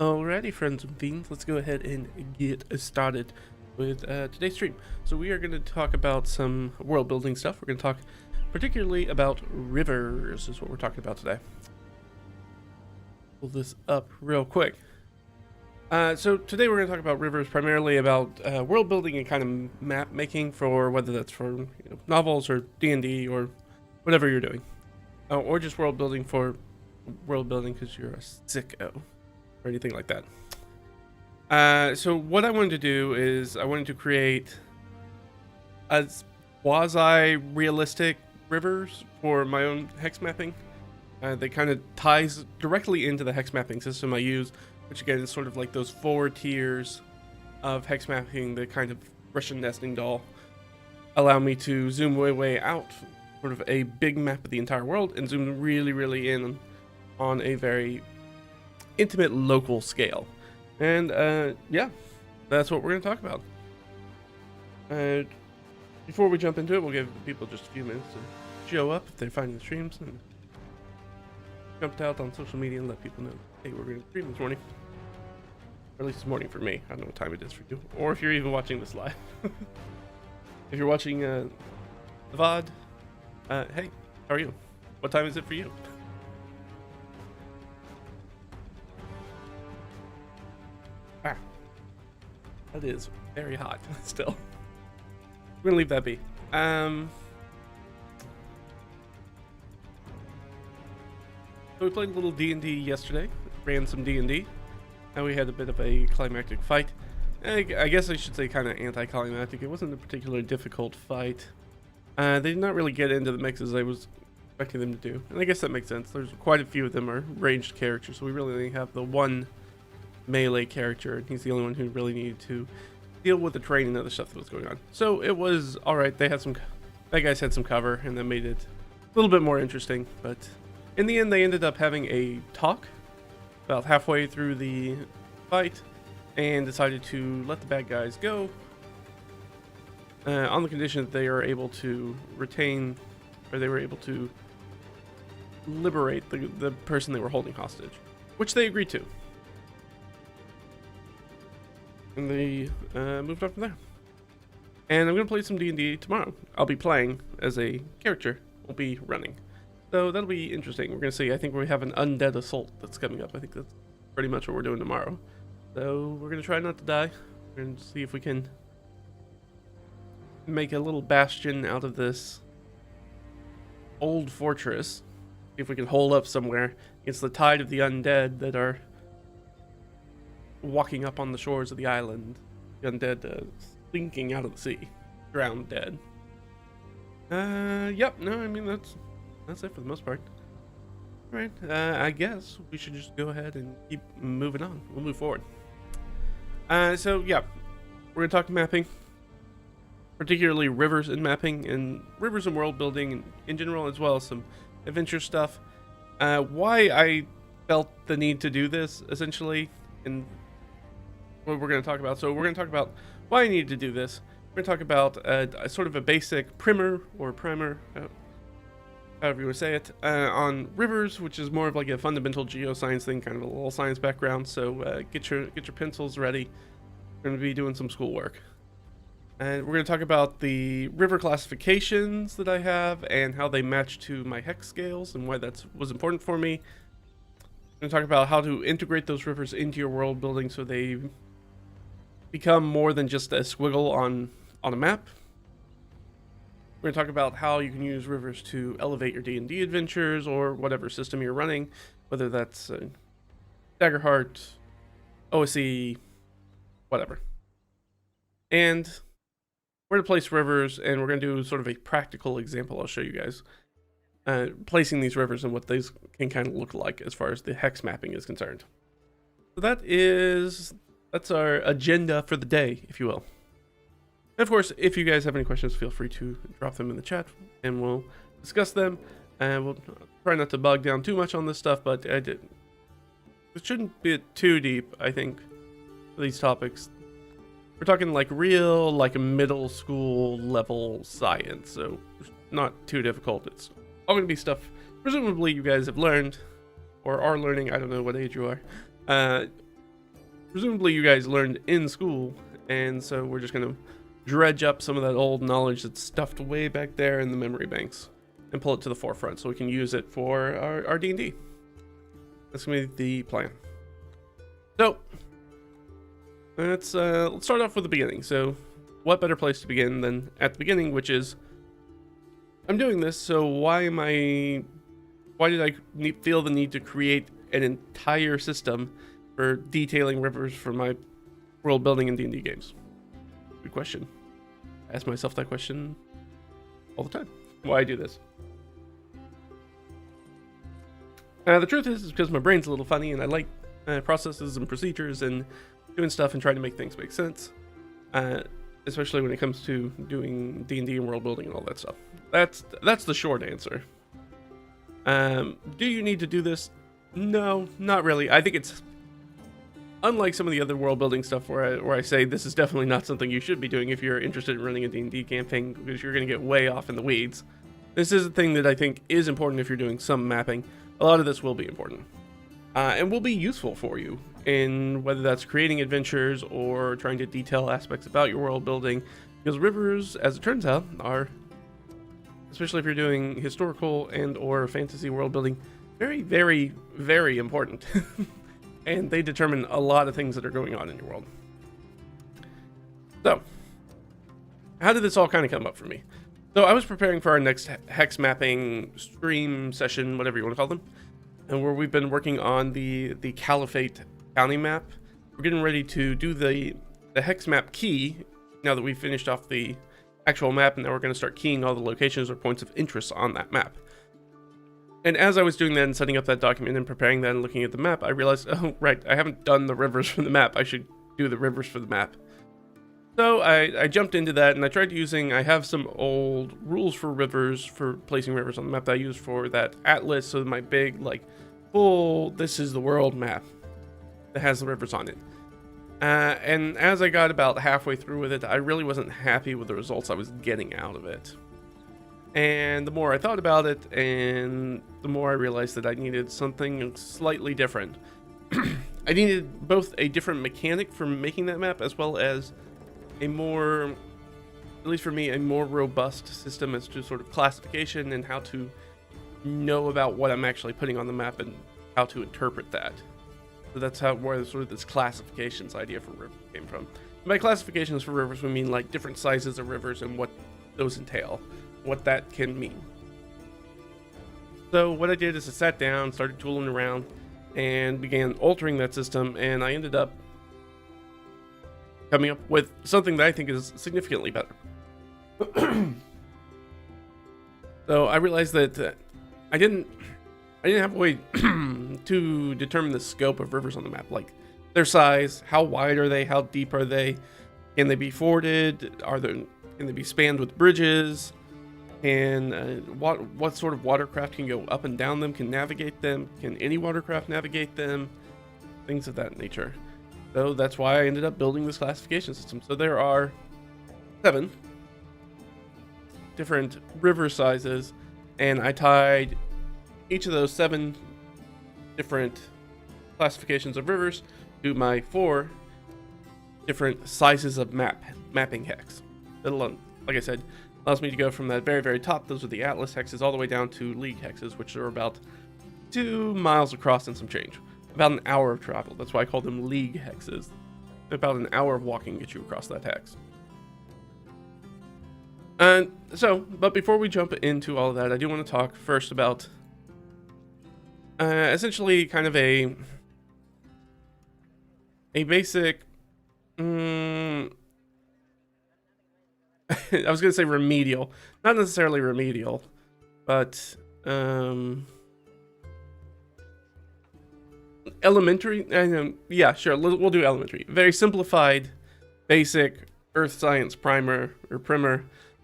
Alrighty, friends and fiends, let's go ahead and get started with today's stream. So we are going to talk about some world building stuff. We're going to talk particularly about rivers is what we're talking about today. Pull this up real quick. So today we're going to talk about rivers, primarily about world building and kind of map making for whether that's for novels or D&D or whatever you're doing. Or just world building for world building because you're a sicko. Or anything like that. So what I wanted to do is I wanted to create a quasi-realistic rivers for my own hex mapping. That kind of ties directly into the hex mapping system I use, which again is sort of like those 4 tiers of hex mapping, the kind of Russian nesting doll, allow me to zoom way out, sort of a big map of the entire world, and zoom really in on a very intimate local scale. And yeah, that's what we're going to talk about. Before we jump into it, we'll give the people just a few minutes to show up if they're finding the streams, and jumped out on social media and let people know, hey, we're going to stream this morning. Or at least this morning for me. I don't know what time it is for you, or if you're even watching this live. If you're watching the VOD, hey, how are you? What time is it for you? That is very hot still. We're gonna leave that be. So we played a little D&D yesterday. Ran some D&D. And we had a bit of a climactic fight. I guess I should say kind of anticlimactic. It wasn't a particularly difficult fight. They did not really get into the mix as I was expecting them to do. And I guess that makes sense. There's quite a few of them are ranged characters, so we really only have the one melee character, and he's the only one who really needed to deal with the terrain and other stuff that was going on. So it was alright. They had some, that guys had some cover, and that made it a little bit more interesting. But in the end, they ended up having a talk about halfway through the fight and decided to let the bad guys go on the condition that they are able to retain, or they were able to liberate the person they were holding hostage, which they agreed to. And they moved on from there. And I'm going to play some D&D tomorrow. I'll be playing as a character. Won't be running. So that'll be interesting. We're going to see. I think we have an undead assault that's coming up. I think that's pretty much what we're doing tomorrow. So we're going to try not to die. We're going to see if we can make a little bastion out of this old fortress. See if we can hold up somewhere against the tide of the undead that are walking up on the shores of the island. The undead slinking out of the sea. Drowned dead. Yep, no, I mean that's it for the most part. Alright, I guess we should just go ahead and keep moving on. We'll move forward. So yeah, we're gonna talk mapping, particularly rivers and mapping, and rivers and world building in general, as well as some adventure stuff. Why I felt the need to do this, essentially, and what we're going to talk about. So we're going to talk about why I needed to do this. We're going to talk about a sort of a basic primer, however you would say it, on rivers, which is more of like a fundamental geoscience thing, kind of a little science background. So get your pencils ready. We're going to be doing some schoolwork. And we're going to talk about the river classifications that I have and how they match to my hex scales and why that was important for me. We're going to talk about how to integrate those rivers into your world building so they become more than just a squiggle on a map. We're going to talk about how you can use rivers to elevate your D&D adventures or whatever system you're running, whether that's Daggerheart, OSE, whatever. And we're going to place rivers, and we're going to do sort of a practical example I'll show you guys. Placing these rivers and what these can kind of look like as far as the hex mapping is concerned. So that's our agenda for the day, if you will. And of course, if you guys have any questions, feel free to drop them in the chat and we'll discuss them. And we'll try not to bog down too much on this stuff, but it shouldn't be too deep, I think, for these topics. We're talking like real, like a middle school level science, so not too difficult. It's all going to be stuff presumably you guys have learned or are learning. I don't know what age you are. presumably you guys learned in school, and so we're just going to dredge up some of that old knowledge that's stuffed way back there in the memory banks and pull it to the forefront so we can use it for our D&D. That's going to be the plan. So, let's start off with the beginning. So, what better place to begin than at the beginning, which is, I'm doing this, so why did I feel the need to create an entire system for detailing rivers for my world building and D&D games? Good question. I ask myself that question all the time. Why I do this? The truth is because my brain's a little funny and I like processes and procedures and doing stuff and trying to make things make sense. Especially when it comes to doing D&D and world building and all that stuff. That's the short answer. Do you need to do this? No, not really. I think it's unlike some of the other world building stuff where I say this is definitely not something you should be doing if you're interested in running a D&D campaign, because you're going to get way off in the weeds. This is a thing that I think is important if you're doing some mapping. A lot of this will be important. And will be useful for you in whether that's creating adventures or trying to detail aspects about your world building, because rivers, as it turns out, are, especially if you're doing historical and or fantasy world building, very, very, very important. And they determine a lot of things that are going on in your world. So, how did this all kind of come up for me? So I was preparing for our next hex mapping stream session, whatever you want to call them, and where we've been working on the Caliphate County map. We're getting ready to do the hex map key now that we've finished off the actual map, and now we're going to start keying all the locations or points of interest on that map. And as I was doing that and setting up that document and preparing that and looking at the map, I realized, oh, right, I haven't done the rivers for the map. I should do the rivers for the map. So I jumped into that and I tried using, I have some old rules for rivers, for placing rivers on the map that I used for that atlas. So my big, like, full, this is the world map that has the rivers on it. And as I got about halfway through with it, I really wasn't happy with the results I was getting out of it. And the more I thought about it, and the more I realized that I needed something slightly different. I needed both a different mechanic for making that map, as well as a more, at least for me, a more robust system as to sort of classification and how to know about what I'm actually putting on the map and how to interpret that. So that's where sort of this classifications idea for rivers came from. By classifications for rivers, we mean like different sizes of rivers and what those entail, what that can mean. So what I did is I sat down, started tooling around, and began altering that system, and I ended up coming up with something that I think is significantly better. So I realized that I didn't have a way to determine the scope of rivers on the map, like their size, how wide are they, how deep are they, can they be forded, can they be spanned with bridges, and what sort of watercraft can go up and down them, can navigate them, can any watercraft navigate them, things of that nature. So that's why I ended up building this classification system. So there are 7 different river sizes, and I tied each of those 7 different classifications of rivers to my 4 different sizes of mapping hex. That alone, like I said, allows me to go from that very, very top, those are the Atlas hexes, all the way down to League hexes, which are about 2 miles across and some change. About an hour of travel. That's why I call them League hexes. About an hour of walking gets you across that hex. But before we jump into all of that, I do want to talk first about essentially kind of a basic I was going to say remedial, not necessarily remedial, but elementary. Yeah, sure, we'll do elementary. Very simplified, basic earth science primer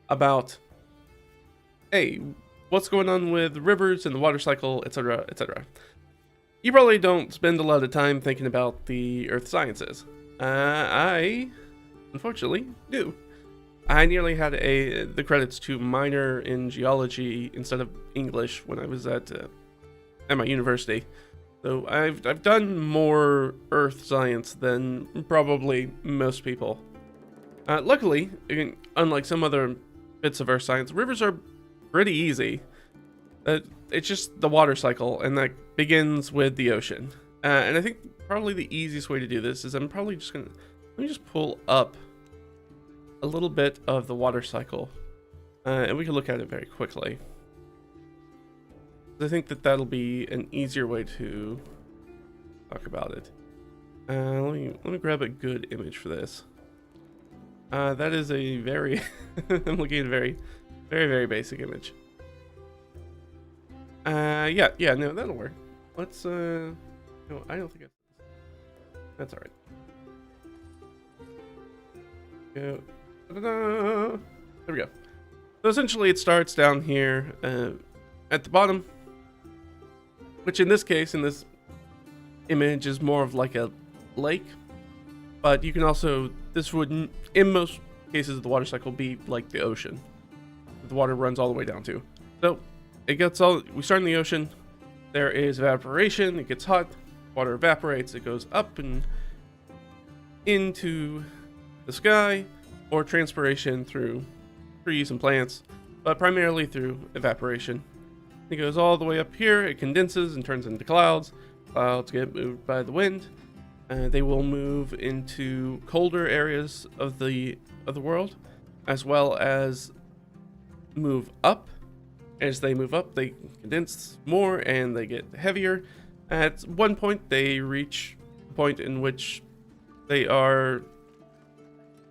about, hey, what's going on with rivers and the water cycle, etc., etc. You probably don't spend a lot of time thinking about the earth sciences. I, unfortunately, do. I nearly had the credits to minor in geology instead of English when I was at my university. So I've done more Earth science than probably most people. Luckily, unlike some other bits of Earth science, rivers are pretty easy. It's just the water cycle, and that begins with the ocean. And I think probably the easiest way to do this is I'm probably just gonna let me just pull up a little bit of the water cycle, and we can look at it very quickly. I think that that'll be an easier way to talk about it. Let me grab a good image for this. That is a very I'm looking at a very basic image. Yeah, no, that'll work. Let's no, I don't think that's all right. Go. There we go. So essentially it starts down here at the bottom, which in this case, in this image, is more of like a lake. But you can also, this would, in most cases of the water cycle, be like the ocean. The water runs all the way down to. So it gets we start in the ocean. There is evaporation. It gets hot. Water evaporates. It goes up and into the sky, or transpiration through trees and plants, but primarily through evaporation. It goes all the way up here. It condenses and turns into clouds. Clouds get moved by the wind. They will move into colder areas of the world, as well as move up. As they move up, they condense more and they get heavier. At one point, they reach a point in which they are.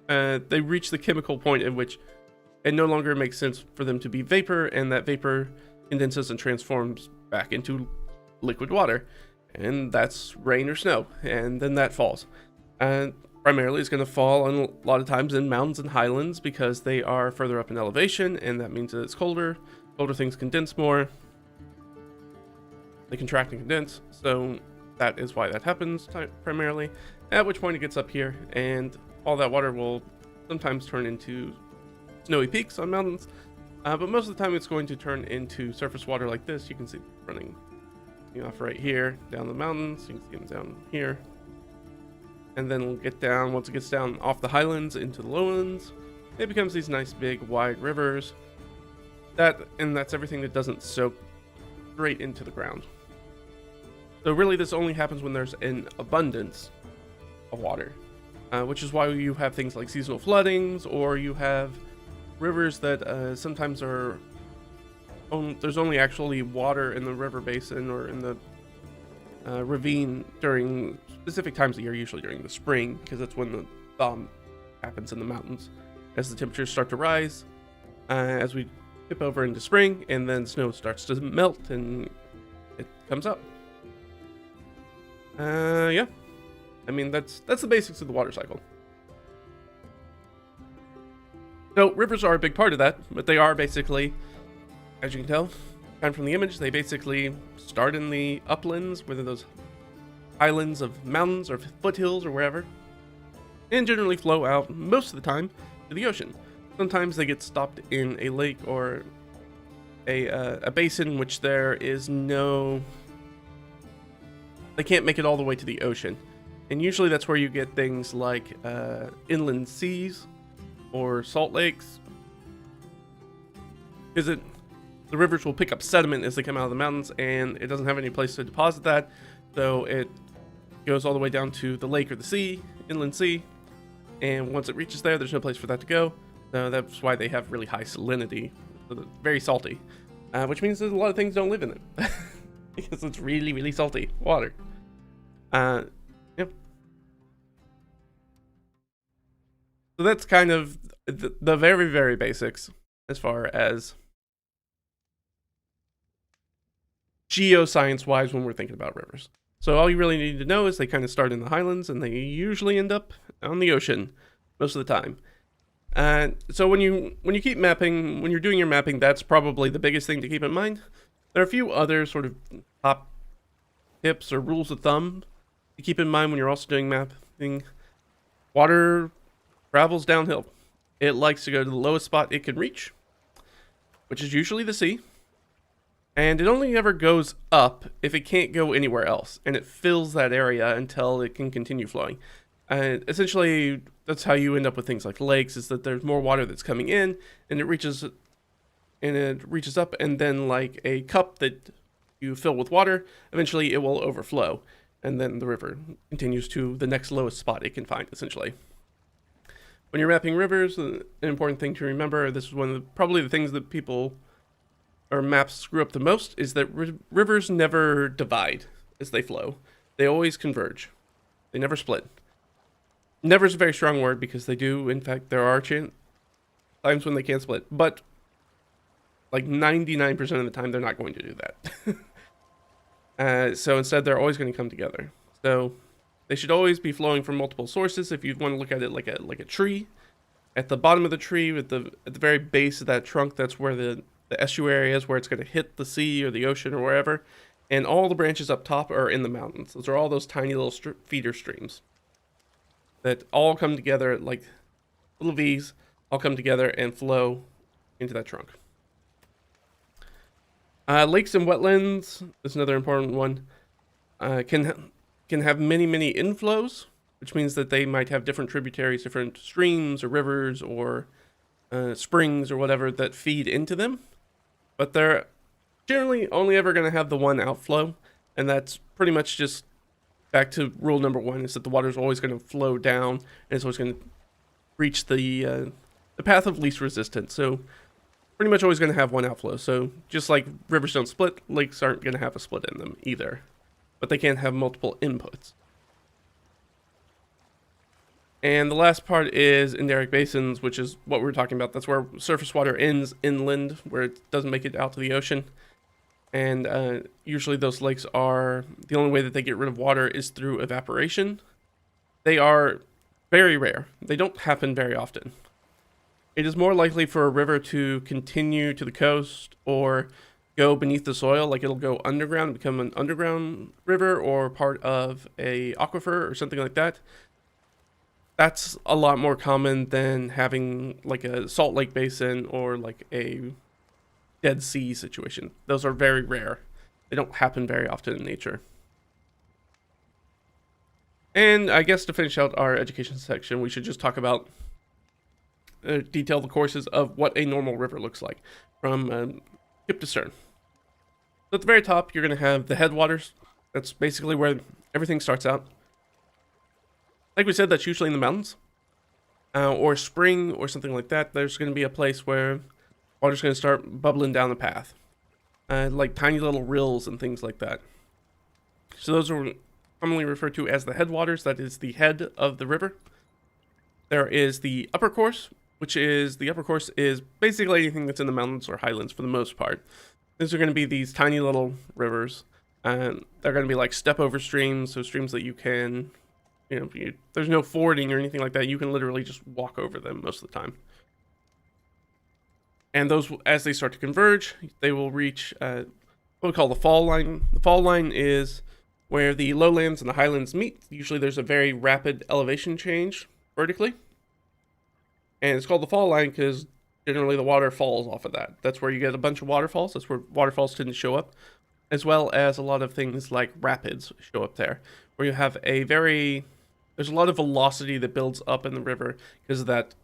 They reach the chemical point in which it no longer makes sense for them to be vapor, and that vapor condenses and transforms back into liquid water, and that's rain or snow, and then that falls. And primarily it's going to fall on a lot of times in mountains and highlands because they are further up in elevation, and that means that it's colder. Colder things condense more. They contract and condense, so that is why that happens primarily. At which point it gets up here, and all that water will sometimes turn into snowy peaks on mountains, but most of the time it's going to turn into surface water like this. You can see running off right here down the mountains. You can see them down here, and then we'll get down. Once it gets down off the highlands into the lowlands, it becomes these nice big wide rivers. That's everything that doesn't soak straight into the ground. So really this only happens when there's an abundance of water, which is why you have things like seasonal floodings, or you have rivers that sometimes are there's only actually water in the river basin or in the ravine during specific times of the year, usually during the spring, because that's when the thaw happens in the mountains as the temperatures start to rise, as we tip over into spring, and then snow starts to melt and it comes up. Yeah, I mean that's the basics of the water cycle. So rivers are a big part of that, but they are basically, as you can tell, kind of from the image, they basically start in the uplands, whether those highlands of mountains or foothills or wherever, and generally flow out most of the time to the ocean. Sometimes they get stopped in a lake or a basin in which there is no, they can't make it all the way to the ocean. And usually that's where you get things like inland seas or salt lakes, because the rivers will pick up sediment as they come out of the mountains, and it doesn't have any place to deposit that, so it goes all the way down to the lake or the sea, inland sea, and once it reaches there, there's no place for that to go. So that's why they have really high salinity, so they're very salty, which means that a lot of things don't live in it because it's really salty water. Yep. So that's kind of the very basics as far as geoscience wise when we're thinking about rivers. So all you really need to know is they kind of start in the highlands and they usually end up on the ocean most of the time. So when you keep mapping, when you're doing your mapping, that's probably the biggest thing to keep in mind. There are a few other sort of top tips or rules of thumb to keep in mind when you're also doing mapping. Water travels downhill. It likes to go to the lowest spot it can reach, which is usually the sea. And it only ever goes up if it can't go anywhere else, and it fills that area until it can continue flowing. Essentially, that's how you end up with things like lakes, is that there's more water that's coming in, and it reaches up, and then like a cup that you fill with water, eventually it will overflow, and then the river continues to the next lowest spot it can find, essentially. When you're mapping rivers, an important thing to remember, this is one of probably the things that people or maps screw up the most, is that rivers never divide as they flow. They always converge. They never split. Never is a very strong word, because they do, in fact, there are times when they can split, but like 99% of the time they're not going to do that. So instead they're always going to come together. So they should always be flowing from multiple sources. If you want to look at it like a tree, at the bottom of the tree, at the very base of that trunk, that's where the estuary is, where it's going to hit the sea or the ocean or wherever. And all the branches up top are in the mountains. Those are all those tiny little feeder streams that all come together, like little V's, all come together and flow into that trunk. Lakes and wetlands is another important one. Can have many inflows, which means that they might have different tributaries, different streams or rivers or springs or whatever that feed into them. But they're generally only ever going to have the one outflow, and that's pretty much just back to rule number one, is that the water is always going to flow down, and it's always going to reach the path of least resistance. So pretty much always going to have one outflow. So just like rivers don't split, lakes aren't going to have a split in them either, but they can have multiple inputs. And the last part is endemic basins, which is what we were talking about. That's where surface water ends inland, where it doesn't make it out to the ocean. And usually those lakes are, the only way that they get rid of water is through evaporation. They are very rare. They don't happen very often. It is more likely for a river to continue to the coast or go beneath the soil, like it'll go underground, become an underground river or part of a aquifer or something like that. That's a lot more common than having like a salt lake basin or like a Dead Sea situation. Those are very rare. They don't happen very often in nature. And I guess to finish out our education section, we should just talk about detail the courses of what a normal river looks like from tip to stern. So at the very top, you're going to have the headwaters. That's basically where everything starts out. Like we said, that's usually in the mountains or spring or something like that. There's going to be a place where water's going to start bubbling down the path, like tiny little rills and things like that. So those are commonly referred to as the headwaters. That is the head of the river. There is the upper course, which is basically anything that's in the mountains or highlands for the most part. These are going to be these tiny little rivers, and they're going to be like step over streams, so streams that you can, there's no fording or anything like that. You can literally just walk over them most of the time. And those, as they start to converge, they will reach what we call the fall line. The fall line is where the lowlands and the highlands meet. Usually there's a very rapid elevation change vertically. And it's called the fall line because generally the water falls off of that. That's where you get a bunch of waterfalls. That's where waterfalls tend to show up, as well as a lot of things like rapids show up there, where you have there's a lot of velocity that builds up in the river because of that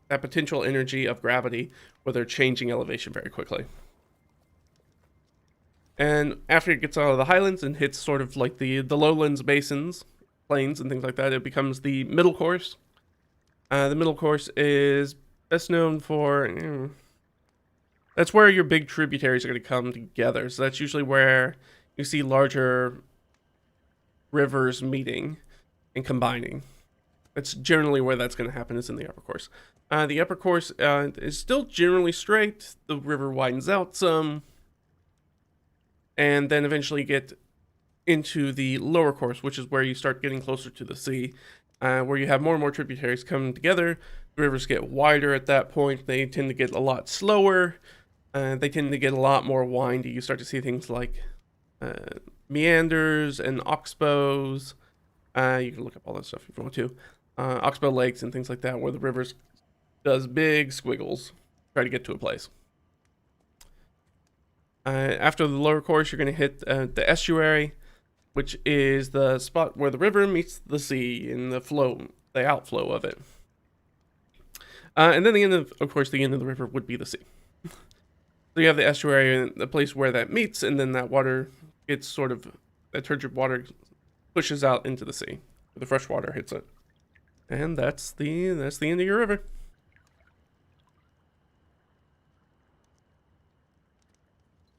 potential energy of gravity, where they're changing elevation very quickly. And after it gets out of the highlands and hits sort of like the lowlands basins, plains and things like that, it becomes the middle course. The middle course is best known for, that's where your big tributaries are going to come together. So that's usually where you see larger rivers meeting and combining. That's generally where that's going to happen, is in the upper course. The upper course is still generally straight. The river widens out some, and then eventually get into the lower course, which is where you start getting closer to the sea, where you have more and more tributaries come together. The rivers get wider at that point. They tend to get a lot slower. They tend to get a lot more windy. You start to see things like meanders and oxbows. You can look up all that stuff if you want to. Oxbow lakes and things like that, where the rivers does big squiggles try to get to a place. After the lower course, you're going to hit the estuary, which is the spot where the river meets the sea in the outflow of it. And then the end of course, the end of the river would be the sea. So you have the estuary, the place where that meets, and then that water gets that turgid water pushes out into the sea. The fresh water hits it. And that's the end of your river.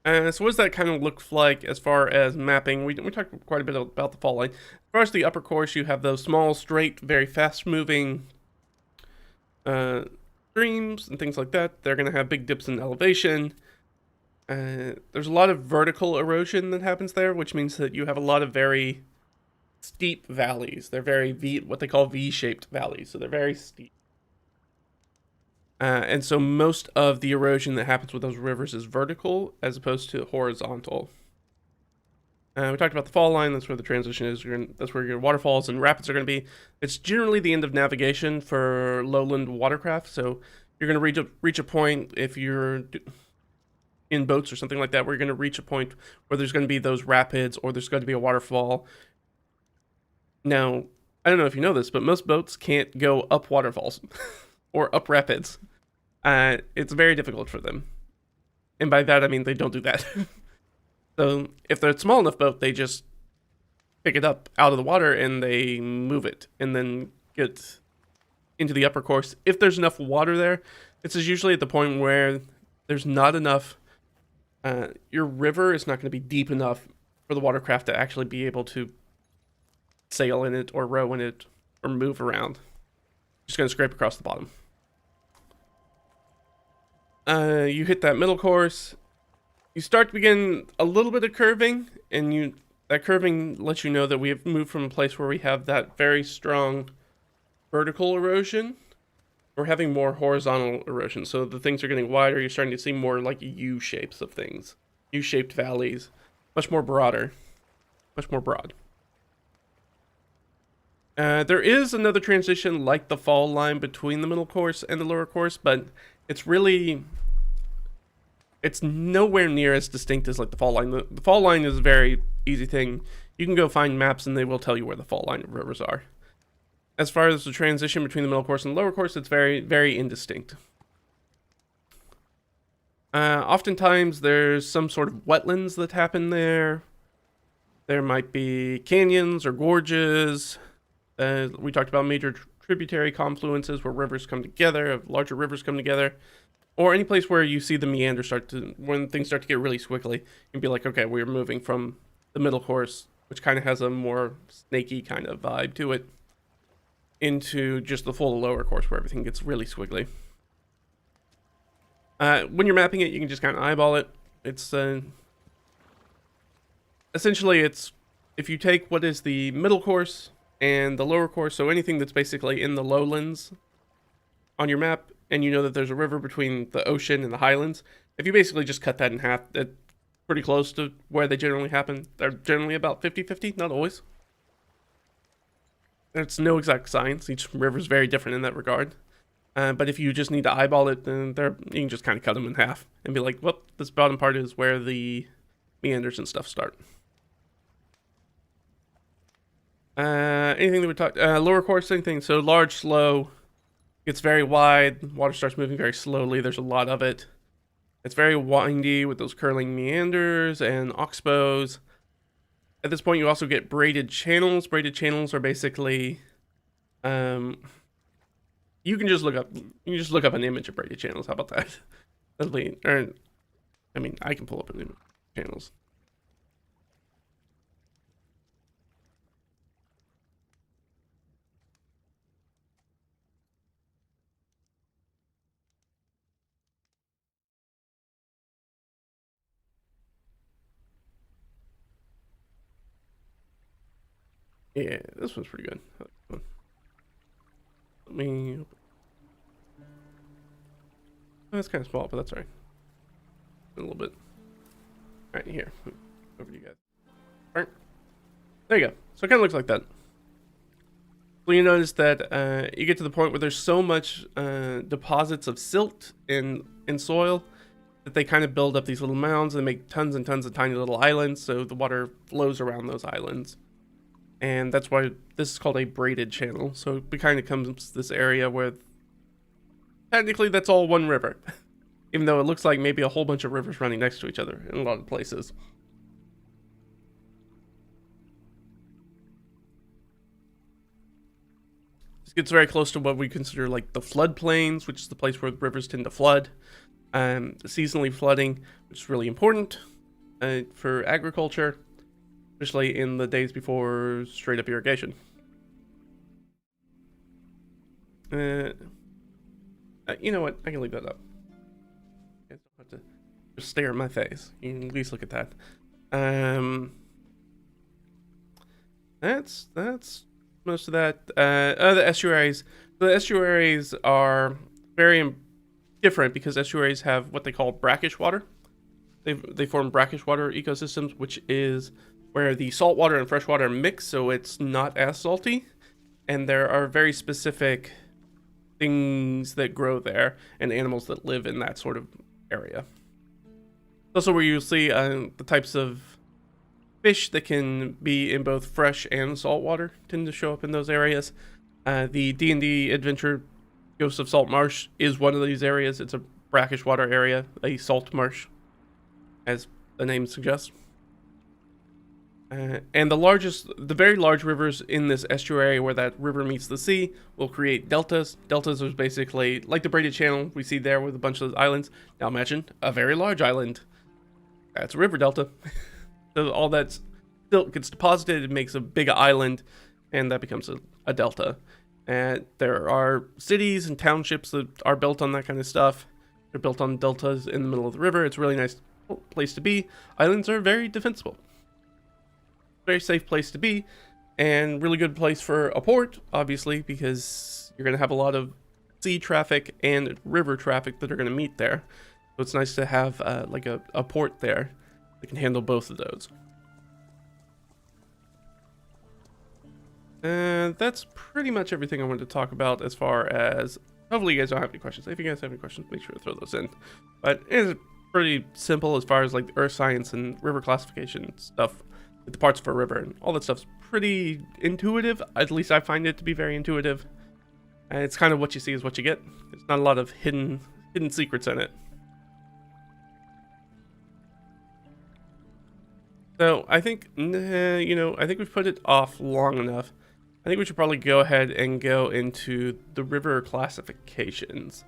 So what does that kind of look like as far as mapping? We talked quite a bit about the fall line. As far as the upper course, you have those small, straight, very fast-moving streams and things like that. They're going to have big dips in elevation. There's a lot of vertical erosion that happens there, which means that you have a lot of very steep valleys. They're very what they call V-shaped valleys, so they're very steep. And so most of the erosion that happens with those rivers is vertical as opposed to horizontal. We talked about the fall line. That's where the transition is. That's where your waterfalls and rapids are going to be. It's generally the end of navigation for lowland watercraft. So you're going to reach a point if you're in boats or something like that, where you're going to reach a point where there's going to be those rapids or there's going to be a waterfall. Now, I don't know if you know this, but most boats can't go up waterfalls or up rapids. It's very difficult for them. And by that, I mean they don't do that. So if they're a small enough boat, they just pick it up out of the water and they move it and then get into the upper course. If there's enough water there, this is usually at the point where there's not enough. Your river is not going to be deep enough for the watercraft to actually be able to sail in it or row in it or move around. Just going to scrape across the bottom. You hit that middle course. You start to begin a little bit of curving, and that curving lets you know that we have moved from a place where we have that very strong vertical erosion. We're having more horizontal erosion, so the things are getting wider. You're starting to see more like U shapes of things, U-shaped valleys, much more broad. There is another transition like the fall line between the middle course and the lower course, but it's nowhere near as distinct as like the fall line. The fall line is a very easy thing. You can go find maps and they will tell you where the fall line of rivers are. As far as the transition between the middle course and the lower course, it's very, very indistinct. Oftentimes there's some sort of wetlands that happen there. There might be canyons or gorges. We talked about major tributary confluences where rivers come together, larger rivers come together. Or any place where you see the meander when things start to get really squiggly, you'd be like, okay, we're moving from the middle course, which kind of has a more snaky kind of vibe to it, into just the full lower course where everything gets really squiggly. When you're mapping it, you can just kind of eyeball it. It's essentially if you take what is the middle course and the lower course, so anything that's basically in the lowlands on your map, and you know that there's a river between the ocean and the highlands, if you basically just cut that in half, that's pretty close to where they generally happen. They're generally about 50-50, not always. It's no exact science. Each river is very different in that regard. But if you just need to eyeball it, then you can just kind of cut them in half and be like, well, this bottom part is where the meanders and stuff start. Anything that we talked, lower course, same thing. So large, slow, gets very wide. Water starts moving very slowly. There's a lot of it. It's very windy with those curling meanders and oxbows. At this point, you also get braided channels. Braided channels are basically, you can just look up an image of braided channels. How about that? I can pull up an image of channels. Yeah, this one's pretty good. Let me... That's kind of small, but that's all right. A little bit. All right, here. Over to you guys. All right. There you go. So it kind of looks like that. So you notice that you get to the point where there's so much deposits of silt in soil that they kind of build up these little mounds and make tons and tons of tiny little islands, so the water flows around those islands. And that's why this is called a braided channel. So it kind of comes this area where technically that's all one river, even though it looks like maybe a whole bunch of rivers running next to each other in a lot of places. This gets very close to what we consider like the floodplains, which is the place where the rivers tend to flood. Seasonally flooding, which is really important for agriculture, especially in the days before straight up irrigation. You know what? I can leave that up. You guys don't have to just stare at my face. You can at least look at that. That's most of that. The estuaries. The estuaries are very different because estuaries have what they call brackish water. They form brackish water ecosystems, which is where the salt water and fresh water mix, so it's not as salty. And there are very specific things that grow there and animals that live in that sort of area. Also where you'll see the types of fish that can be in both fresh and salt water tend to show up in those areas. The D&D adventure Ghosts of Salt Marsh is one of these areas. It's a brackish water area, a salt marsh, as the name suggests. And the very large rivers in this estuary where that river meets the sea will create deltas. Deltas is basically like the braided channel we see there with a bunch of those islands. Now imagine a very large island. That's a river delta. So all that silt gets deposited, it makes a big island, and that becomes a delta. And there are cities and townships that are built on that kind of stuff. They're built on deltas in the middle of the river. It's a really nice place to be. Islands are very defensible. Very safe place to be, and really good place for a port, obviously, because you're going to have a lot of sea traffic and river traffic that are going to meet there. So it's nice to have like a port there that can handle both of those. And that's pretty much everything I wanted to talk about as far as, hopefully you guys don't have any questions. If you guys have any questions, make sure to throw those in. But it's pretty simple as far as like the earth science and river classification stuff. The parts of a river and all that stuff's pretty intuitive. At least I find it to be very intuitive. And it's kind of what you see is what you get. There's not a lot of hidden secrets in it. So I think, I think we've put it off long enough. I think we should probably go ahead and go into the river classifications.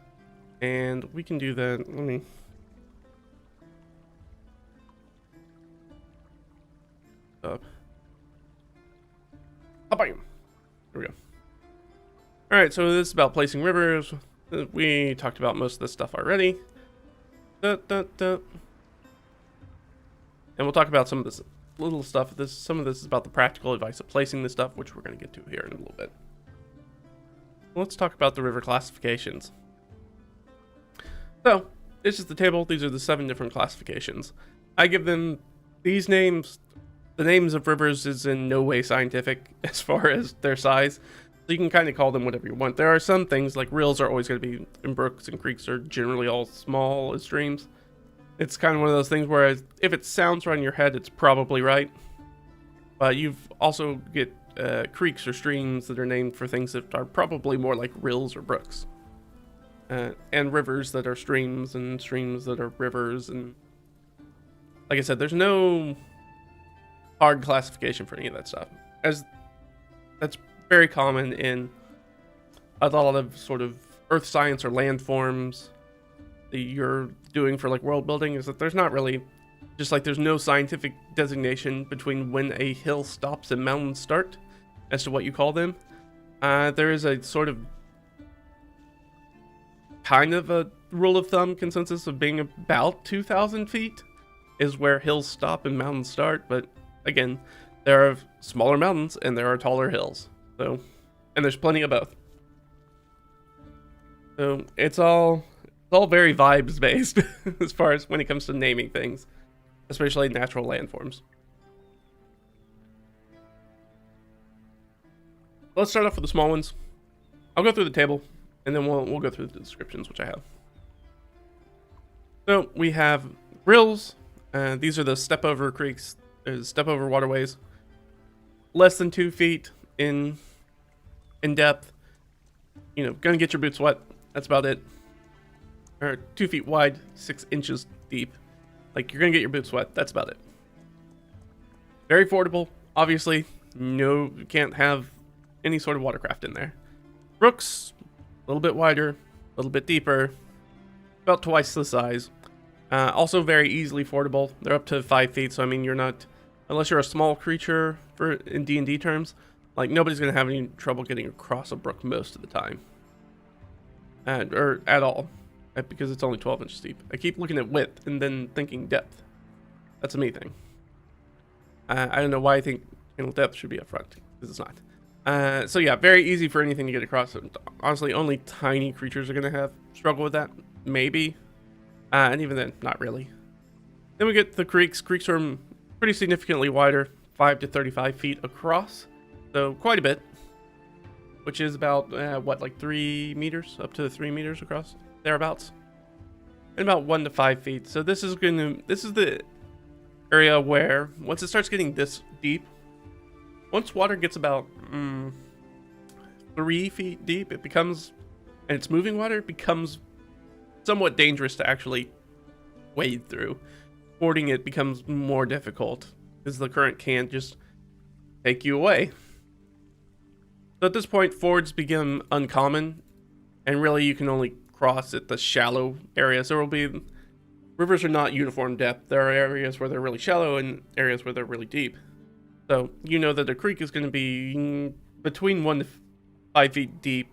And we can do that. Let me... up. There we go. Alright, so this is about placing rivers. We talked about most of this stuff already. And we'll talk about some of this little stuff. Some of this is about the practical advice of placing this stuff, which we're going to get to here in a little bit. Let's talk about the river classifications. So, this is the table. These are the 7 different classifications. I give them these names. The names of rivers is in no way scientific as far as their size. So you can kind of call them whatever you want. There are some things like rills are always going to be, and brooks and creeks are generally all small as streams. It's kind of one of those things where if it sounds right in your head, it's probably right. But you've also get creeks or streams that are named for things that are probably more like rills or brooks. And rivers that are streams and streams that are rivers. And like I said, there's no hard classification for any of that stuff, as that's very common in a lot of sort of earth science or landforms that you're doing for like world building, is that there's not really, just like there's no scientific designation between when a hill stops and mountains start as to what you call them. There is a sort of kind of a rule of thumb consensus of being about 2,000 feet is where hills stop and mountains start, but again, there are smaller mountains and there are taller hills. So, and there's plenty of both. So it's all very vibes based as far as when it comes to naming things, especially natural landforms. Let's start off with the small ones. I'll go through the table and then we'll go through the descriptions, which I have. So we have rills. These are the step over creeks, step over waterways. Less than 2 feet in depth. You know, gonna get your boots wet. That's about it. Or 2 feet wide, 6 inches deep. Like, you're gonna get your boots wet. That's about it. Very fordable. Obviously, no, you can't have any sort of watercraft in there. Brooks, a little bit wider, a little bit deeper, about twice the size. Also very easily fordable. They're up to 5 feet, so I mean, you're not, unless you're a small creature in D&D terms, like, nobody's gonna have any trouble getting across a brook most of the time. Or at all, because it's only 12 inches deep. I keep looking at width and then thinking depth. That's a me thing. I don't know why I think depth should be up front, because it's not. So yeah, very easy for anything to get across. Honestly, only tiny creatures are going to struggle with that, maybe. And even then, not really. Then we get the creeks. Creeks are pretty significantly wider, 5 to 35 feet across. So quite a bit, which is about, what, like 3 meters? Up to 3 meters across, thereabouts. And about 1 to 5 feet. So this is the area where, once it starts getting this deep, once water gets about 3 feet deep, it becomes, and it's moving water, it becomes somewhat dangerous to actually wade through. Fording it becomes more difficult, because the current can't just take you away. So at this point, fords become uncommon, and really you can only cross at the shallow areas. There will be, rivers are not uniform depth. There are areas where they're really shallow and areas where they're really deep. So you know that the creek is going to be between 1 to 5 feet deep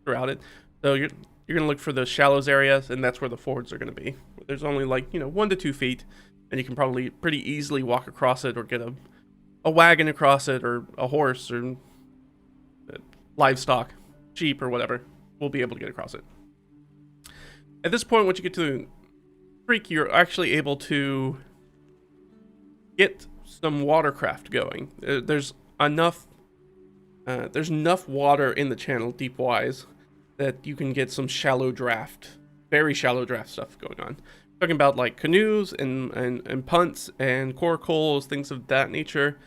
throughout it. So you're going to look for the shallows areas, and that's where the fords are going to be. There's only, like, 1 to 2 feet, and you can probably pretty easily walk across it, or get a wagon across it, or a horse, or livestock, sheep, or whatever. Will be able to get across it. At this point, once you get to the creek, you're actually able to get some watercraft going. There's enough water in the channel, deep wise, that you can get some shallow draft, very shallow draft stuff going on. Talking about like canoes and punts and coracles, things of that nature.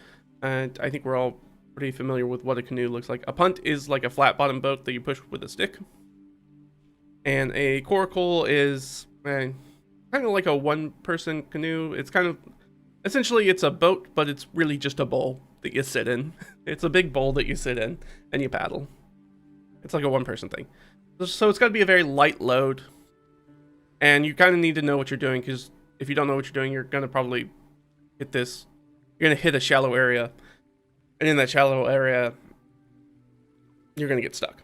And I think we're all pretty familiar with what a canoe looks like. A punt is like a flat bottom boat that you push with a stick. And a coracle is kind of like a one-person canoe. It's kind of, essentially it's a boat, but it's really just a bowl that you sit in. It's a big bowl that you sit in and you paddle. It's like a one-person thing. So it's got to be a very light load. And you kind of need to know what you're doing, because if you don't know what you're doing, you're going to probably hit this. You're going to hit a shallow area. And in that shallow area, you're going to get stuck.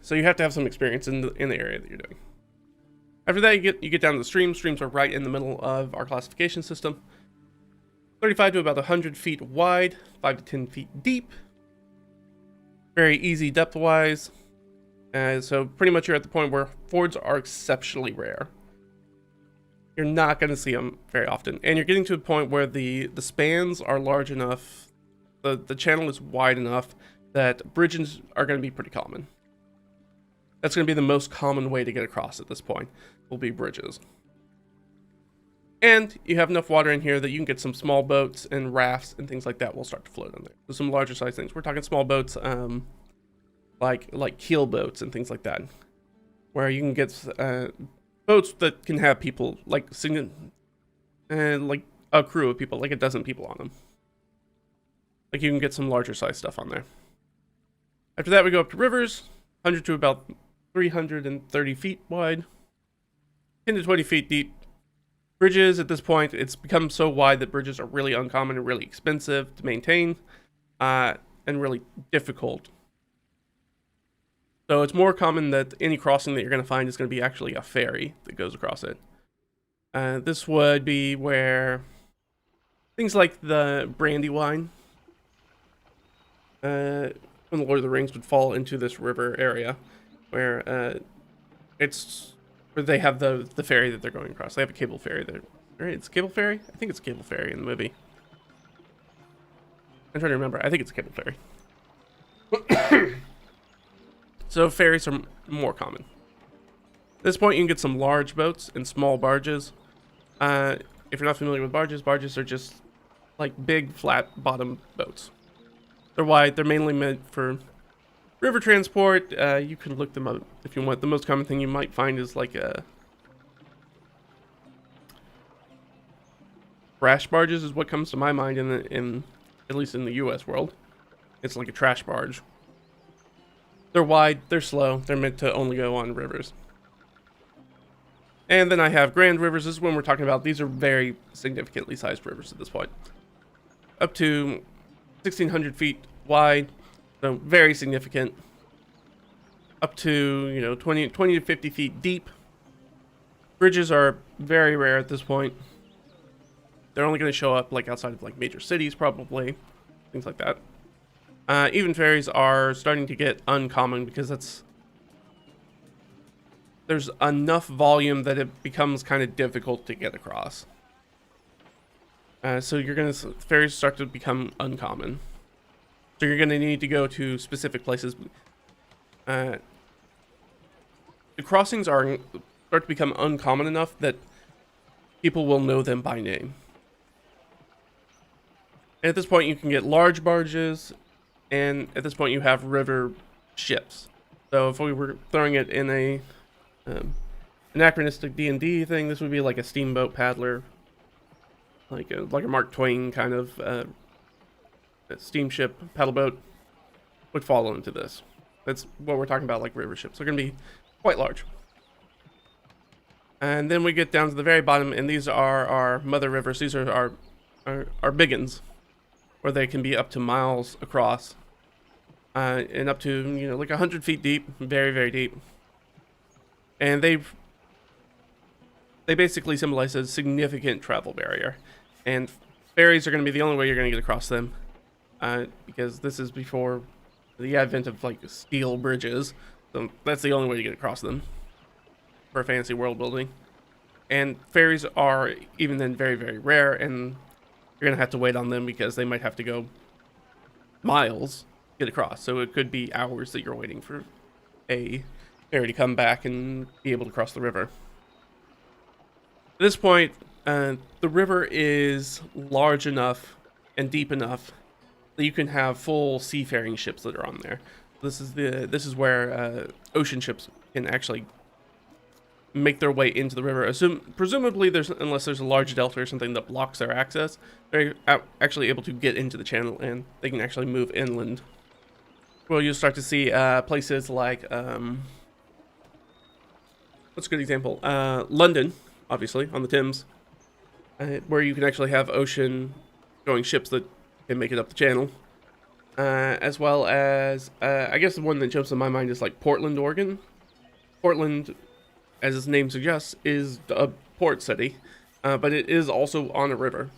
So you have to have some experience in the area that you're doing. After that, you get down to the streams. Streams are right in the middle of our classification system. 35 to about 100 feet wide, 5 to 10 feet deep. Very easy depth-wise. So pretty much you're at the point where fords are exceptionally rare. You're not going to see them very often. And you're getting to a point where the spans are large enough, the channel is wide enough, that bridges are going to be pretty common. That's going to be the most common way to get across at this point, will be bridges. And you have enough water in here that you can get some small boats and rafts and things like that will start to float on there. So some larger size things. We're talking small boats, like keel boats and things like that, where you can get boats that can have people, like a crew of people, like a dozen people on them. Like, you can get some larger size stuff on there. After that, we go up to rivers, 100 to about 330 feet wide, 10 to 20 feet deep. Bridges, at this point, it's become so wide that bridges are really uncommon and really expensive to maintain, and really difficult. So it's more common that any crossing that you're going to find is going to be actually a ferry that goes across it. This would be where things like the Brandywine from the Lord of the Rings would fall into this river area, where they have the ferry that they're going across. They have a cable ferry there. Right? It's a cable ferry? I think it's a cable ferry in the movie. I'm trying to remember. I think it's a cable ferry. So ferries are more common. At this point, you can get some large boats and small barges. If you're not familiar with barges, barges are just like big flat bottom boats. They're wide. They're mainly meant for river transport. You can look them up if you want. The most common thing you might find is like trash barges is what comes to my mind in at least in the U.S. world. It's like a trash barge. They're wide. They're slow. They're meant to only go on rivers. And then I have grand rivers. This is when we're talking about. These are very significantly sized rivers at this point. Up to 1,600 feet wide. So very significant. Up to, 20 to 50 feet deep. Bridges are very rare at this point. They're only going to show up like outside of like major cities probably. Things like that. Even ferries are starting to get uncommon because there's enough volume that it becomes kind of difficult to get across. So ferries start to become uncommon. So you're gonna need to go to specific places. The crossings start to become uncommon enough that people will know them by name. And at this point, you can get large barges, and at this point, you have river ships. So if we were throwing it in a anachronistic D&D thing, this would be like a steamboat paddler, like a Mark Twain kind of steamship paddle boat would fall into this. That's what we're talking about, like river ships. They're going to be quite large. And then we get down to the very bottom, and these are our mother rivers. These are our big ones, where they can be up to miles across, and up to like 100 feet deep, very very deep. And they basically symbolize a significant travel barrier, and ferries are going to be the only way you're going to get across them, because this is before the advent of like steel bridges. So that's the only way to get across them for fantasy world building. And ferries are even then very very rare, and you're going to have to wait on them because they might have to go miles to get across. So it could be hours that you're waiting for a ferry to come back and be able to cross the river. At this point, the river is large enough and deep enough that you can have full seafaring ships that are on there. This is where ocean ships can actually make their way into the river. Presumably, unless there's a large delta or something that blocks their access, they're actually able to get into the channel, and they can actually move inland. Well, you'll start to see places like what's a good example? London, obviously, on the Thames, where you can actually have ocean-going ships that can make it up the channel. As well as, I guess the one that jumps in my mind is like Portland, Oregon. Portland, as its name suggests, is a port city, but it is also on a river,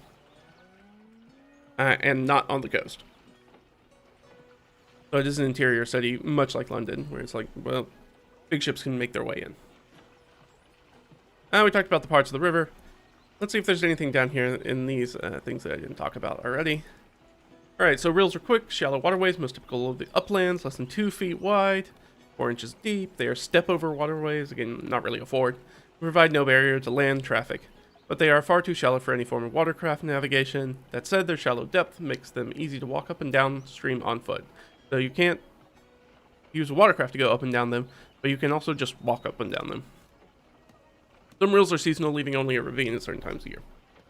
and not on the coast. So it is an interior city, much like London, where it's like, well, big ships can make their way in. We talked about the parts of the river. Let's see if there's anything down here in these things that I didn't talk about already. Alright, so rills are quick, shallow waterways, most typical of the uplands, less than 2 feet wide, 4 inches deep. They are step-over waterways, again, not really a ford. They provide no barrier to land traffic, but they are far too shallow for any form of watercraft navigation. That said, their shallow depth makes them easy to walk up and down stream on foot. So you can't use a watercraft to go up and down them, but you can also just walk up and down them. Some rills are seasonal, leaving only a ravine at certain times of year,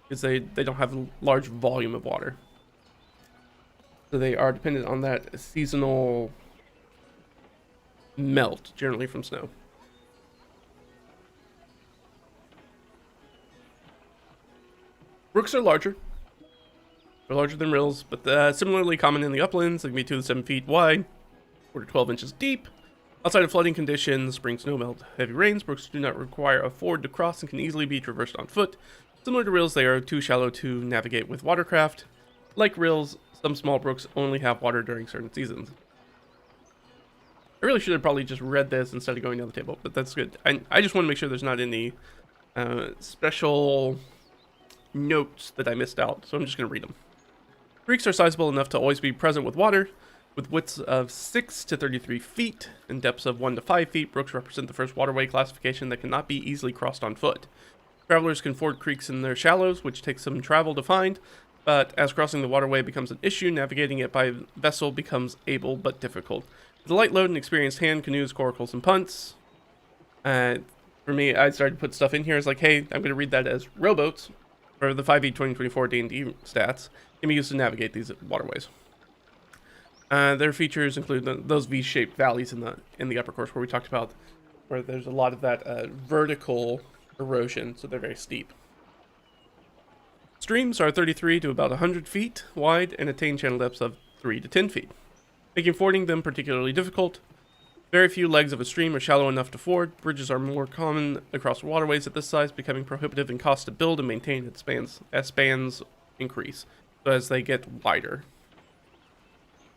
because they don't have a large volume of water. So they are dependent on that seasonal melt, generally from snow. Brooks are larger. They're larger than rills, but similarly common in the uplands. They can be 2 to 7 feet wide, 4 to 12 inches deep. Outside of flooding conditions, spring snowmelt, heavy rains, brooks do not require a ford to cross and can easily be traversed on foot. Similar to rills, they are too shallow to navigate with watercraft. Like rills, some small brooks only have water during certain seasons. I really should have probably just read this instead of going down the table, but that's good. I just want to make sure there's not any special notes that I missed out, so I'm just going to read them. Creeks are sizable enough to always be present with water. With widths of 6 to 33 feet and depths of 1 to 5 feet, brooks represent the first waterway classification that cannot be easily crossed on foot. Travelers can ford creeks in their shallows, which takes some travel to find, but as crossing the waterway becomes an issue, navigating it by vessel becomes able but difficult. With a light load and experienced hand, canoes, coracles, and punts. For me, I started to put stuff in here. It's like, hey, I'm going to read that as rowboats, or the 5e 2024 D&D stats, can be used to navigate these waterways. Their features include those V-shaped valleys in the upper course where we talked about, where there's a lot of that vertical erosion, so they're very steep. Streams are 33 to about 100 feet wide and attain channel depths of 3 to 10 feet, making fording them particularly difficult. Very few legs of a stream are shallow enough to ford. Bridges are more common across waterways at this size, becoming prohibitive in cost to build and maintain as spans increase, so as they get wider.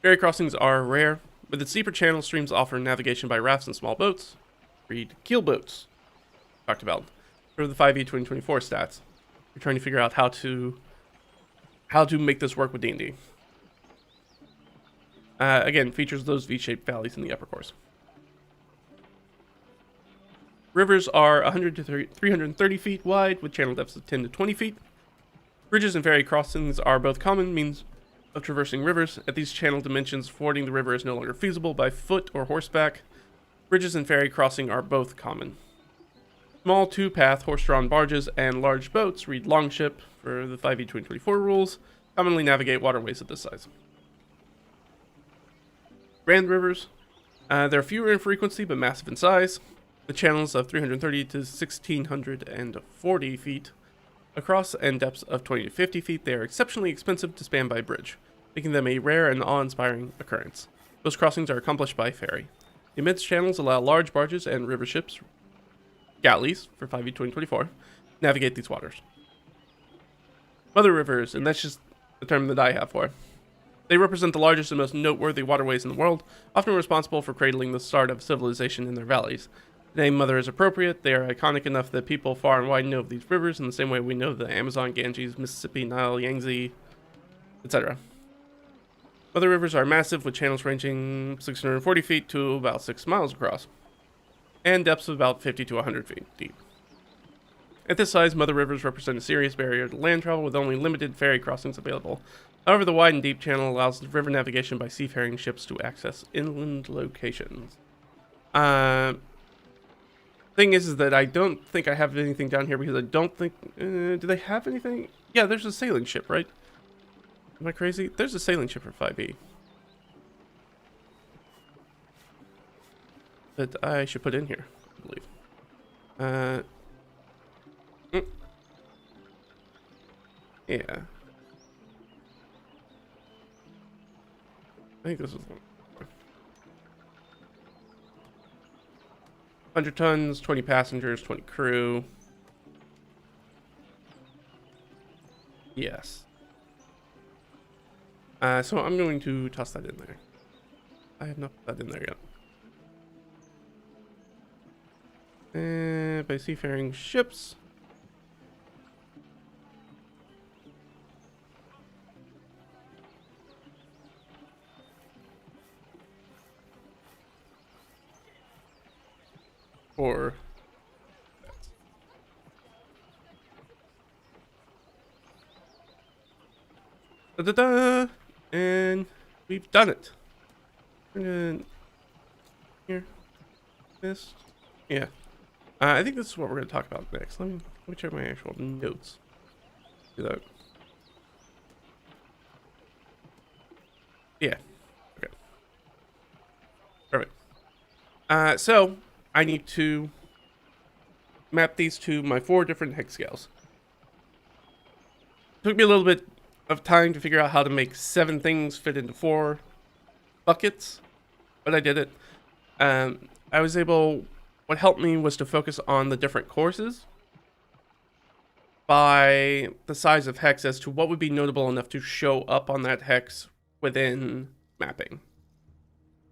Ferry crossings are rare, but the steeper channel streams offer navigation by rafts and small boats. Read keel boats. Talked about for the 5e 2024 stats. You're trying to figure out how to make this work with D&D. Again, features those V-shaped valleys in the upper course. Rivers are 100 to 330 feet wide with channel depths of 10 to 20 feet. Bridges and ferry crossings are both common means of traversing rivers. At these channel dimensions, fording the river is no longer feasible by foot or horseback. Bridges and ferry crossing are both common. Small two-path horse-drawn barges and large boats, read longship for the 5e 2024 rules, commonly navigate waterways of this size. Grand rivers. They're fewer in frequency but massive in size. The channels of 330 to 1640 feet across and depths of 20 to 50 feet. They are exceptionally expensive to span by bridge, making them a rare and awe-inspiring occurrence. Those crossings are accomplished by ferry. The immense channels allow large barges and river ships, galleys for 5e 2024, navigate these waters. Mother rivers, and that's just the term that I have for it. They represent the largest and most noteworthy waterways in the world, often responsible for cradling the start of civilization in their valleys. The name Mother is appropriate. They are iconic enough that people far and wide know of these rivers in the same way we know the Amazon, Ganges, Mississippi, Nile, Yangtze, etc. Mother rivers are massive, with channels ranging 640 feet to about 6 miles across, and depths of about 50 to 100 feet deep. At this size, mother rivers represent a serious barrier to land travel with only limited ferry crossings available. However, the wide and deep channel allows river navigation by seafaring ships to access inland locations. Thing is that I don't think I have anything down here because I don't think... do they have anything? Yeah, there's a sailing ship, right? Am I crazy? There's a sailing ship for 5e. That I should put in here, I believe. Yeah. I think this is one. 100 tons, 20 passengers, 20 crew. Yes. So I'm going to toss that in there. I have not put that in there yet. By seafaring ships. Or da-da-da! And we've done it. And here, this, yeah. I think this is what we're going to talk about next. Let me check my actual notes. Do that. Yeah. Okay. Perfect. So I need to map these to my 4 different hex scales. Took me a little bit of time to figure out how to make 7 things fit into 4 buckets, but I did it. I was able... What helped me was to focus on the different courses by the size of hex as to what would be notable enough to show up on that hex within mapping.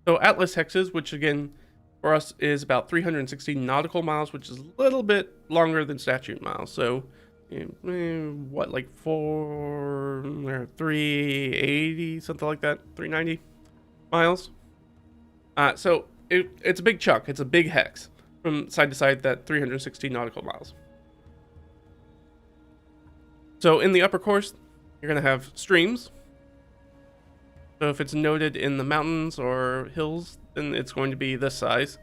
So Atlas hexes, which again for us is about 360 nautical miles, which is a little bit longer than statute miles. So what, like 380, something like that, 390. miles. So it's a big chunk. It's a big hex from side to side, that 360 nautical miles. So in the upper course, you're going to have streams. So if it's noted in the mountains or hills, then it's going to be this size.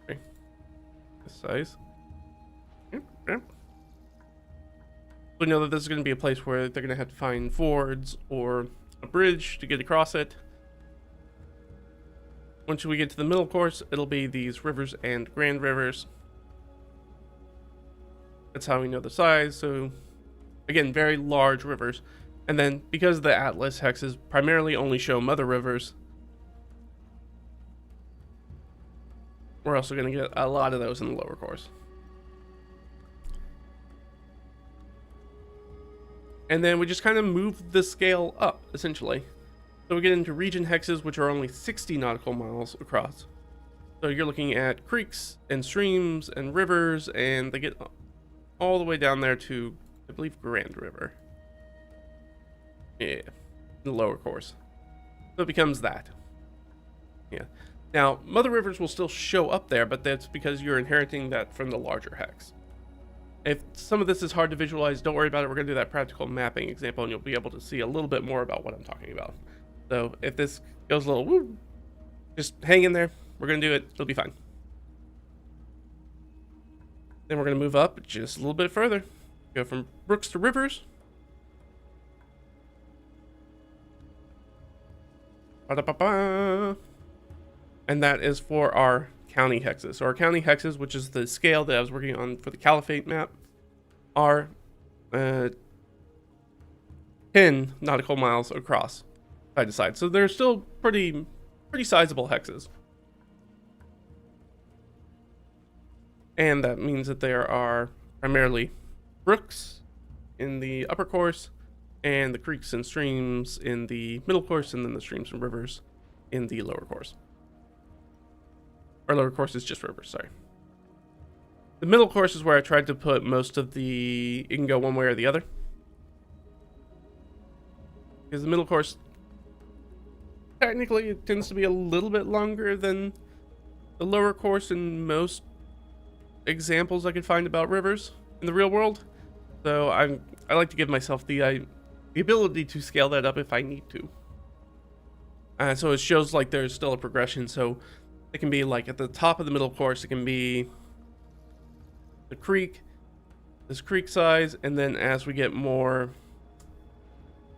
Okay. This size. Okay. We know that this is going to be a place where they're going to have to find fords or a bridge to get across it. Once we get to the middle course, it'll be these rivers and grand rivers. That's how we know the size. So again, very large rivers. And then because the Atlas hexes primarily only show mother rivers, we're also going to get a lot of those in the lower course. And then we just kind of move the scale up, essentially. So we get into region hexes, which are only 60 nautical miles across. So you're looking at creeks and streams and rivers, and they get all the way down there to, I believe, Grand River. Yeah, the lower course. So it becomes that. Yeah. Now, mother rivers will still show up there, but that's because you're inheriting that from the larger hex. If some of this is hard to visualize, don't worry about it. We're going to do that practical mapping example, and you'll be able to see a little bit more about what I'm talking about. So if this goes a little woo, just hang in there. We're going to do it. It'll be fine. Then we're going to move up just a little bit further. Go from brooks to rivers. Ba-da-ba-ba. And that is for our county hexes. So our county hexes, which is the scale that I was working on for the Caliphate map, are 10 nautical miles across, side to side. So they're still pretty sizable hexes. And that means that there are primarily brooks in the upper course, and the creeks and streams in the middle course, and then the streams and rivers in the lower course. Our lower course is just rivers, sorry. The middle course is where I tried to put most of the... You can go one way or the other. Because the middle course, technically, it tends to be a little bit longer than the lower course in most examples I could find about rivers in the real world. So I like to give myself the ability to scale that up if I need to. So it shows like there's still a progression. So it can be like at the top of the middle course, it can be the creek, this creek size, and then as we get more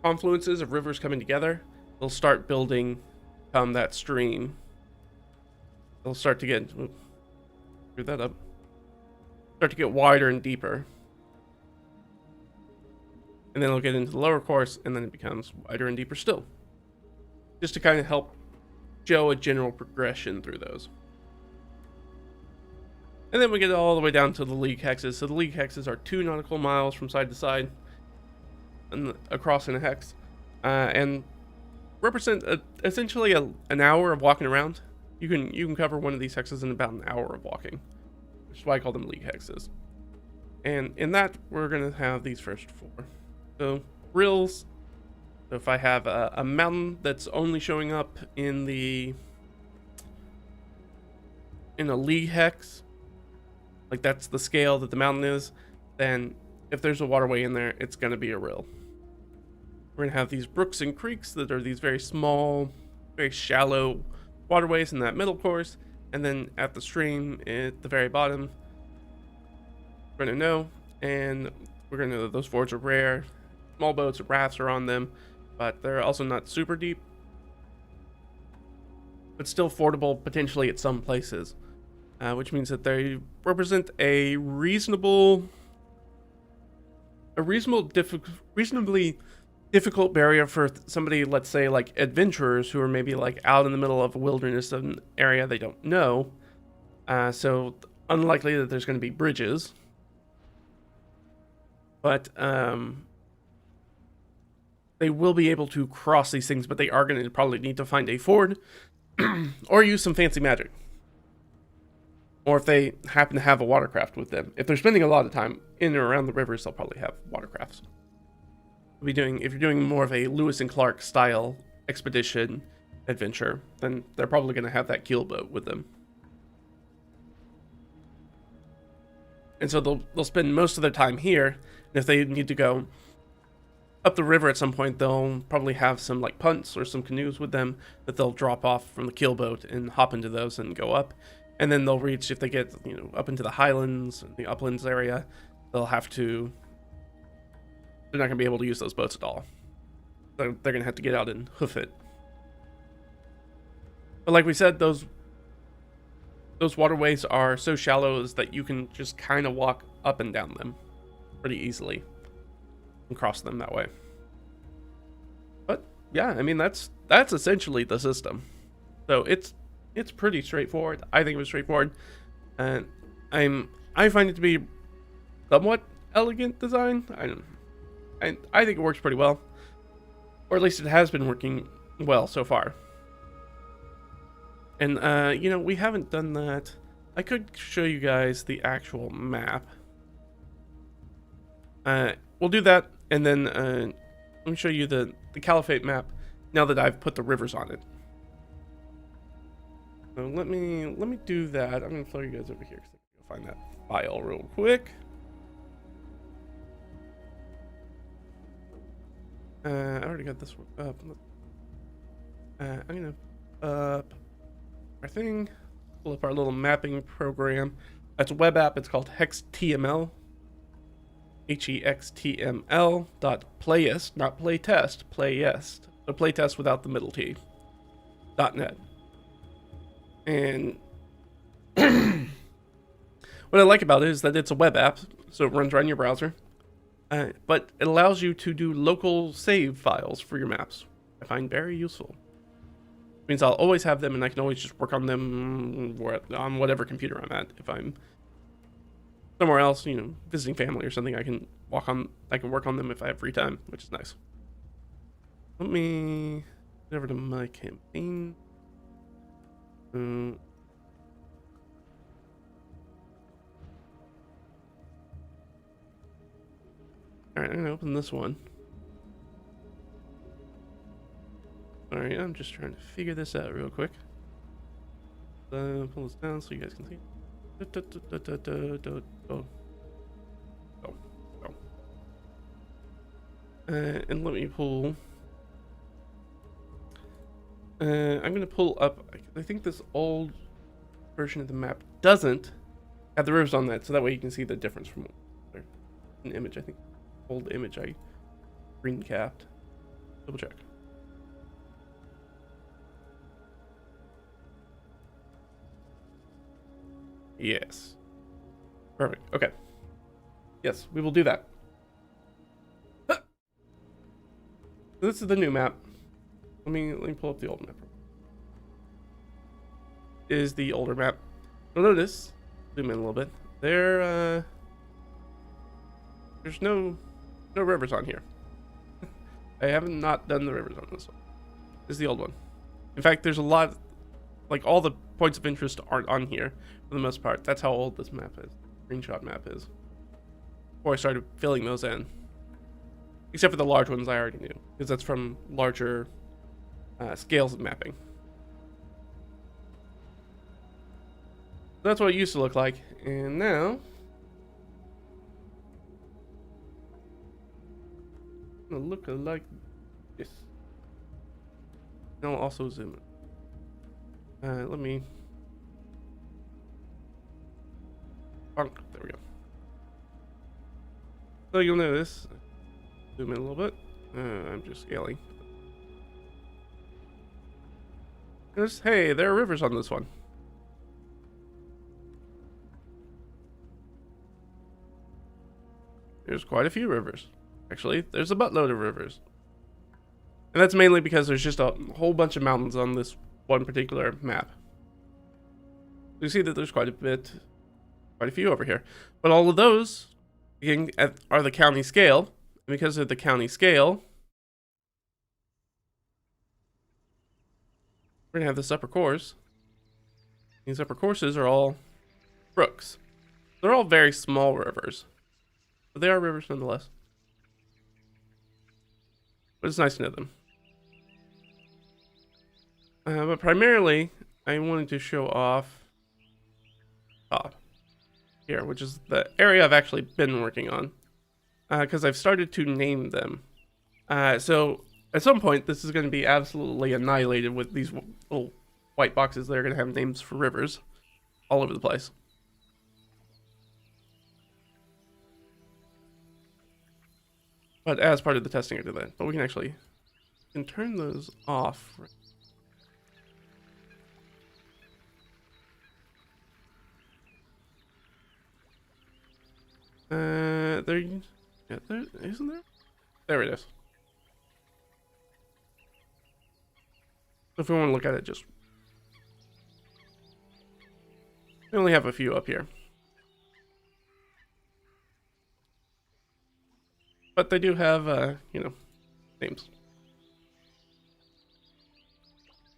confluences of rivers coming together, they'll start building that stream. They'll start to get, screw that up, start to get wider and deeper. And then it'll get into the lower course, and then it becomes wider and deeper still. Just to kind of help show a general progression through those. And then we get all the way down to the league hexes. So the league hexes are 2 nautical miles from side to side and across in a hex, and represent essentially an hour of walking around. You can cover one of these hexes in about an hour of walking, which is why I call them league hexes. And in that, we're going to have these first 4. So rills. So if I have a mountain that's only showing up in a league hex, like that's the scale that the mountain is, then if there's a waterway in there, it's going to be a rill. We're going to have these brooks and creeks that are these very small, very shallow waterways in that middle course, and then at the stream at the very bottom, we're going to know, and we're going to know that those fords are rare. Small boats or rafts are on them, but they're also not super deep, but still fordable potentially at some places, which means that they represent a reasonably difficult barrier for somebody, let's say like adventurers who are maybe like out in the middle of a wilderness of an area they don't know. So unlikely that there's going to be bridges, but they will be able to cross these things, but they are going to probably need to find a ford or use some fancy magic. Or if they happen to have a watercraft with them. If they're spending a lot of time in or around the rivers, they'll probably have watercrafts. If you're doing more of a Lewis and Clark style expedition, adventure, then they're probably going to have that keelboat with them. And so they'll spend most of their time here. And if they need to go up the river at some point, they'll probably have some like punts or some canoes with them that they'll drop off from the keelboat and hop into those and go up. And then they'll reach, if they get, you know, up into the highlands and the uplands area, they're not going to be able to use those boats at all. They're going to have to get out and hoof it. But like we said, those waterways are so shallow that you can just kind of walk up and down them pretty easily and cross them that way. But yeah, I mean, that's essentially the system. So it's pretty straightforward. I think it was straightforward, and I find it to be somewhat elegant design. I think it works pretty well, or at least it has been working well so far. And you know, we haven't done that. I could show you guys the actual map. We'll do that, and then let me show you the Caliphate map now that I've put the rivers on it. So let me do that. I'm gonna throw you guys over here because I can find that file real quick. I already got this one up. I'm gonna up our thing, pull up our little mapping program. It's a web app. It's called HexTML. HEXTML .playest, not playtest, playest. So playtest without the middle T. .net. And what I like about it is that it's a web app, so it runs right in your browser. But it allows you to do local save files for your maps. I find very useful. It means I'll always have them, and I can always just work on them on whatever computer I'm at. If I'm somewhere else, you know, visiting family or something, I can work on them if I have free time, which is nice. Let me get over to my campaign. Alright, I'm gonna open this one. Sorry, I'm just trying to figure this out real quick. Pull this down so you guys can see. And let me pull. I'm gonna pull up. I think this old version of the map doesn't have the rivers on that, so that way you can see the difference from an image. I think old image I green capped. Double check. Yes. Perfect. Okay. Yes, we will do that. This is the new map. Let me pull up the old map. Is the older map. You'll notice, zoom in a little bit. There's no rivers on here. I haven't not done the rivers on this one. This is the old one. In fact, there's a lot, like all the points of interest aren't on here for the most part. That's how old this map is. Screenshot map is. Before I started filling those in. Except for the large ones I already knew, because that's from larger scales of mapping. That's what it used to look like, and now it'll look like this. Now I'll also zoom in. Let me. There we go. So you'll notice. Zoom in a little bit. I'm just scaling. Hey, there are rivers on this one. There's quite a few rivers. Actually, there's a buttload of rivers. And that's mainly because there's just a whole bunch of mountains on this one particular map. You see that there's quite a few over here. But all of those are the county scale. And because of the county scale, we're going to have this upper course. These upper courses are all brooks. They're all very small rivers. But they are rivers nonetheless. But it's nice to know them. But primarily, I wanted to show off here, which is the area I've actually been working on, because I've started to name them. So at some point, this is going to be absolutely annihilated with these little white boxes that are going to have names for rivers all over the place. But as part of the testing, I did that. But we can turn those off. There isn't there? There it is. So if we want to look at it, just we only have a few up here, but they do have names.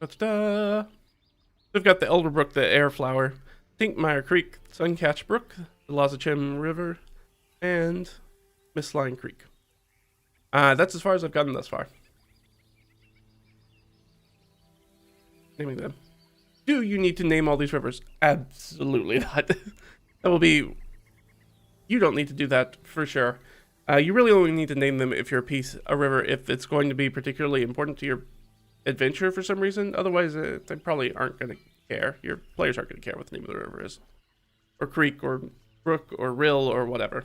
Ta-da! We've got the Elder Brook, the Airflower, Tinkmire Creek, Suncatch Brook, the Lazachim River, and Mistline Creek. That's as far as I've gotten thus far. Naming them. Do you need to name all these rivers? Absolutely not. That will be... You don't need to do that for sure. You really only need to name them if you're a river, if it's going to be particularly important to your adventure for some reason. Otherwise, they probably aren't going to care. Your players aren't going to care what the name of the river is. Or creek, or brook, or rill, or whatever.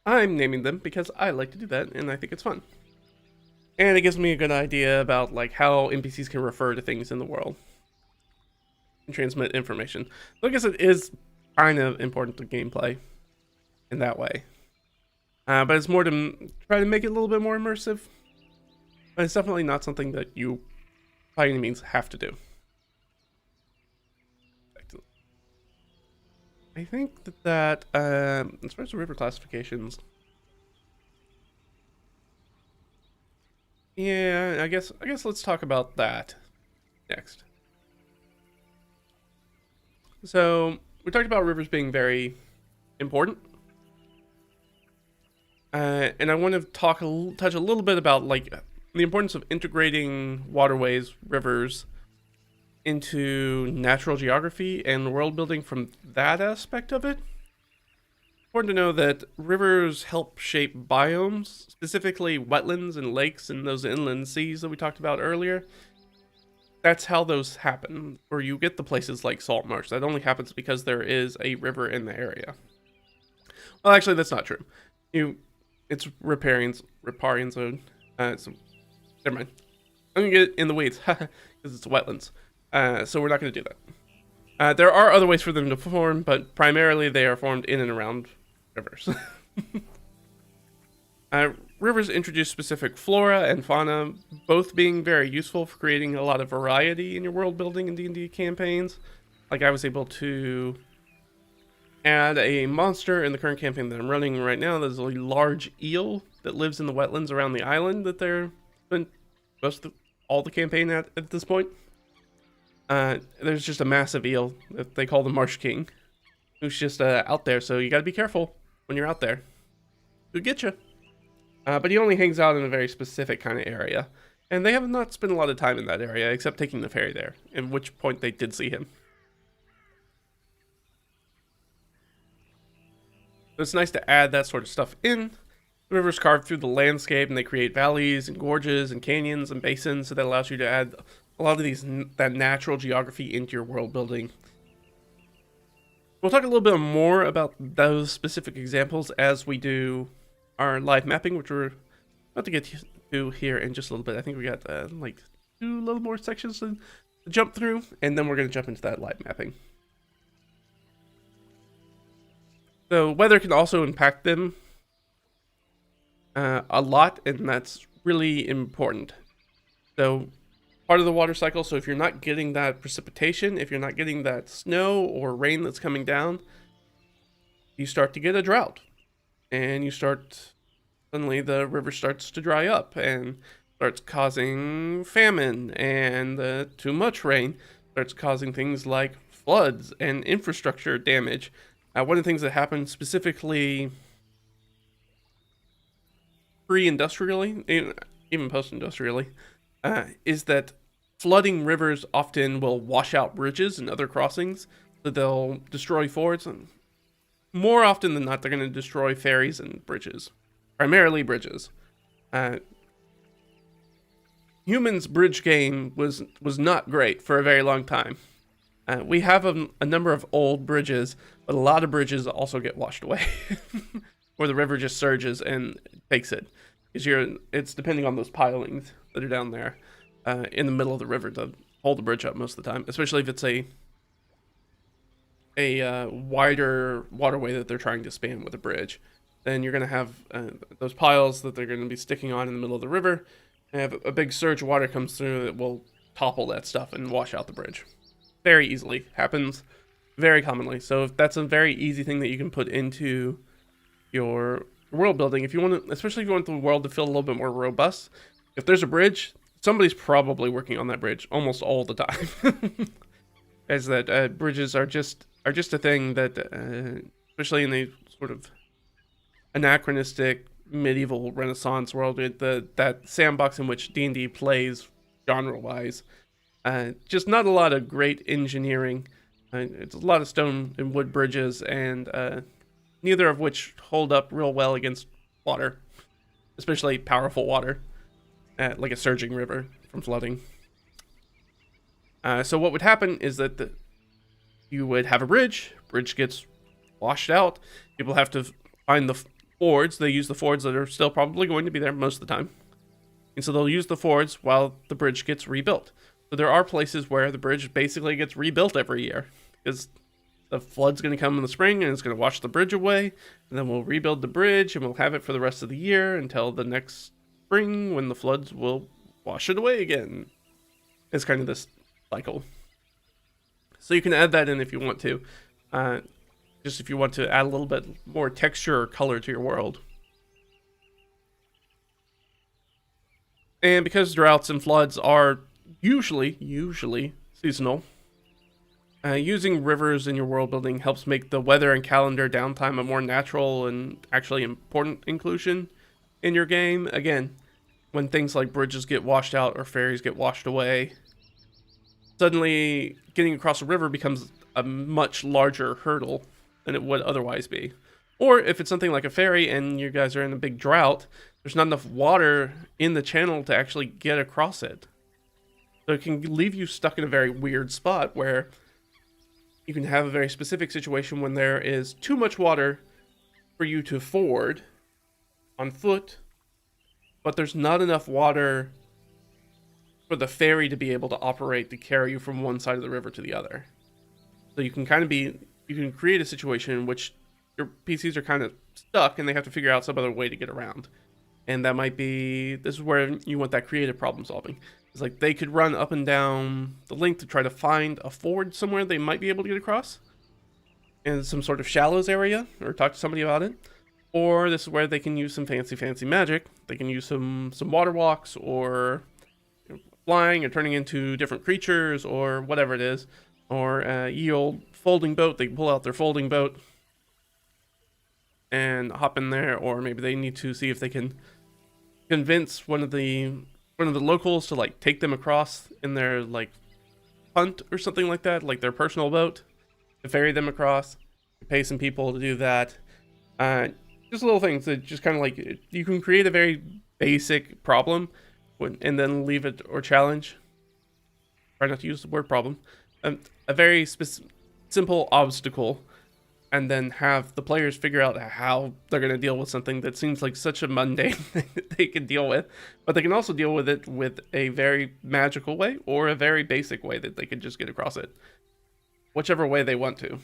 I'm naming them because I like to do that, and I think it's fun. And it gives me a good idea about like how NPCs can refer to things in the world and transmit information. So I guess it is kind of important to gameplay in that way. But it's more to try to make it a little bit more immersive. But it's definitely not something that you, by any means, have to do. I think that as far as the river classifications, yeah, I guess let's talk about that next. So we talked about rivers being very important, and I want to touch a little bit about like the importance of integrating waterways, rivers, into natural geography and world building from that aspect of it. Important to know that rivers help shape biomes, specifically wetlands and lakes and those inland seas that we talked about earlier. That's how those happen, where you get the places like salt marsh. That only happens because there is a river in the area. Well, actually, that's not true. It's riparian zone. So never mind. I'm gonna get in the weeds because it's wetlands. So we're not going to do that. There are other ways for them to form, but primarily they are formed in and around rivers. Rivers introduce specific flora and fauna, both being very useful for creating a lot of variety in your world building and D&D campaigns. Like I was able to add a monster in the current campaign that I'm running right now. There's a large eel that lives in the wetlands around the island that they're spent all the campaign at this point. There's just a massive eel that they call the Marsh King, who's just out there, so you gotta be careful when you're out there. He'll get you. But he only hangs out in a very specific kind of area, and they have not spent a lot of time in that area, except taking the ferry there, at which point they did see him. So it's nice to add that sort of stuff in. The rivers carve through the landscape, and they create valleys and gorges and canyons and basins, so that allows you to add a lot of that natural geography into your world building. We'll talk a little bit more about those specific examples as we do our live mapping, which we're about to get to here in just a little bit. I think we got like 2 little more sections to jump through, and then we're going to jump into that live mapping. So weather can also impact them a lot, and that's really important. So part of the water cycle, so if you're not getting that precipitation, if you're not getting that snow or rain that's coming down, you start to get a drought. And suddenly the river starts to dry up and starts causing famine, and too much rain starts causing things like floods and infrastructure damage. One of the things that happened specifically pre-industrially, even post-industrially, is that flooding rivers often will wash out bridges and other crossings, so they'll destroy fords. And more often than not, they're going to destroy ferries and bridges, primarily bridges. Humans' bridge game was not great for a very long time. We have a number of old bridges, but a lot of bridges also get washed away, or the river just surges and takes it. Because it's depending on those pilings that are down there in the middle of the river to hold the bridge up most of the time, especially if it's a wider waterway that they're trying to span with a bridge. Then you're going to have those piles that they're going to be sticking on in the middle of the river, and have a big surge of water comes through that will topple that stuff and wash out the bridge. Very easily. Happens very commonly. So if that's a very easy thing that you can put into your world building, if you want to, especially if you want the world to feel a little bit more robust, if there's a bridge, somebody's probably working on that bridge almost all the time. As that bridges are just a thing that, especially in the sort of anachronistic medieval Renaissance world, that sandbox in which D&D plays genre-wise, just not a lot of great engineering. It's a lot of stone and wood bridges, and neither of which hold up real well against water, especially powerful water, like a surging river from flooding. So what would happen is that you would have a bridge gets washed out, people have to find the fords. They use the fords that are still probably going to be there most of the time, and so they'll use the fords while the bridge gets rebuilt. So there are places where the bridge basically gets rebuilt every year, because the flood's going to come in the spring and it's going to wash the bridge away, and then we'll rebuild the bridge and we'll have it for the rest of the year until the next spring when the floods will wash it away again. It's kind of this cycle. So you can add that in if you want to, just if you want to add a little bit more texture or color to your world. And because droughts and floods are usually seasonal, using rivers in your world building helps make the weather and calendar downtime a more natural and actually important inclusion in your game. Again, when things like bridges get washed out or ferries get washed away, suddenly getting across a river becomes a much larger hurdle than it would otherwise be. Or if it's something like a ferry and you guys are in a big drought, there's not enough water in the channel to actually get across it. So it can leave you stuck in a very weird spot where you can have a very specific situation when there is too much water for you to ford on foot, but there's not enough water for the ferry to be able to operate to carry you from one side of the river to the other. So you can create a situation in which your PCs are kind of stuck and they have to figure out some other way to get around. And that might be, this is where you want that creative problem solving. It's like they could run up and down the link to try to find a ford somewhere they might be able to get across in some sort of shallows area, or talk to somebody about it. Or this is where they can use some fancy magic. They can use some water walks, or flying or turning into different creatures, or whatever it is. Or ye old folding boat. They can pull out their folding boat and hop in there, or maybe they need to see if they can convince one of the locals to like take them across in their like punt or something like that, like their personal boat, to ferry them across. Pay some people to do that. Just little things that just kind of like, you can create a very basic problem and then leave it, or challenge. Try not to use the word problem. A very simple obstacle, and then have the players figure out how they're going to deal with something that seems like such a mundane thing that they can deal with, but they can also deal with it with a very magical way or a very basic way that they can just get across it. Whichever way they want to.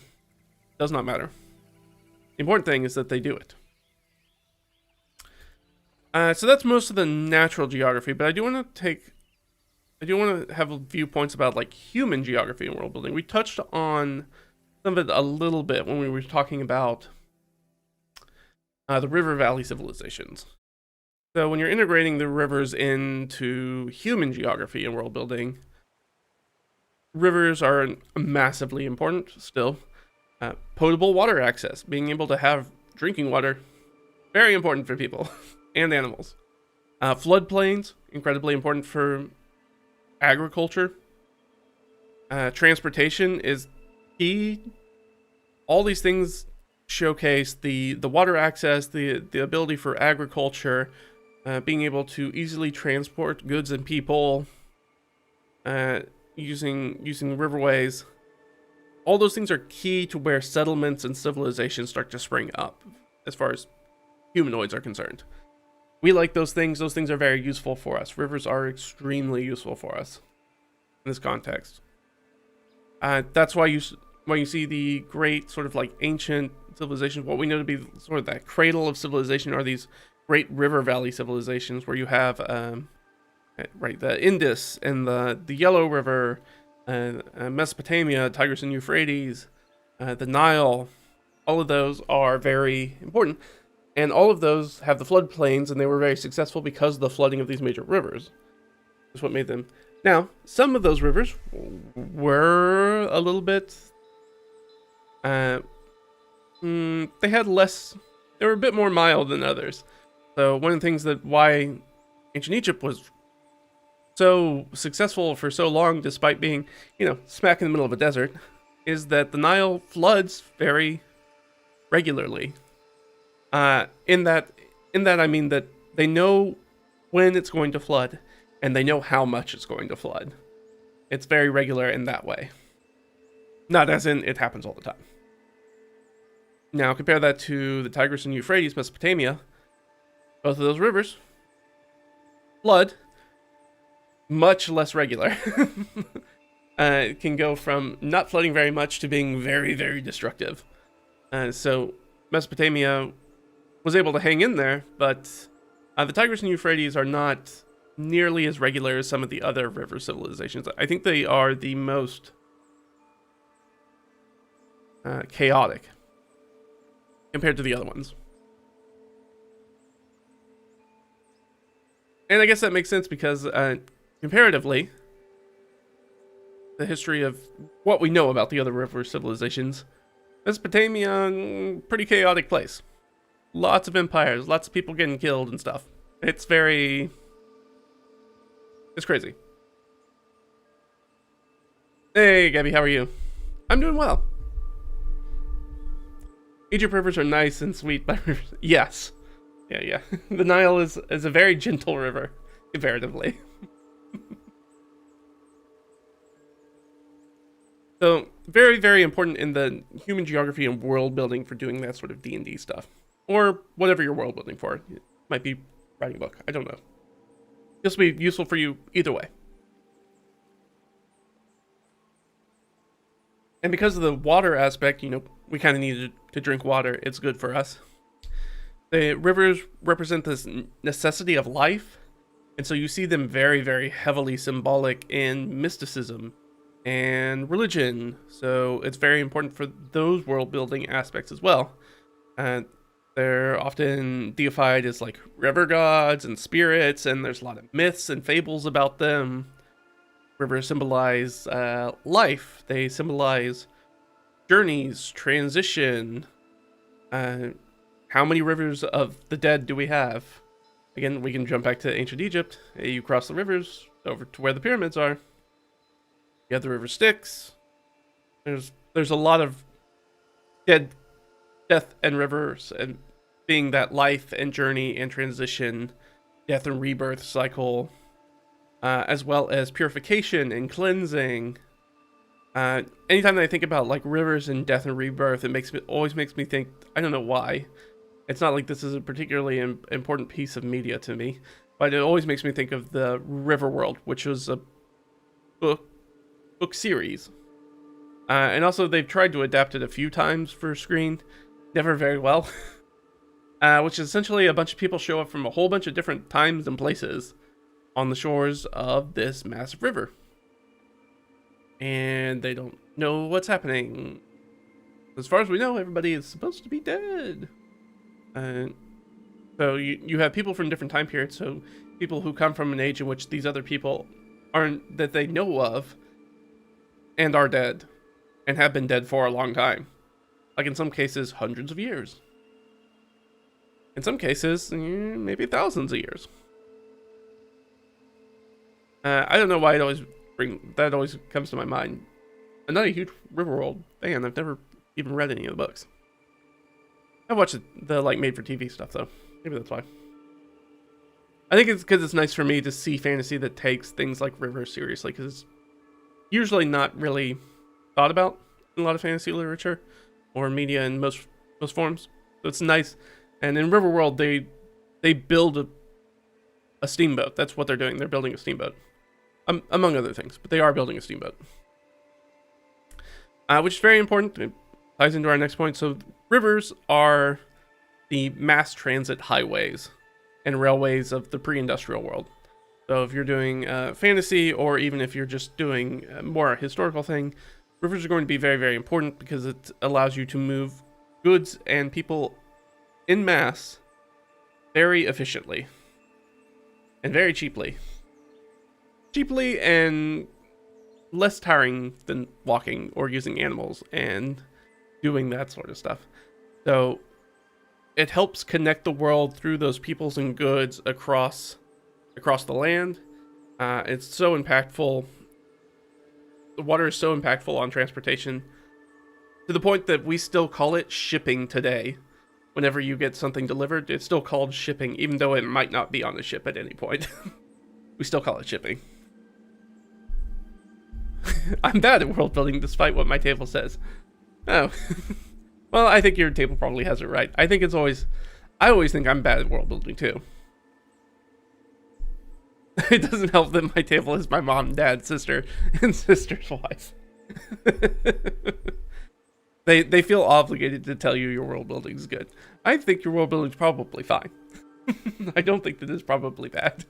Does not matter. The important thing is that they do it. So that's most of the natural geography, but I do want to have viewpoints about like human geography and world building. We touched on some of it a little bit when we were talking about the river valley civilizations. So when you're integrating the rivers into human geography and world building, rivers are massively important still. Potable water access, being able to have drinking water, very important for people and animals. Floodplains, incredibly important for agriculture. Transportation is key. All these things showcase the water access, the ability for agriculture, being able to easily transport goods and people, using riverways. All those things are key to where settlements and civilizations start to spring up, as far as humanoids are concerned. We like those things. Those things are very useful for us. Rivers are extremely useful for us in this context. That's why you see the great sort of like ancient civilizations, what we know to be sort of that cradle of civilization, are these great river valley civilizations where you have right, the Indus and the Yellow River, Mesopotamia, Tigris and Euphrates, the Nile. All of those are very important, and all of those have the floodplains, and they were very successful because of the flooding of these major rivers. That's what made them. Now, some of those rivers were a little bit, they had less, they were a bit more mild than others. So one of the things that why ancient Egypt was so successful for so long, despite being, smack in the middle of a desert, is that the Nile floods very regularly. In that I mean that they know when it's going to flood, and they know how much it's going to flood. It's very regular in that way. Not as in it happens all the time. Now compare that to the Tigris and Euphrates, Mesopotamia. Both of those rivers flood much less regular. It can go from not flooding very much to being very, very destructive. So Mesopotamia was able to hang in there, but the Tigris and Euphrates are not nearly as regular as some of the other river civilizations. I think they are the most chaotic compared to the other ones. And I guess that makes sense because comparatively, the history of what we know about the other river civilizations, Mesopotamia, pretty chaotic place. Lots of empires, lots of people getting killed and stuff. It's crazy. Hey, Gabby, how are you? I'm doing well. Egypt rivers are nice and sweet, but yes. Yeah. The Nile is a very gentle river, comparatively. So, very, very important in the human geography and world building for doing that sort of D&D stuff. Or whatever you're world building for. It might be writing a book, I don't know. This will be useful for you either way. And because of the water aspect, we kind of needed to drink water. It's good for us. The rivers represent this necessity of life. And so you see them very, very heavily symbolic in mysticism and religion. So it's very important for those world building aspects as well. They're often deified as like river gods and spirits, and there's a lot of myths and fables about them. Rivers symbolize life. They symbolize journeys, transition. How many rivers of the dead do we have? Again, we can jump back to ancient Egypt. You cross the rivers over to where the pyramids are. You have the river Styx. There's a lot of death and rivers, and being that life and journey and transition, death and rebirth cycle, as well as purification and cleansing. Anytime that I think about like rivers and death and rebirth, it always makes me think, I don't know why. It's not like this is a particularly important piece of media to me, but it always makes me think of the River World, which was a book series. And also they've tried to adapt it a few times for screen, never very well. Which is essentially a bunch of people show up from a whole bunch of different times and places on the shores of this massive river. And they don't know what's happening. As far as we know, everybody is supposed to be dead. So you have people from different time periods, so people who come from an age in which these other people aren't, that they know of, and are dead, and have been dead for a long time. Like in some cases, hundreds of years. In some cases, maybe thousands of years. I don't know why that always comes to my mind. I'm not a huge Riverworld fan. I've never even read any of the books. I watched the like made-for-TV stuff though. Maybe that's why. I think it's because it's nice for me to see fantasy that takes things like rivers seriously, because it's usually not really thought about in a lot of fantasy literature or media in most forms. So it's nice. And in Riverworld, they build a steamboat. That's what they're doing. They're building a steamboat, among other things. But they are building a steamboat, which is very important. It ties into our next point. So rivers are the mass transit highways and railways of the pre-industrial world. So if you're doing fantasy, or even if you're just doing a more historical thing, rivers are going to be very, very important because it allows you to move goods and people in mass very efficiently and very cheaply. Cheaply and less tiring than walking or using animals and doing that sort of stuff. So it helps connect the world through those peoples and goods across the land. It's so impactful. The water is so impactful on transportation, to the point that we still call it shipping today. Whenever you get something delivered, it's still called shipping, even though it might not be on a ship at any point. We still call it shipping. I'm bad at world building despite what my table says. Oh. Well, I think your table probably has it right. I always think I'm bad at world building too. It doesn't help that my table is my mom, dad, sister, and sister's wife. They feel obligated to tell you your world building is good. I think your world building is probably fine. I don't think that it's probably bad.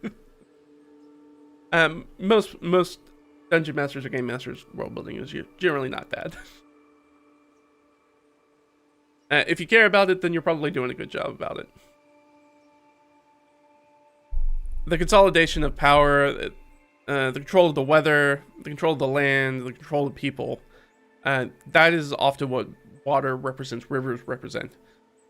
Most dungeon masters or game masters world building is generally not bad. If you care about it, then you're probably doing a good job about it. The consolidation of power, the control of the weather, the control of the land, the control of people, that is often what water represents, rivers represent.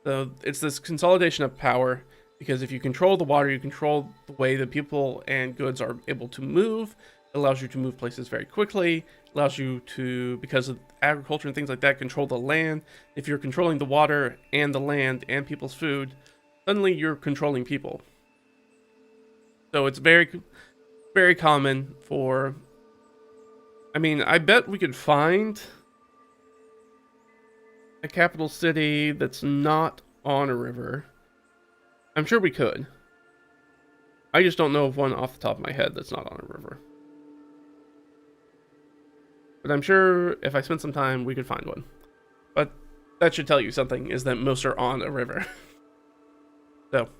So it's this consolidation of power, because if you control the water, you control the way that people and goods are able to move. It allows you to move places very quickly. It allows you to, because of agriculture and things like that, control the land. If you're controlling the water and the land and people's food, suddenly you're controlling people. So it's very, very common for... I mean, I bet we could find a capital city that's not on a river. I'm sure we could. I just don't know of one off the top of my head that's not on a river. But I'm sure if I spent some time, we could find one. But that should tell you something, is that most are on a river. So...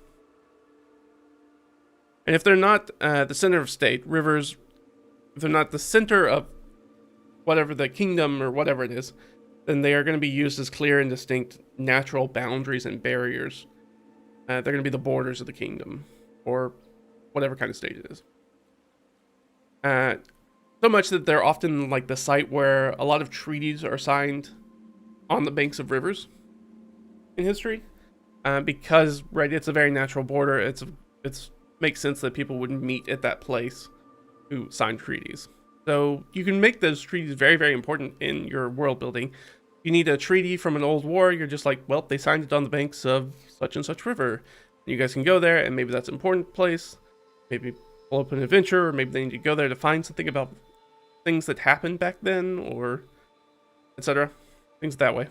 And if they're not the center of state, rivers, if they're not the center of whatever the kingdom or whatever it is, then they are going to be used as clear and distinct natural boundaries and barriers. They're going to be the borders of the kingdom, or whatever kind of state it is. So much that they're often like the site where a lot of treaties are signed on the banks of rivers in history, because right, it's a very natural border. It's makes sense that people would meet at that place to sign treaties. So you can make those treaties very, very important in your world building. You need a treaty from an old war, you're just like, well, they signed it on the banks of such and such river. You guys can go there, and maybe that's an important place. Maybe pull up an adventure, or maybe they need to go there to find something about things that happened back then, or etc. Things that way.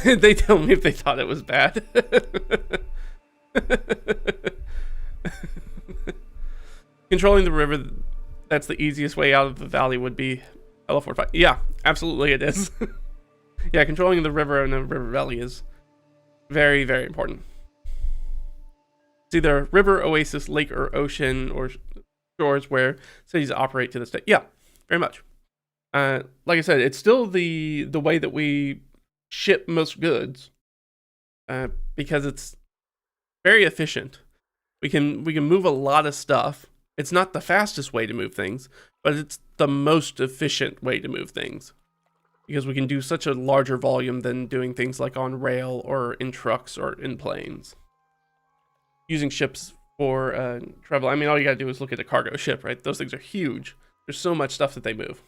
They tell me if they thought it was bad. Controlling the river, that's the easiest way out of the valley would be L45. Yeah, absolutely it is. Yeah, controlling the river and the river valley is very, very important. It's either river, oasis, lake, or ocean, or shores where cities operate to this day. Yeah, very much. Like I said, it's still the way that we ship most goods, because it's very efficient. We can move a lot of stuff. It's not the fastest way to move things, but it's the most efficient way to move things, because we can do such a larger volume than doing things like on rail or in trucks or in planes. using ships for travel. I mean, all you gotta do is look at a cargo ship, right? Those things are huge. There's so much stuff that they move.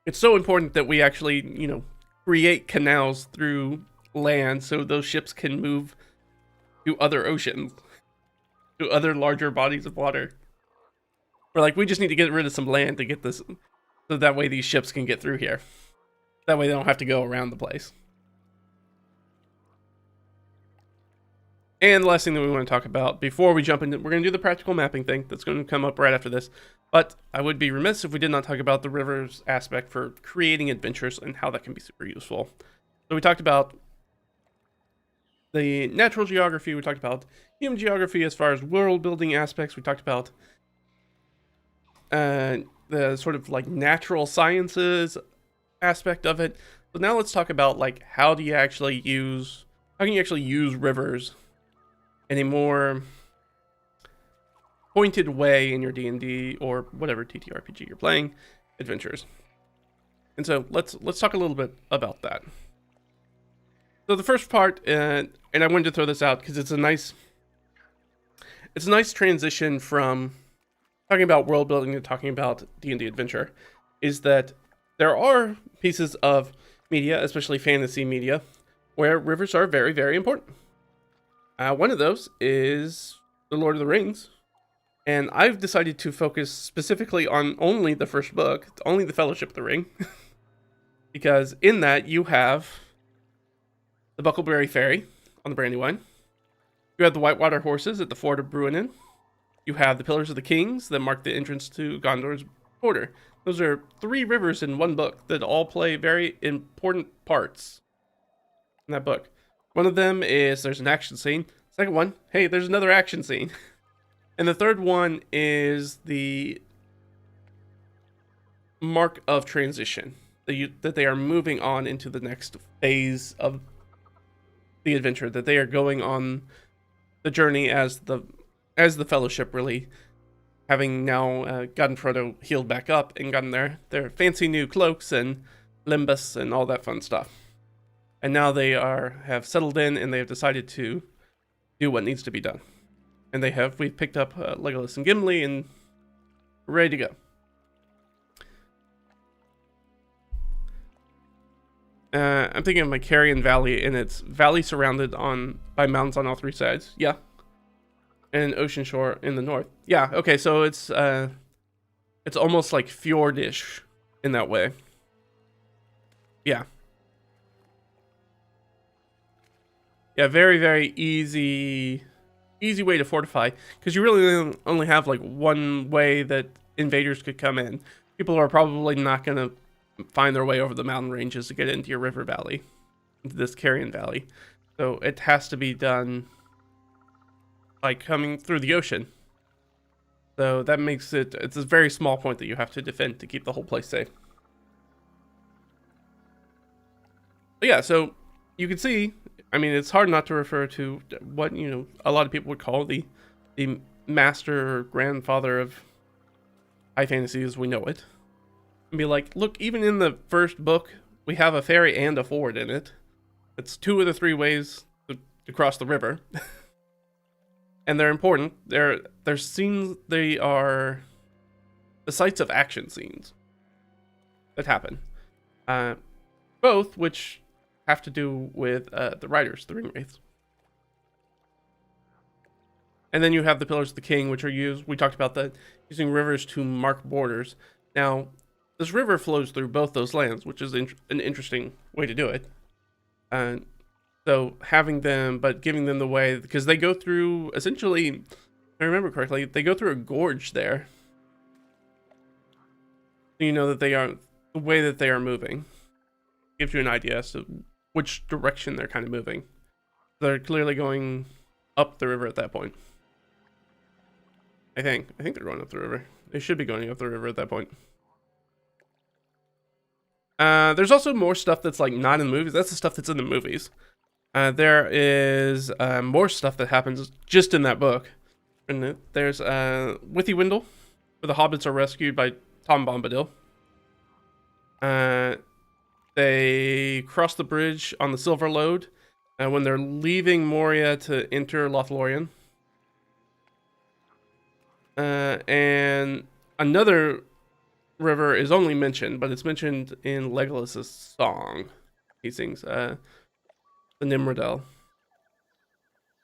It's so important that we actually, you know, create canals through land so those ships can move to other oceans, to other larger bodies of water. Or like, we just need to get rid of some land to get this, so that way these ships can get through here. That way they don't have to go around the place. And the last thing that we want to talk about before we jump into, we're going to do the practical mapping thing that's going to come up right after this. But I would be remiss if we did not talk about the rivers aspect for creating adventures and how that can be super useful. So we talked about the natural geography, we talked about human geography as far as world building aspects, we talked about the sort of like natural sciences aspect of it. So now let's talk about like how can you actually use rivers in a more pointed way in your D&D or whatever TTRPG you're playing adventures. And so let's talk a little bit about that. So the first part, and I wanted to throw this out because it's a nice transition from talking about world building to talking about D&D adventure, is that there are pieces of media, especially fantasy media, where rivers are very, very important. One of those is The Lord of the Rings, and I've decided to focus specifically on only the first book, only the Fellowship of the Ring, because in that you have the Buckleberry Ferry on the Brandywine, you have the Whitewater horses at the Ford of Bruinen, you have the Pillars of the Kings that mark the entrance to Gondor's border. Those are 3 rivers in one book that all play very important parts in that book. One of them is there's an action scene. Second one, hey, there's another action scene. And the third one is the mark of transition, that they are moving on into the next phase of the adventure, that they are going on the journey as the Fellowship, really having now gotten Frodo healed back up and gotten their fancy new cloaks and limbus and all that fun stuff. And now they have settled in and they have decided to do what needs to be done. And we've picked up Legolas and Gimli and we're ready to go. I'm thinking of my Carrion Valley, and it's valley surrounded by mountains on all 3 sides. Yeah. And an ocean shore in the north. Yeah, okay, so it's almost like fjordish in that way. Yeah. Yeah, very, very easy way to fortify, because you really only have like one way that invaders could come in. People are probably not going to find their way over the mountain ranges to get into your river valley, into this Carrion Valley. So it has to be done by coming through the ocean. So that makes it's a very small point that you have to defend to keep the whole place safe. But yeah, so you can see, I mean, it's hard not to refer to what, a lot of people would call the master or grandfather of high fantasy as we know it. And be like, look, even in the first book, we have a ferry and a ford in it. It's 2 of the 3 ways to cross the river. And they're important. They're scenes, they are the sites of action scenes that happen. Both which have to do with the riders, the ring wraiths. And then you have the Pillars of the King, which are used, we talked about that, using rivers to mark borders. Now, this river flows through both those lands, which is an interesting way to do it. So having them, but giving them the way, because they go through, essentially, if I remember correctly, they go through a gorge there. So you know that they are, the way that they are moving gives you an idea as to which direction they're kind of moving. They're clearly going up the river at that point. I think they're going up the river. They should be going up the river at that point. There's also more stuff that's like not in the movies. That's the stuff that's in the movies. There is more stuff that happens just in that book. And there's Withywindle, where the hobbits are rescued by Tom Bombadil. They cross the bridge on the Silver Lode, when they're leaving Moria to enter Lothlorien. And another river is only mentioned, but it's mentioned in Legolas's song. He sings the Nimrodel.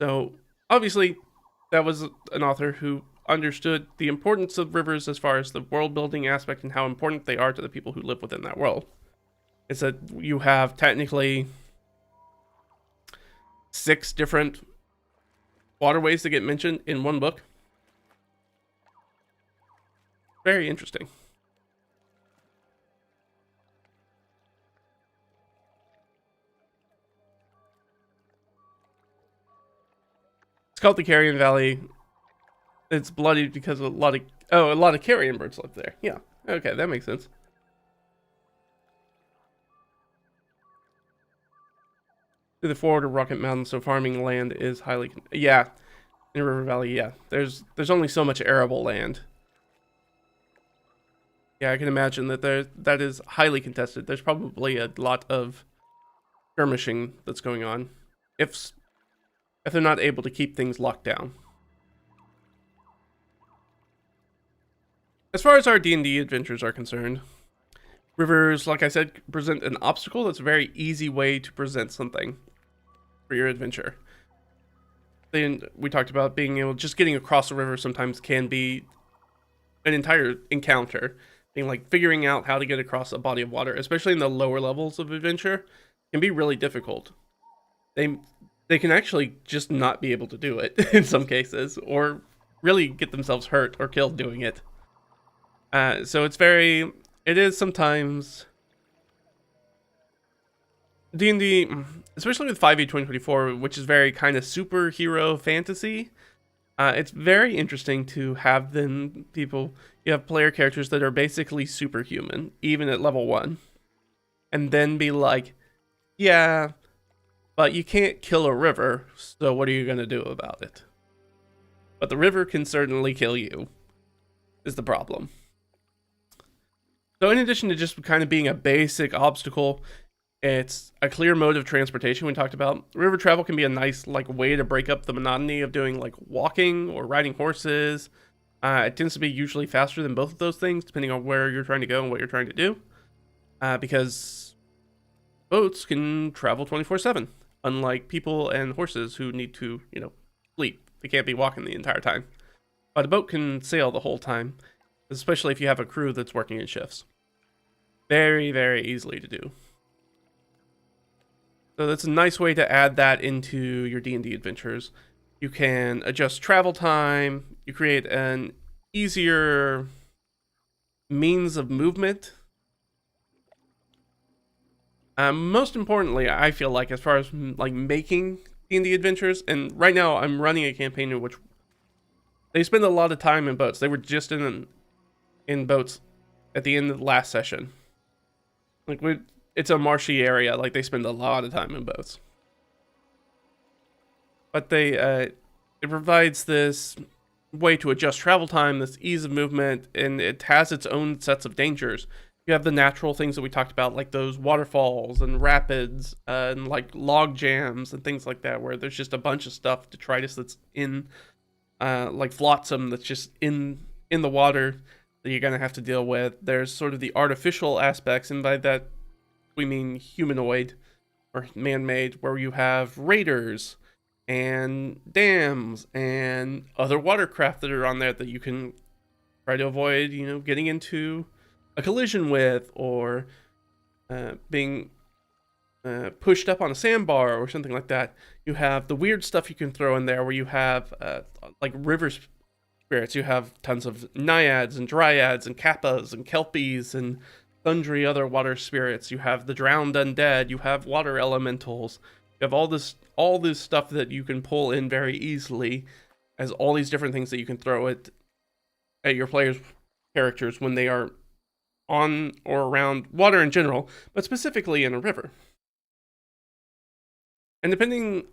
So obviously, that was an author who understood the importance of rivers as far as the world building aspect and how important they are to the people who live within that world. It's that you have technically 6 different waterways that get mentioned in one book. Very interesting. It's called the Carrion Valley. It's bloody because a lot of carrion birds live there. Yeah. Okay, that makes sense. To the forward of Rocket Mountain, so farming land is highly yeah. In River Valley, yeah. There's only so much arable land. Yeah, I can imagine that that is highly contested. There's probably a lot of skirmishing that's going on if they're not able to keep things locked down. As far as our D&D adventures are concerned, rivers, like I said, present an obstacle. That's a very easy way to present something for your adventure. Then we talked about being able, just getting across a river sometimes can be an entire encounter. Being like figuring out how to get across a body of water, especially in the lower levels of adventure, can be really difficult. They can actually just not be able to do it in some cases, or really get themselves hurt or killed doing it. So it is sometimes D&D, especially with 5e 2024, which is very kind of superhero fantasy. It's very interesting to have you have player characters that are basically superhuman, even at level 1. And then be like, yeah, but you can't kill a river, so what are you going to do about it? But the river can certainly kill you, is the problem. So in addition to just kind of being a basic obstacle, it's a clear mode of transportation we talked about. River travel can be a nice way to break up the monotony of doing walking or riding horses. It tends to be usually faster than both of those things, depending on where you're trying to go and what you're trying to do. Because boats can travel 24/7, unlike people and horses who need to, sleep. They can't be walking the entire time. But a boat can sail the whole time, especially if you have a crew that's working in shifts. Very, very easily to do. So that's a nice way to add that into your D&D adventures. You can adjust travel time. You create an easier means of movement. Most importantly, I feel like as far as making D&D adventures, and right now I'm running a campaign in which they spend a lot of time in boats. They were just in boats at the end of the last session. It's a marshy area. They spend a lot of time in boats. But it provides this way to adjust travel time, this ease of movement, and it has its own sets of dangers. You have the natural things that we talked about, like those waterfalls and rapids, and log jams and things like that, where there's just a bunch of stuff, detritus that's in, flotsam that's just in the water that you're gonna have to deal with. There's sort of the artificial aspects, and by that we mean humanoid or man-made, where you have raiders and dams and other watercraft that are on there that you can try to avoid, getting into a collision with, or being pushed up on a sandbar or something like that. You have the weird stuff you can throw in there, where you have river spirits. You have tons of naiads and dryads and kappas and kelpies and sundry other water spirits. You have the drowned undead. You have water elementals. You have all this stuff that you can pull in very easily, as all these different things that you can throw at your players' characters when they are on or around water in general, but specifically in a river. And depending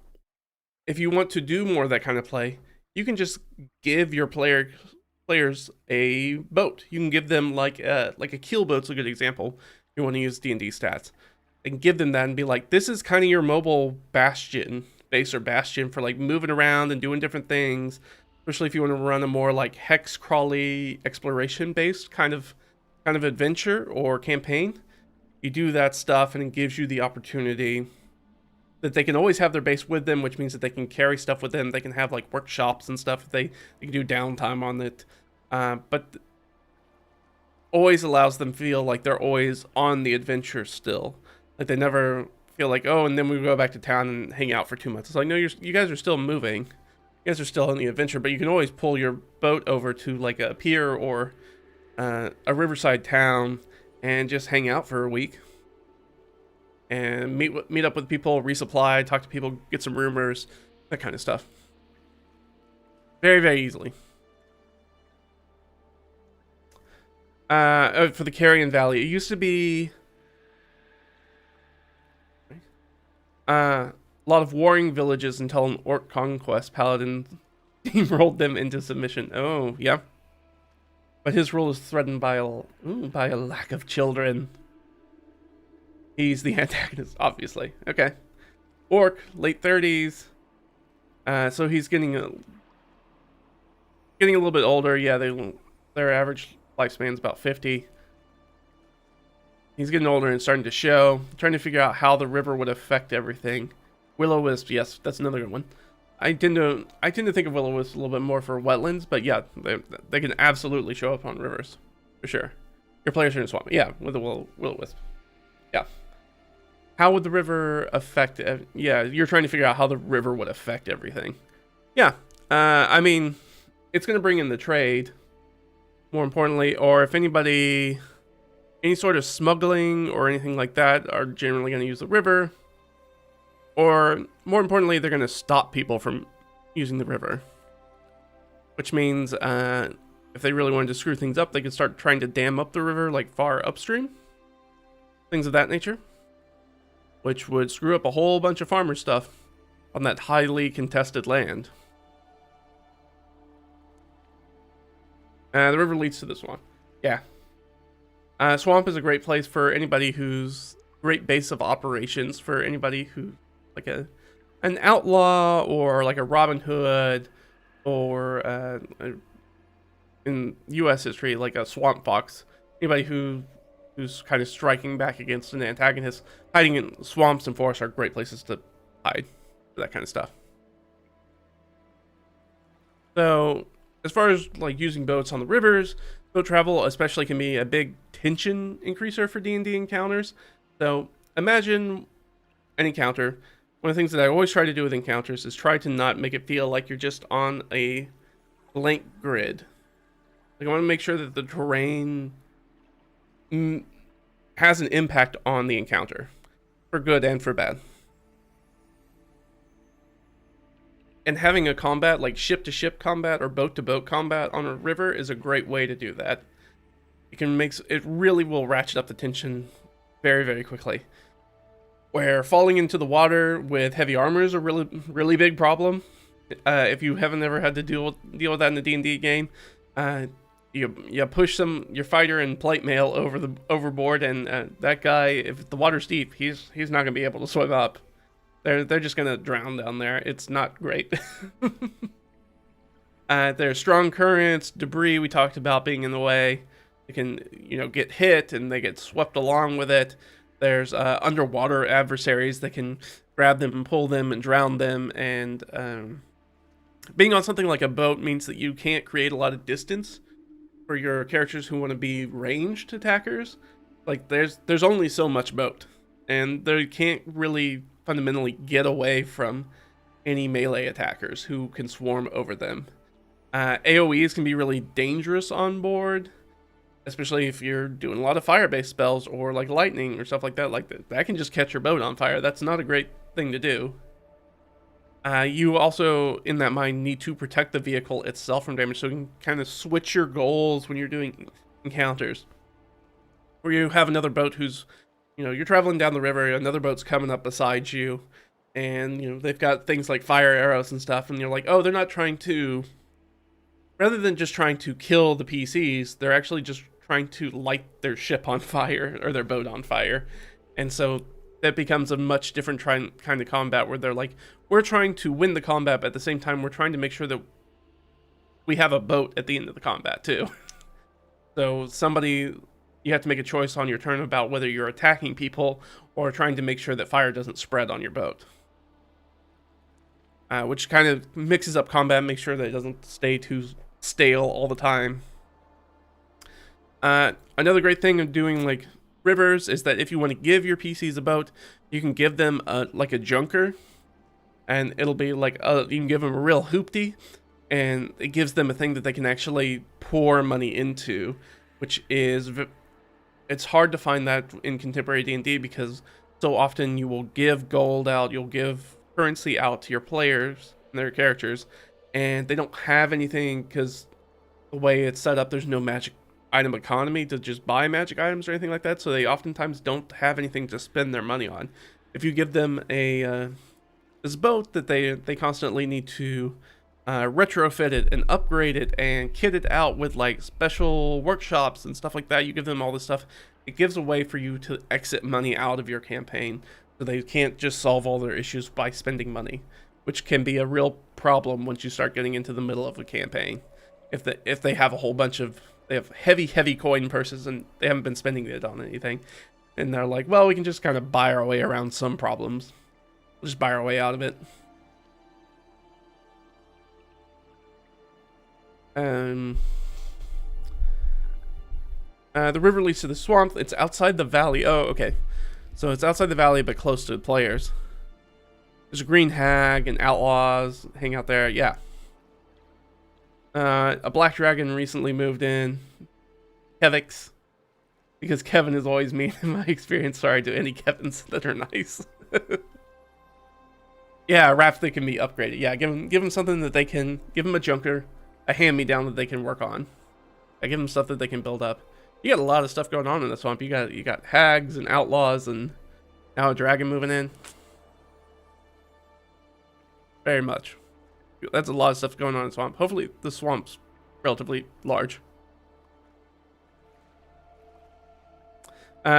if you want to do more of that kind of play, you can just give your players a boat. You can give them like a keel boat's a good example. You want to use D&D stats. and give them that and be like, this is kind of your mobile bastion, base or bastion for like moving around and doing different things, especially if you want to run a more like hex crawly exploration based kind of adventure or campaign. You do that stuff and it gives you the opportunity that they can always have their base with them, which means that they can carry stuff with them. They can have like workshops and stuff. They can do downtime on it, but always allows them feel like they're always on the adventure still. Like they never feel like, oh, and then we go back to town and hang out for 2 months. It's like, no, you guys are still moving. You guys are still on the adventure, but you can always pull your boat over to like a pier or a riverside town and just hang out for a week and meet up with people, resupply, talk to people, get some rumors, that kind of stuff. Very, very easily. For the Carrion Valley, it used to be a lot of warring villages until an orc conquest paladin steamrolled them into submission. Oh, yeah. But his rule is threatened by a lack of children. He's the antagonist, obviously. Okay. Orc, late 30s. So he's getting a little bit older. Yeah, their average lifespan's about 50. He's getting older and starting to show. Trying to figure out how the river would affect everything. Will-o-wisp, yes, that's another good one. I tend to think of will-o-wisp a little bit more for wetlands, but yeah, they can absolutely show up on rivers, for sure. Your players are in swamp, yeah, with the will-o-wisp. Yeah. How would the river affect? Yeah, you're trying to figure out how the river would affect everything. Yeah, I mean, it's going to bring in the trade, more importantly, or if any sort of smuggling or anything like that are generally going to use the river. Or, more importantly, they're going to stop people from using the river. Which means, if they really wanted to screw things up, they could start trying to dam up the river, like, far upstream. Things of that nature. Which would screw up a whole bunch of farmer stuff on that highly contested land. The river leads to the swamp. Yeah. Swamp is a great place for anybody who's... great base of operations for anybody who... like an outlaw or like a Robin Hood or in U.S. history like a swamp fox. Anybody who's kind of striking back against an antagonist. Hiding in swamps and forests are great places to hide for that kind of stuff. So as far as like using boats on the rivers, boat travel especially can be a big tension increaser for D&D encounters. So imagine an encounter. One of the things that I always try to do with encounters is try to not make it feel like you're just on a blank grid. Like I want to make sure that the terrain has an impact on the encounter, for good and for bad. And having a combat, like ship-to-ship combat or boat-to-boat combat on a river is a great way to do that. It really will ratchet up the tension very, very quickly. Where falling into the water with heavy armor is a really, really big problem. If you haven't ever had to deal with that in the D&D game, you push your fighter in plate mail overboard, and that guy, if the water's deep, he's not gonna be able to swim up. They're just gonna drown down there. It's not great. There's strong currents, debris we talked about being in the way. They can get hit and they get swept along with it. There's underwater adversaries that can grab them and pull them and drown them. And being on something like a boat means that you can't create a lot of distance for your characters who want to be ranged attackers. Like there's only so much boat, and they can't really fundamentally get away from any melee attackers who can swarm over them. AoEs can be really dangerous on board. Especially if you're doing a lot of fire-based spells or like lightning or stuff like that. Like that can just catch your boat on fire. That's not a great thing to do. You also, in that mine, need to protect the vehicle itself from damage. So you can kind of switch your goals when you're doing encounters. Or you have another boat who's, you're traveling down the river, another boat's coming up beside you. And, they've got things like fire arrows and stuff. And you're like, oh, they're not trying to... Rather than just trying to kill the PCs, they're actually just trying to light their ship on fire or their boat on fire. And so that becomes a much different kind of combat where they're like, we're trying to win the combat, but at the same time, we're trying to make sure that we have a boat at the end of the combat too. So you have to make a choice on your turn about whether you're attacking people or trying to make sure that fire doesn't spread on your boat. Which kind of mixes up combat, makes sure that it doesn't stay too stale all the time. Another great thing of doing like rivers is that if you want to give your PCs a boat, you can give them like a junker, and it'll be like you can give them a real hoopty, and it gives them a thing that they can actually pour money into, which is it's hard to find that in contemporary D&D because so often you will give gold out, you'll give currency out to your players and their characters, and they don't have anything because the way it's set up, there's no magic item economy to just buy magic items or anything like that, so they oftentimes don't have anything to spend their money on. If you give them this boat that they constantly need to retrofit it and upgrade it and kit it out with like special workshops and stuff like that, you give them all this stuff, it gives a way for you to exit money out of your campaign, so they can't just solve all their issues by spending money, which can be a real problem once you start getting into the middle of a campaign. If they have a whole bunch of, they have heavy coin purses and they haven't been spending it on anything, and they're like, well, we can just kind of buy our way around some problems. We'll just buy our way out of it. The river leads to the swamp. It's outside the valley. Oh, okay. So it's outside the valley, but close to the players. There's a green hag and outlaws hang out there. Yeah. A black dragon recently moved in. Kevix. Because Kevin is always mean in my experience. Sorry to any Kevins that are nice. Yeah, rafts that can be upgraded. Yeah, give them something that they can, give them a junker, a hand-me-down that they can work on. I give them stuff that they can build up. You got a lot of stuff going on in the swamp. You got hags and outlaws and now a dragon moving in. Very much. That's a lot of stuff going on in the swamp. Hopefully the swamp's relatively large.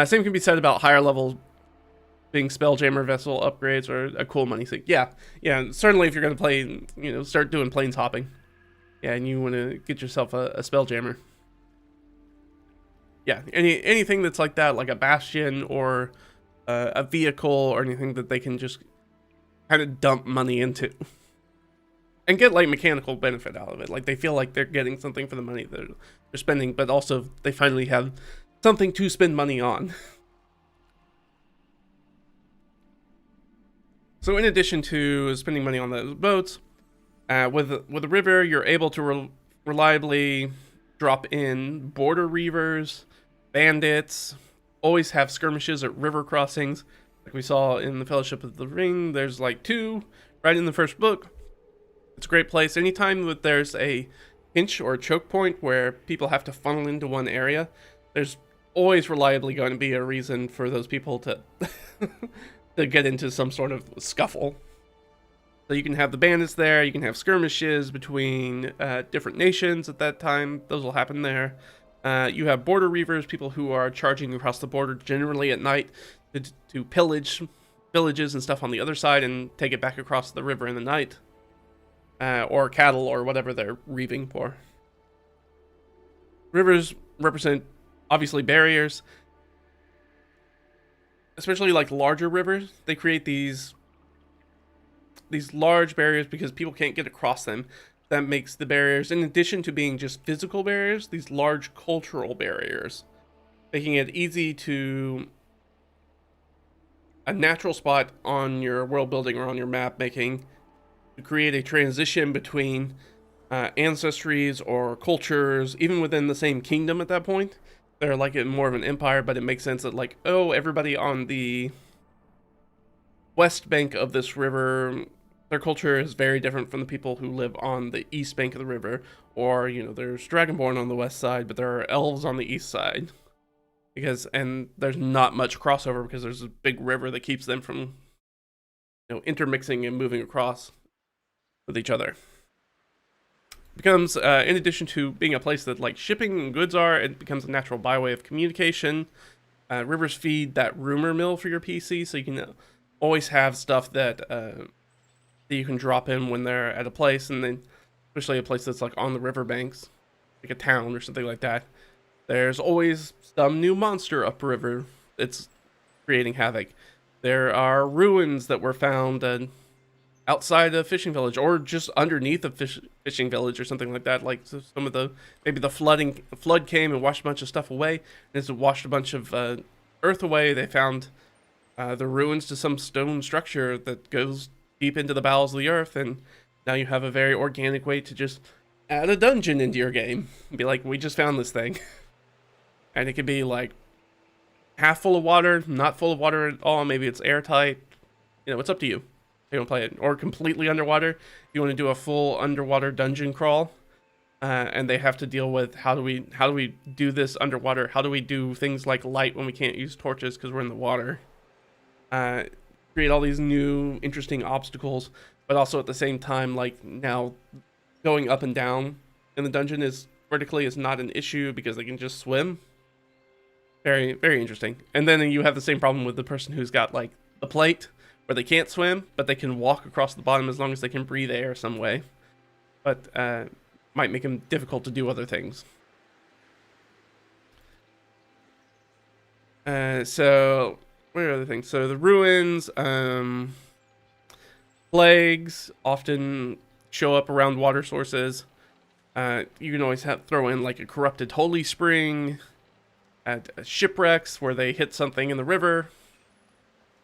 Same can be said about higher levels being Spelljammer vessel upgrades or a cool money thing. Yeah, certainly if you're going to play, start doing planes hopping. Yeah, and you want to get yourself a Spelljammer. Yeah, anything that's like that, like a bastion or a vehicle or anything that they can just kind of dump money into. And get like mechanical benefit out of it. Like they feel like they're getting something for the money that they're spending, but also they finally have something to spend money on. So in addition to spending money on those boats, with a river, you're able to reliably drop in border reavers, bandits, always have skirmishes at river crossings. Like we saw in the Fellowship of the Ring, there's like 2 right in the first book. It's a great place. Anytime that there's a pinch or a choke point where people have to funnel into one area, there's always reliably going to be a reason for those people to to get into some sort of scuffle. So you can have the bandits there, you can have skirmishes between different nations at that time. Those will happen there. You have border reavers, people who are charging across the border generally at night to pillage villages and stuff on the other side and take it back across the river in the night. Or cattle or whatever they're reaving for. Rivers represent, obviously, barriers. Especially like larger rivers. They create these large barriers because people can't get across them. That makes the barriers, in addition to being just physical barriers, these large cultural barriers. Making it easy to a natural spot on your world building or on your map making to create a transition between ancestries or cultures, even within the same kingdom at that point. They're like more of an empire, but it makes sense that like, oh, everybody on the west bank of this river, their culture is very different from the people who live on the east bank of the river. Or, there's Dragonborn on the west side, but there are elves on the east side. And there's not much crossover because there's a big river that keeps them from, intermixing and moving across with each other. Becomes, in addition to being a place that like shipping and goods are, it becomes a natural byway of communication. Rivers feed that rumor mill for your PC, so you can always have stuff that you can drop in when they're at a place, and then especially a place that's like on the riverbanks, like a town or something like that. There's always some new monster upriver that's creating havoc. There are ruins that were found outside a fishing village, or just underneath a fishing village or something like that. Like some of the maybe the flood came and washed a bunch of stuff away, and as it washed a bunch of earth away, they found the ruins to some stone structure that goes deep into the bowels of the earth, and now you have a very organic way to just add a dungeon into your game and be like, we just found this thing. And it could be like half full of water, not full of water at all, maybe it's airtight. You know, it's up to you. You don't play it, or completely underwater. You want to do a full underwater dungeon crawl, and they have to deal with how do we do this underwater? How do we do things like light when we can't use torches because we're in the water? Create all these new interesting obstacles, but also at the same time, like now going up and down in the dungeon is vertically is not an issue because they can just swim. Very, very interesting. And then you have the same problem with the person who's got like the plate where they can't swim, but they can walk across the bottom as long as they can breathe air some way. But might make them difficult to do other things. So what are other things? So the ruins, plagues often show up around water sources. You can always throw in like a corrupted holy spring, at shipwrecks where they hit something in the river.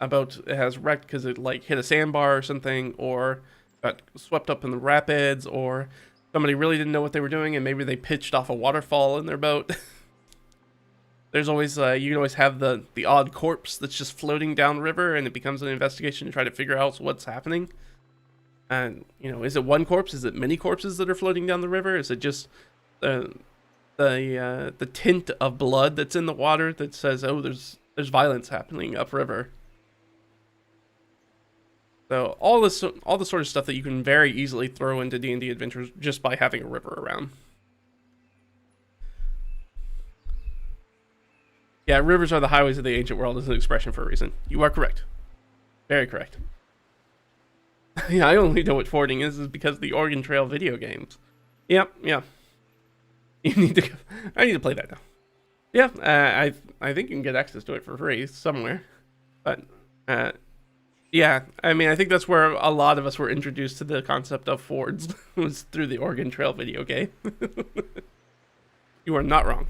A boat has wrecked because it like hit a sandbar or something, or got swept up in the rapids, or somebody really didn't know what they were doing and maybe they pitched off a waterfall in their boat. There's always you can always have the odd corpse that's just floating down the river, and it becomes an investigation to try to figure out what's happening. And you know, is it one corpse? Is it many corpses that are floating down the river? Is it just the tint of blood that's in the water that says, oh, there's violence happening upriver? So all the sort of stuff that you can very easily throw into D&D adventures just by having a river around. Yeah, rivers are the highways of the ancient world is an expression for a reason. You are correct. Very correct. Yeah, I only know what fording is because of the Oregon Trail video games. Yep, yeah. You need to. I need to play that now. Yeah, I think you can get access to it for free somewhere, but yeah, I mean, I think that's where a lot of us were introduced to the concept of fords was through the Oregon Trail video game. You are not wrong.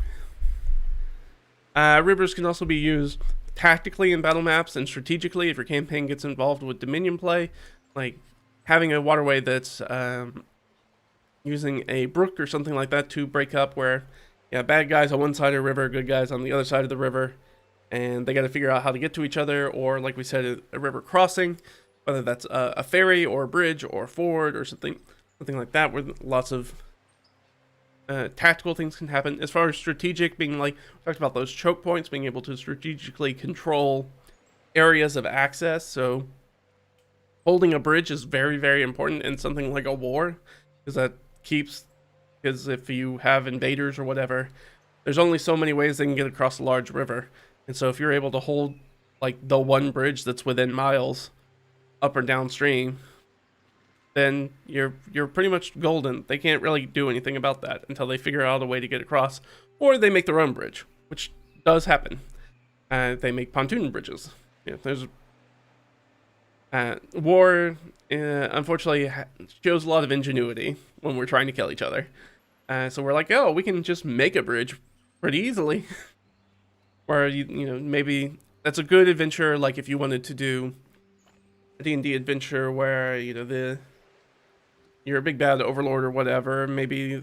Rivers can also be used tactically in battle maps and strategically if your campaign gets involved with Dominion play, like having a waterway that's using a brook or something like that to break up where, yeah, bad guys on one side of the river, good guys on the other side of the river, and they got to figure out how to get to each other, or like we said, a river crossing, whether that's a ferry or a bridge or a ford or something like that, where lots of tactical things can happen. As far as strategic, being like, we talked about those choke points, being able to strategically control areas of access. So holding a bridge is very, very important in something like a war, because that because if you have invaders or whatever, there's only so many ways they can get across a large river. And so if you're able to hold like the one bridge that's within miles up or downstream, then you're pretty much golden. They can't really do anything about that until they figure out a way to get across, or they make their own bridge, which does happen. They make pontoon bridges. Yeah, there's war, unfortunately, shows a lot of ingenuity when we're trying to kill each other. So we're like, oh, we can just make a bridge pretty easily. Or, you know, maybe that's a good adventure, like if you wanted to do a D&D adventure where, you know, you're a big bad overlord or whatever, maybe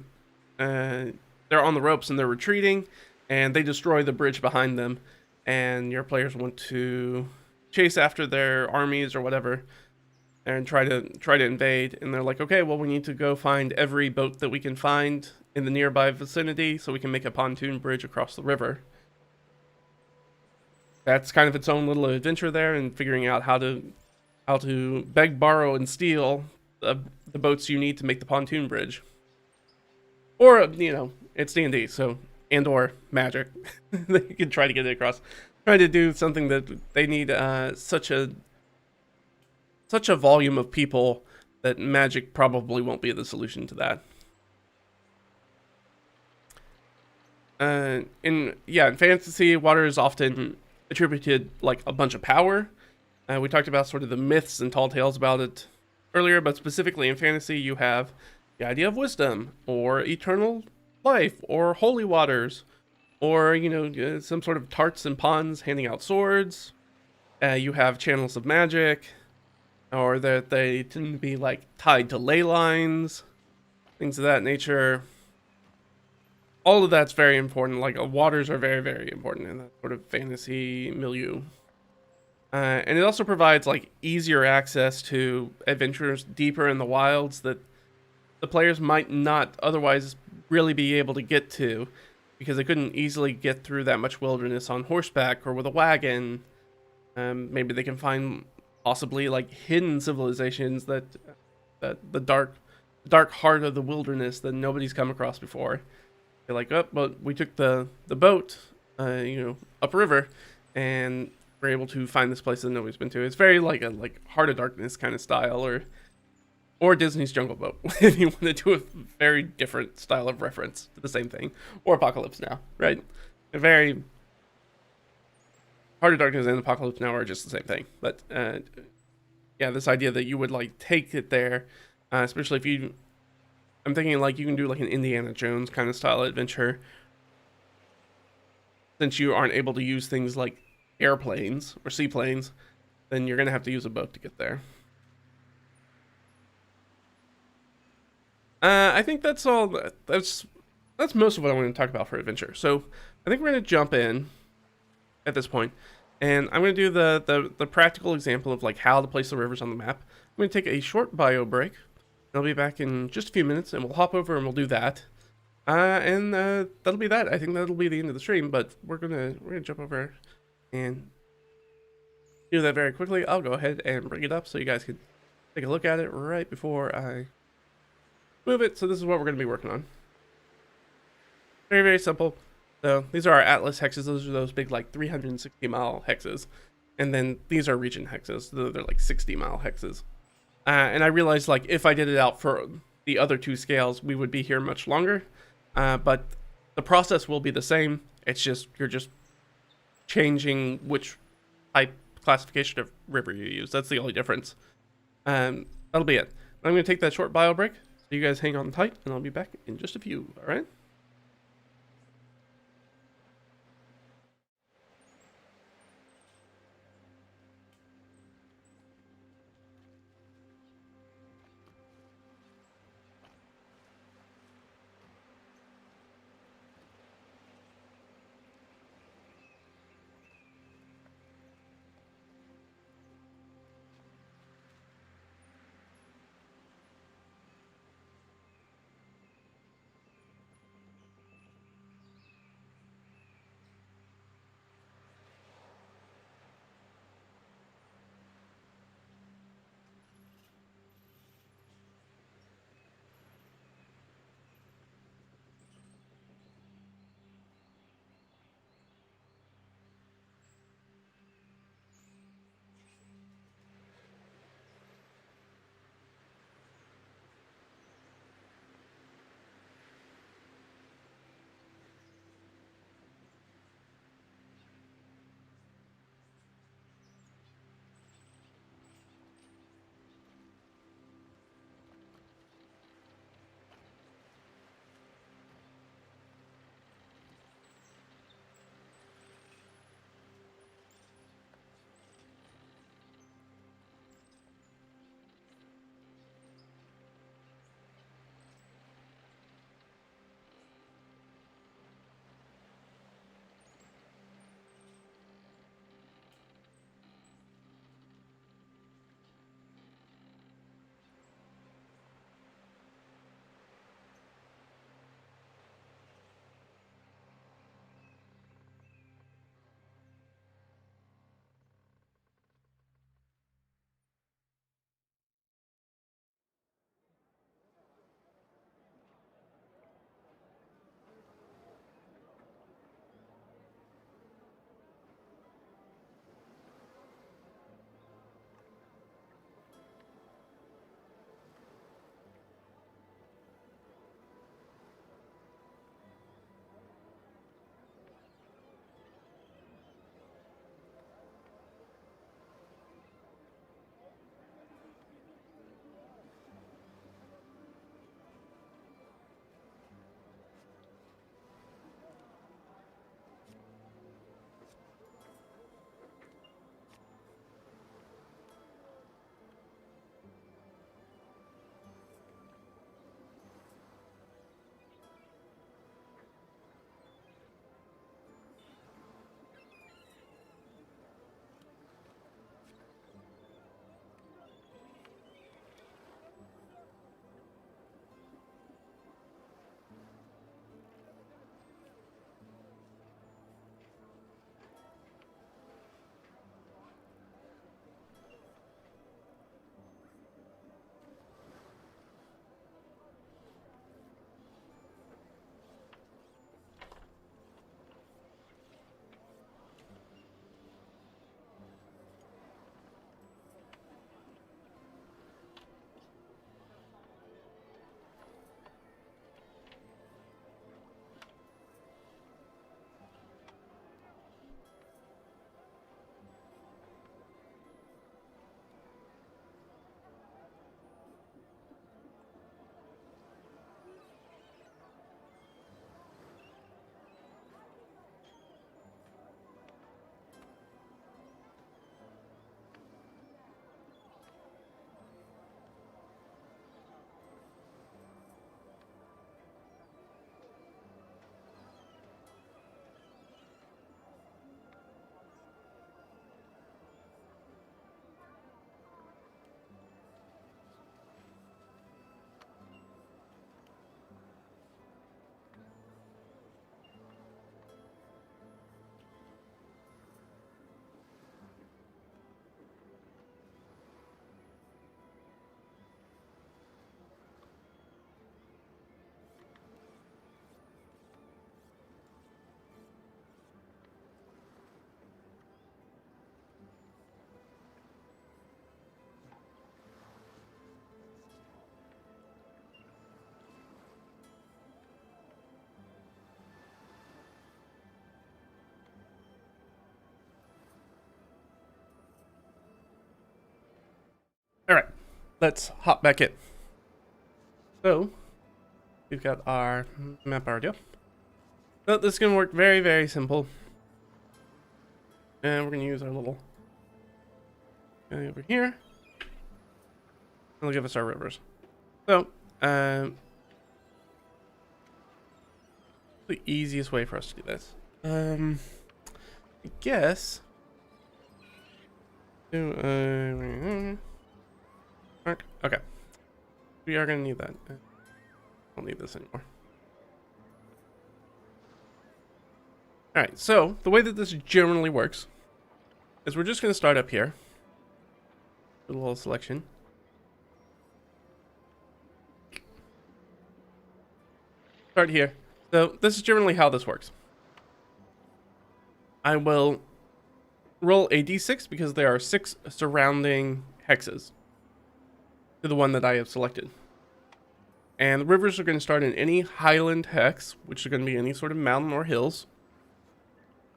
they're on the ropes and they're retreating, and they destroy the bridge behind them, and your players want to chase after their armies or whatever and try to invade, and they're like, okay, well, we need to go find every boat that we can find in the nearby vicinity so we can make a pontoon bridge across the river. That's kind of its own little adventure there, and figuring out how to beg, borrow, and steal the boats you need to make the pontoon bridge. Or, you know, it's D&D, so, and or magic. You can try to get it across. try to do something that they need such a volume of people that magic probably won't be the solution to that. In fantasy, water is often attributed like a bunch of power. We talked about sort of the myths and tall tales about it earlier, but specifically in fantasy, you have the idea of wisdom, or eternal life, or holy waters, or some sort of tarts and ponds handing out swords. You have channels of magic, or that they tend to be like tied to ley lines, things of that nature. All of that's very important. Like waters are very, very important in that sort of fantasy milieu. And it also provides like easier access to adventures deeper in the wilds that the players might not otherwise really be able to get to, because they couldn't easily get through that much wilderness on horseback or with a wagon. Maybe they can find possibly like hidden civilizations that the dark heart of the wilderness that nobody's come across before. They're like, oh, but we took the boat, upriver, and we're able to find this place that nobody's been to. It's very like a Heart of Darkness kind of style, or Disney's Jungle Boat, if you want to do a very different style of reference to the same thing, or Apocalypse Now, right? A very Heart of Darkness and Apocalypse Now are just the same thing, but yeah, this idea that you would like take it there, especially if you. I'm thinking like you can do like an Indiana Jones kind of style adventure, since you aren't able to use things like airplanes or seaplanes, then you're gonna have to use a boat to get there. I think that's all. That's most of what I want to talk about for adventure. So I think we're gonna jump in at this point, and I'm gonna do the practical example of like how to place the rivers on the map. I'm gonna take a short bio break. I'll be back in just a few minutes, and we'll hop over and we'll do that. And that'll be that. I think that'll be the end of the stream. But we're gonna jump over and do that very quickly. I'll go ahead and bring it up so you guys can take a look at it right before I move it. So this is what we're gonna be working on. Very, very simple. So these are our Atlas hexes. Those are those big like 360-mile hexes, and then these are region hexes. They're like 60-mile hexes. And I realized like if I did it out for the other two scales, we would be here much longer. But the process will be the same. It's just you're just changing which type classification of river you use. That's the only difference. That'll be it. I'm going to take that short bio break. So you guys hang on tight, and I'll be back in just a few. All right. let's hop back in. So, we've got our map already up. So this is going to work very, very simple. And we're going to use our little guy over here. It'll give us our rivers. So, the easiest way for us to do this. I guess. Okay. We are going to need that. I don't need this anymore. Alright, so the way that this generally works is we're just going to start up here. A little selection. Start here. So this is generally how this works. I will roll a d6 because there are 6 surrounding hexes to the one that I have selected. And the rivers are going to start in any highland hex, which are going to be any sort of mountain or hills,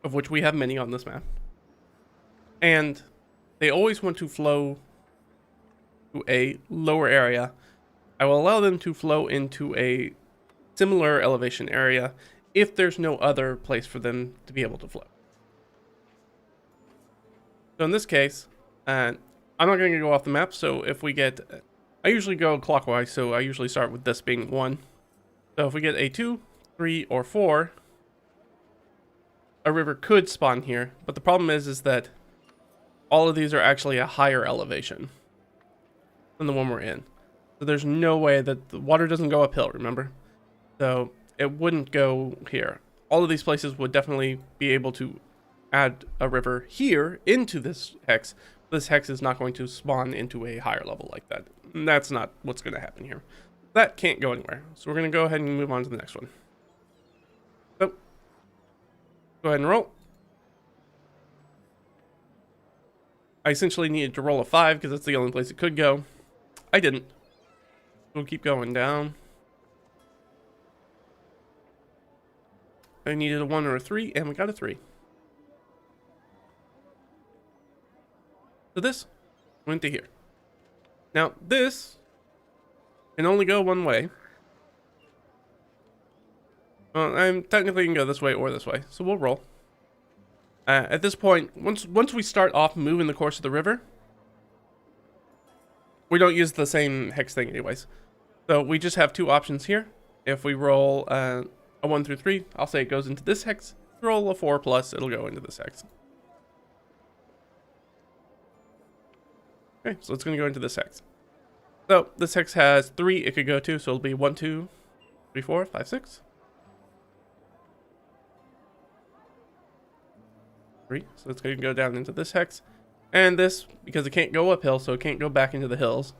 of which we have many on this map. And they always want to flow to a lower area. I will allow them to flow into a similar elevation area if there's no other place for them to be able to flow. So in this case, I'm not going to go off the map, so if we get... I usually go clockwise, so I usually start with this being 1. So if we get a 2, 3, or 4, a river could spawn here, but the problem is that all of these are actually a higher elevation than the one we're in. So there's no way that the water doesn't go uphill, remember? So it wouldn't go here. All of these places would definitely be able to add a river here into this hex. This hex is not going to spawn into a higher level like that. And that's not what's going to happen here. That can't go anywhere. So we're going to go ahead and move on to the next one. So, go ahead and roll. I essentially needed to roll a 5 because that's the only place it could go. I didn't. We'll keep going down. I needed a 1 or a 3, and we got a 3. So this went to here. Now, this can only go one way. Well, I'm technically can go this way or this way, so we'll roll. At this point, once we start off moving the course of the river, we don't use the same hex thing anyways. So we just have 2 options here. If we roll a 1 through 3, I'll say it goes into this hex. Roll a 4 plus, it'll go into this hex. Okay, so it's going to go into this hex. So this hex has 3 it could go to, so it'll be 1, 2, 3, 4, 5, 6. 3, so it's going to go down into this hex. And this, because it can't go uphill, so it can't go back into the hills.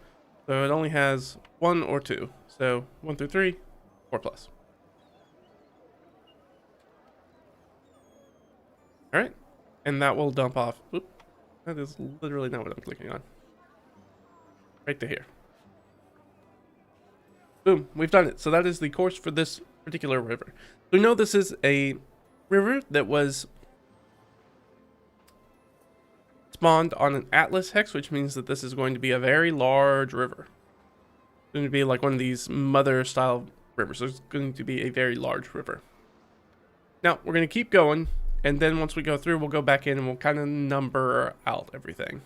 So it only has 1 or 2. So 1 through 3, 4 plus. Alright, and that will dump off. Oop, that is literally not what I'm clicking on. Right to here. Boom, we've done it. So that is the course for this particular river. So we know this is a river that was spawned on an Atlas hex, which means that this is going to be a very large river. It's going to be like one of these mother style rivers. So it's going to be a very large river. Now, we're going to keep going. And then once we go through, we'll go back in and we'll kind of number out everything.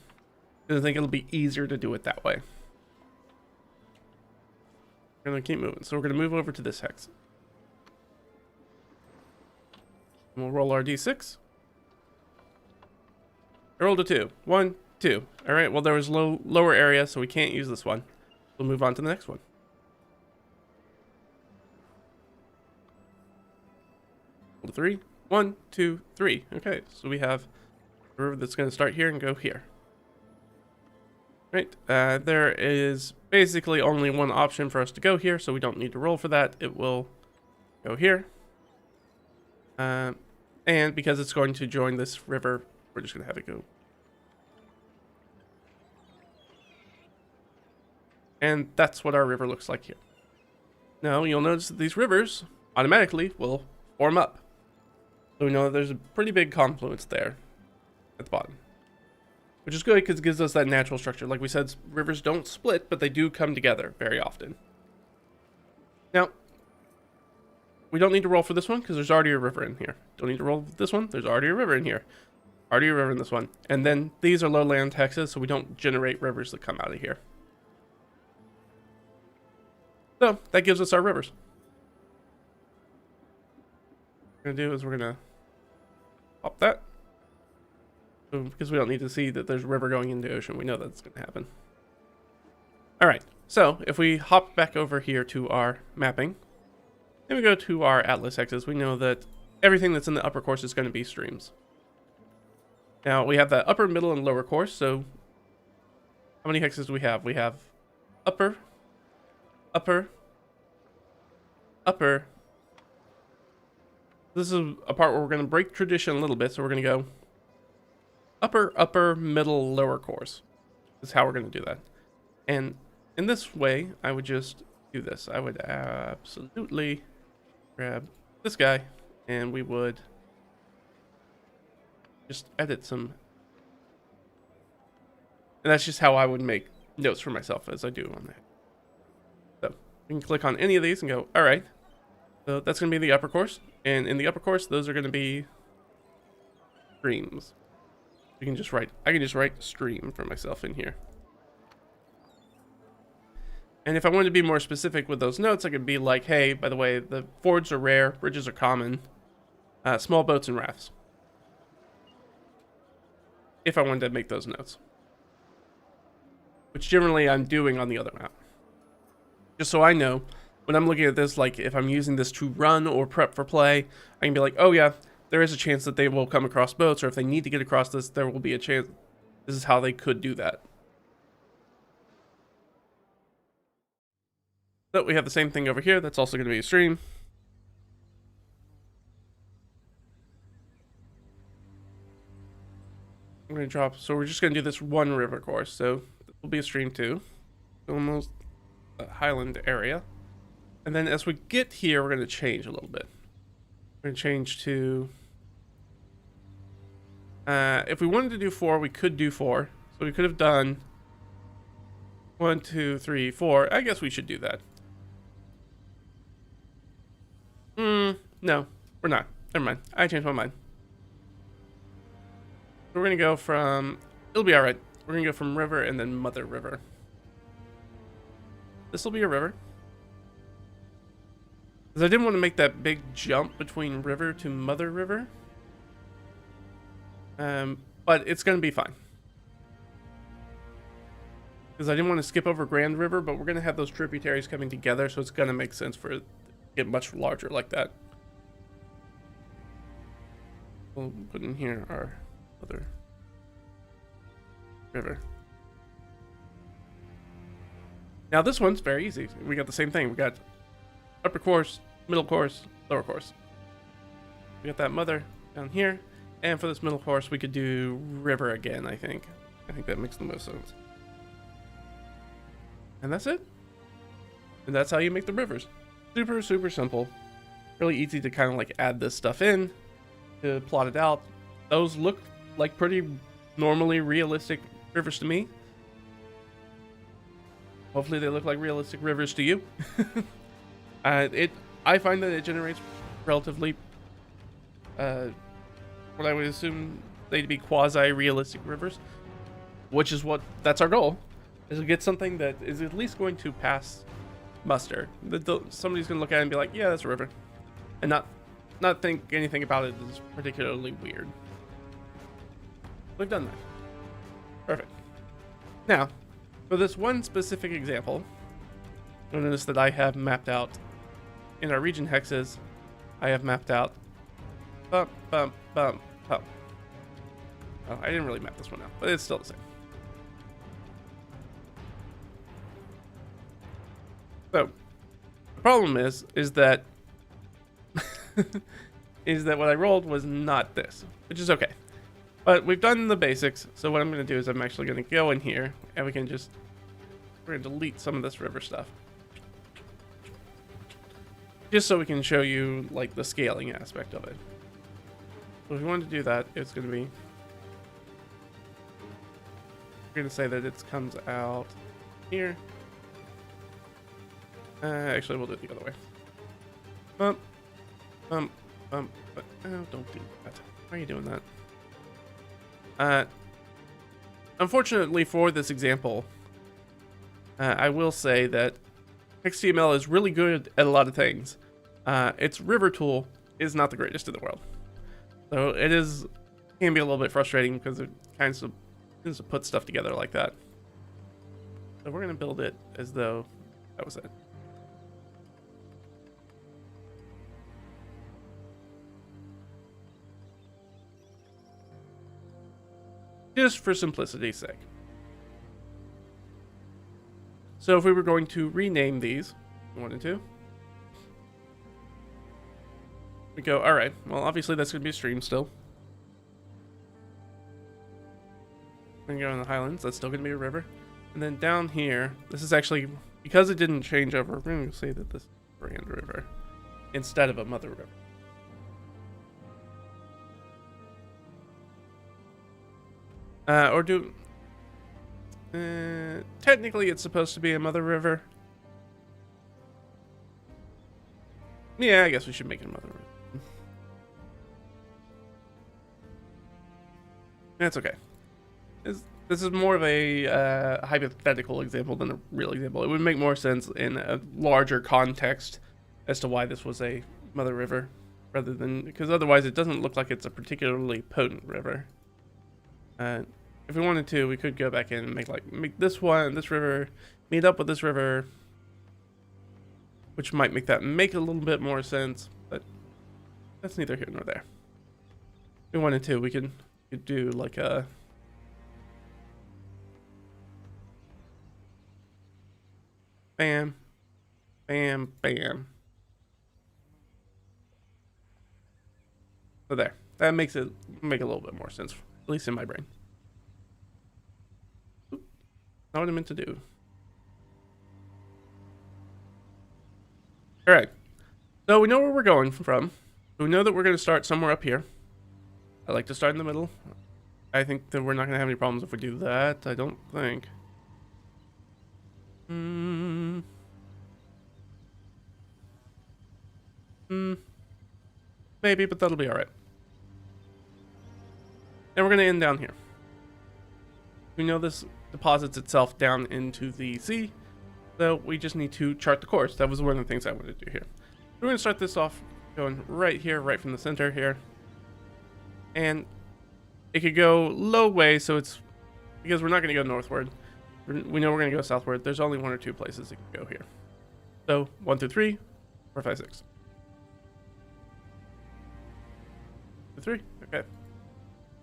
Because I think it'll be easier to do it that way. We're going to keep moving. So we're going to move over to this hex. And we'll roll our d6. I rolled a 2. 1, 2. Alright, well there was lower area, so we can't use this one. We'll move on to the next one. Roll a 3. 1, 2, 3. Okay, so we have a river that's going to start here and go here. Right, there is basically only one option for us to go here, so we don't need to roll for that. It will go here. And because it's going to join this river, we're just going to have it go. And that's what our river looks like here. Now, you'll notice that these rivers automatically will form up. So we know that there's a pretty big confluence there at the bottom. which is good because it gives us that natural structure. Like we said, rivers don't split, but they do come together very often. Now, we don't need to roll for this one because there's already a river in here. Don't need to roll for this one. There's already a river in here. Already a river in this one. And then these are lowland hexes, so we don't generate rivers that come out of here. So that gives us our rivers. What we're gonna do is we're gonna pop that. So, because we don't need to see that there's a river going into the ocean. We know that's gonna happen. Alright, so if we hop back over here to our mapping, and we go to our atlas hexes, we know that everything that's in the upper course is going to be streams. Now we have the upper, middle, and lower course. So how many hexes do we have? We have upper, upper, upper. This is a part where we're going to break tradition a little bit. So we're going to go upper, upper, middle, lower course. This is how we're going to do that. And in this way, I would just do this. I would absolutely grab this guy, and we would just edit some. And that's just how I would make notes for myself as I do on that. So you can click on any of these and go, all right, so that's going to be the upper course. And in the upper course, those are going to be streams. You can just write, I can just write stream for myself in here. And if I wanted to be more specific with those notes, I could be like, hey, by the way, the fords are rare, bridges are common, small boats and rafts. If I wanted to make those notes. Which generally I'm doing on the other map. Just so I know, when I'm looking at this, like if I'm using this to run or prep for play, I can be like, oh yeah, there is a chance that they will come across boats, or if they need to get across this, there will be a chance. This is how they could do that. So we have the same thing over here. That's also going to be a stream. I'm going to drop. So we're just going to do this one river course. So this will be a stream too. Almost a highland area. And then as we get here, we're going to change a little bit. We're going to change to... if we wanted to do 4, we could do 4. So we could have done 1, 2, 3, 4. I guess we should do that. No, we're not. Never mind. I changed my mind. We're going to go from... It'll be alright. We're going to go from river and then mother river. This will be a river. Because I didn't want to make that big jump between river to mother river. But it's going to be fine. Because I didn't want to skip over Grand River, but we're going to have those tributaries coming together, so it's going to make sense for it to get much larger like that. We'll put in here our other river. Now this one's very easy. We got the same thing. We got upper course, middle course, lower course. We got that mother down here. And for this middle course, we could do river again, I think. I think that makes the most sense. And that's it. And that's how you make the rivers. Super, super simple. Really easy to kind of like add this stuff in to plot it out. Those look like pretty normally realistic rivers to me. Hopefully they look like realistic rivers to you. I find that it generates relatively what I would assume they'd be quasi-realistic rivers, which is that's our goal, is to get something that is at least going to pass muster. Somebody's gonna look at it and be like, yeah, that's a river, and not think anything about it is particularly weird. We've done that. Perfect. Now, for this one specific example, you'll notice that I have mapped out in our region hexes. I have mapped out bump, bump, bump, bump. Oh, I didn't really map this one out, but it's still the same. So, the problem is that is that what I rolled was not this, which is okay. But we've done the basics, so what I'm going to do is I'm actually going to go in here, and we're going to delete some of this river stuff. Just so we can show you, like, the scaling aspect of it. So if we want to do that, it's going to be we're gonna say that it comes out here. Actually, we'll do it the other way. Bump, bump, bump. But oh, don't do that. Why are you doing that? Unfortunately for this example, I will say that XML is really good at a lot of things. Its river tool is not the greatest in the world, so can be a little bit frustrating because it kind of tends to put stuff together like that. So we're gonna build it as though that was it. Just for simplicity's sake. So if we were going to rename these, 1 and 2, we go, all right, well, obviously that's going to be a stream still. We're going to go in the highlands, that's still going to be a river. And then down here, this is actually, because it didn't change over, we're going to say that this is a grand river instead of a mother river. Technically it's supposed to be a mother river. Yeah, I guess we should make it a mother river. That's okay. This is more of a hypothetical example than a real example. It would make more sense in a larger context as to why this was a mother river, rather than, because otherwise it doesn't look like it's a particularly potent river. If we wanted to, we could go back in and make this river meet up with this river, which might make that make a little bit more sense, but that's neither here nor there. If we wanted to, we could do like a bam, bam, bam. So there, that makes it make a little bit more sense, at least in my brain. Not what I meant to do. All right. So we know where we're going from. We know that we're going to start somewhere up here. I like to start in the middle. I think that we're not going to have any problems if we do that. I don't think. Maybe, but that'll be all right. And we're going to end down here. We know this deposits itself down into the sea, so we just need to chart the course. That was one of the things I wanted to do here. We're going to start this off going right here, right from the center here, and it could go low way, so it's because we're not going to go northward. We know we're going to go southward. There's only 1 or 2 places it can go here. So 1 through 3, 4, 5, 6. 3, okay.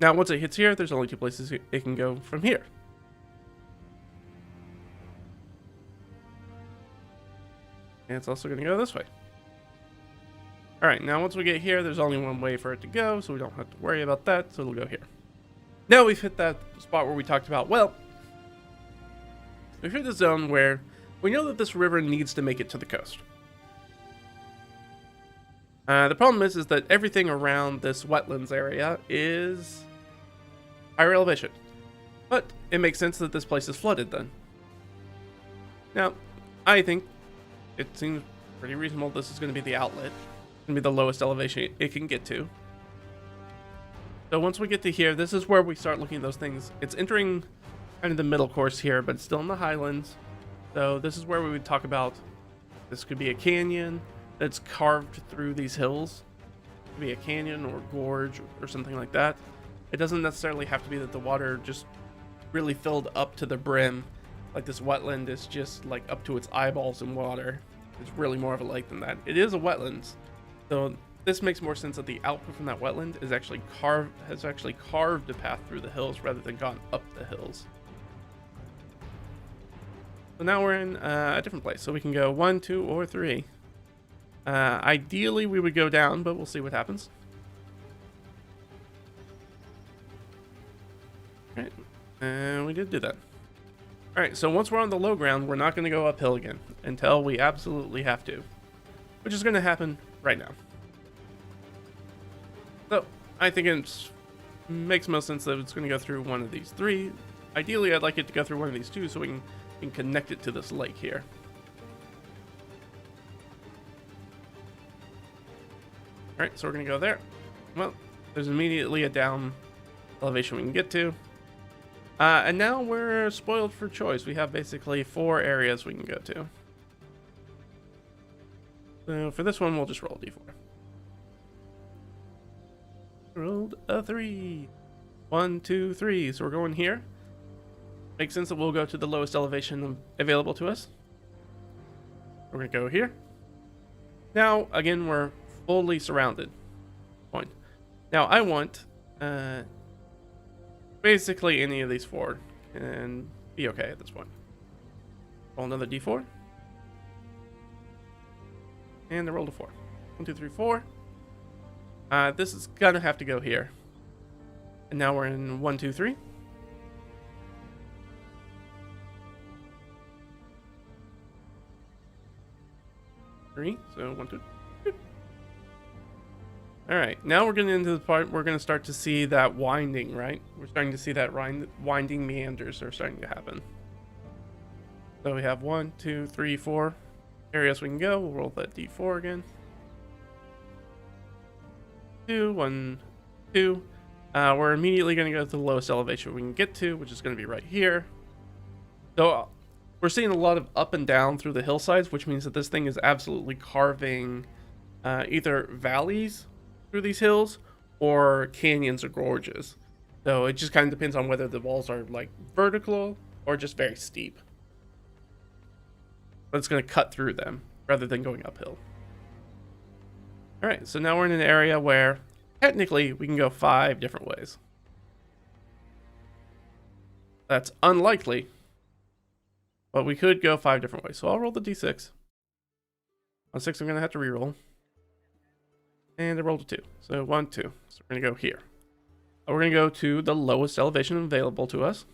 Now once it hits here, there's only 2 places it can go from here. And it's also going to go this way. Alright, now once we get here, there's only 1 way for it to go, so we don't have to worry about that, so it'll go here. Now we've hit that spot where we talked about, well, we've hit the zone where we know that this river needs to make it to the coast. The problem is that everything around this wetlands area is higher elevation. But it makes sense that this place is flooded then. Now, I think it seems pretty reasonable this is going to be the outlet. It's going to be the lowest elevation it can get to. So once we get to here, this is where we start looking at those things. It's entering kind of the middle course here, but it's still in the highlands. So this is where we would talk about, this could be a canyon that's carved through these hills. It could be a canyon or gorge or something like that. It doesn't necessarily have to be that the water just really filled up to the brim. Like this wetland is just like up to its eyeballs in water. It's really more of a lake than that. It is a wetlands. So this makes more sense that the output from that wetland is actually carved a path through the hills rather than gone up the hills. So now we're in a different place. So we can go 1, 2, or 3. Ideally we would go down, but we'll see what happens. Alright, and we did do that. Alright, so once we're on the low ground, we're not going to go uphill again until we absolutely have to, which is going to happen right now. So I think it makes most sense that it's going to go through one of these 3. ideally, I'd like it to go through one of these two so we can connect it to this lake here. Alright, so we're going to go there. Well, there's immediately a down elevation we can get to. And now we're spoiled for choice. We have basically 4 areas we can go to. So for this one, we'll just roll a d4. Rolled a 3. 1, 2, 3. So we're going here. Makes sense that we'll go to the lowest elevation available to us. We're going to go here. Now, again, we're fully surrounded. Point. Now, I want basically any of these 4 and be okay at this point. Roll another d4. And I rolled a 4. 1, 2, 3, 4. This is gonna have to go here. And now we're in 1, 2, 3. So 1, 2. All right, now we're getting into the part we're going to start to see that winding, right? We're starting to see that winding meanders are starting to happen. So we have 1, 2, 3, 4 areas we can go. We'll roll that d4 again. 2, 1, 2. We're immediately going to go to the lowest elevation we can get to, which is going to be right here. So we're seeing a lot of up and down through the hillsides, which means that this thing is absolutely carving either valleys through these hills or canyons or gorges. So it just kind of depends on whether the walls are like vertical or just very steep. But it's going to cut through them rather than going uphill. All right, so now we're in an area where technically we can go 5 different ways. That's unlikely, but we could go 5 different ways. So I'll roll the d6. On 6, I'm going to have to reroll. And I rolled a 2. So 1, 2. So we're going to go here. We're going to go to the lowest elevation available to us.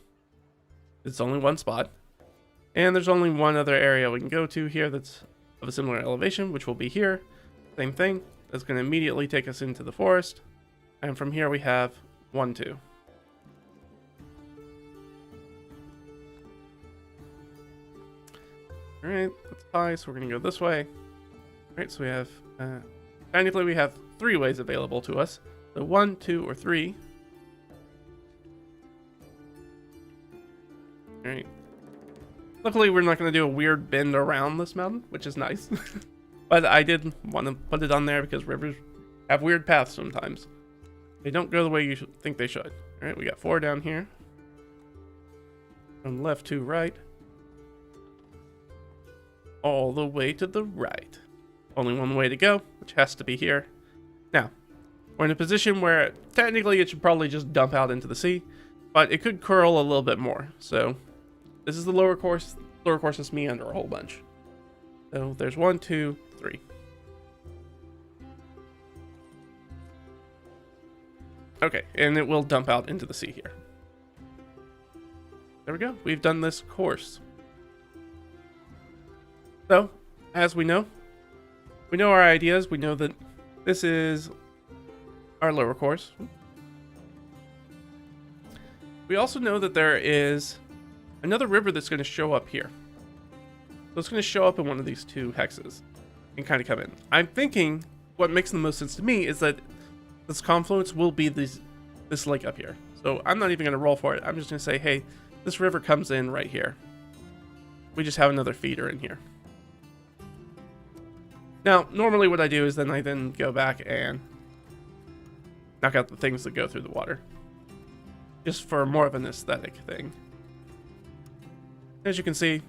It's only one spot. And there's only one other area we can go to here that's of a similar elevation, which will be here. Same thing. That's going to immediately take us into the forest. And from here we have 1, 2. Alright, that's high, so we're going to go this way. Alright, so we have... technically, we have 3 ways available to us. So 1, 2, or 3. Alright. Luckily, we're not going to do a weird bend around this mountain, which is nice. But I did want to put it on there because rivers have weird paths sometimes. They don't go the way you think they should. Alright, we got 4 down here. From left to right. All the way to the right. Only one way to go, which has to be here. Now, we're in a position where technically it should probably just dump out into the sea, but it could curl a little bit more. So this is the lower course. Lower courses meander a whole bunch. So there's 1, 2, 3. Okay, and it will dump out into the sea here. There we go. We've done this course. So, as we know our ideas. We know that this is our lower course. We also know that there is another river that's going to show up here. So it's going to show up in one of these 2 hexes and kind of come in. I'm thinking what makes the most sense to me is that this confluence will be this lake up here. So I'm not even going to roll for it. I'm just going to say, hey, this river comes in right here. We just have another feeder in here. Now, normally what I do is I then go back and knock out the things that go through the water. Just for more of an aesthetic thing. As you can see,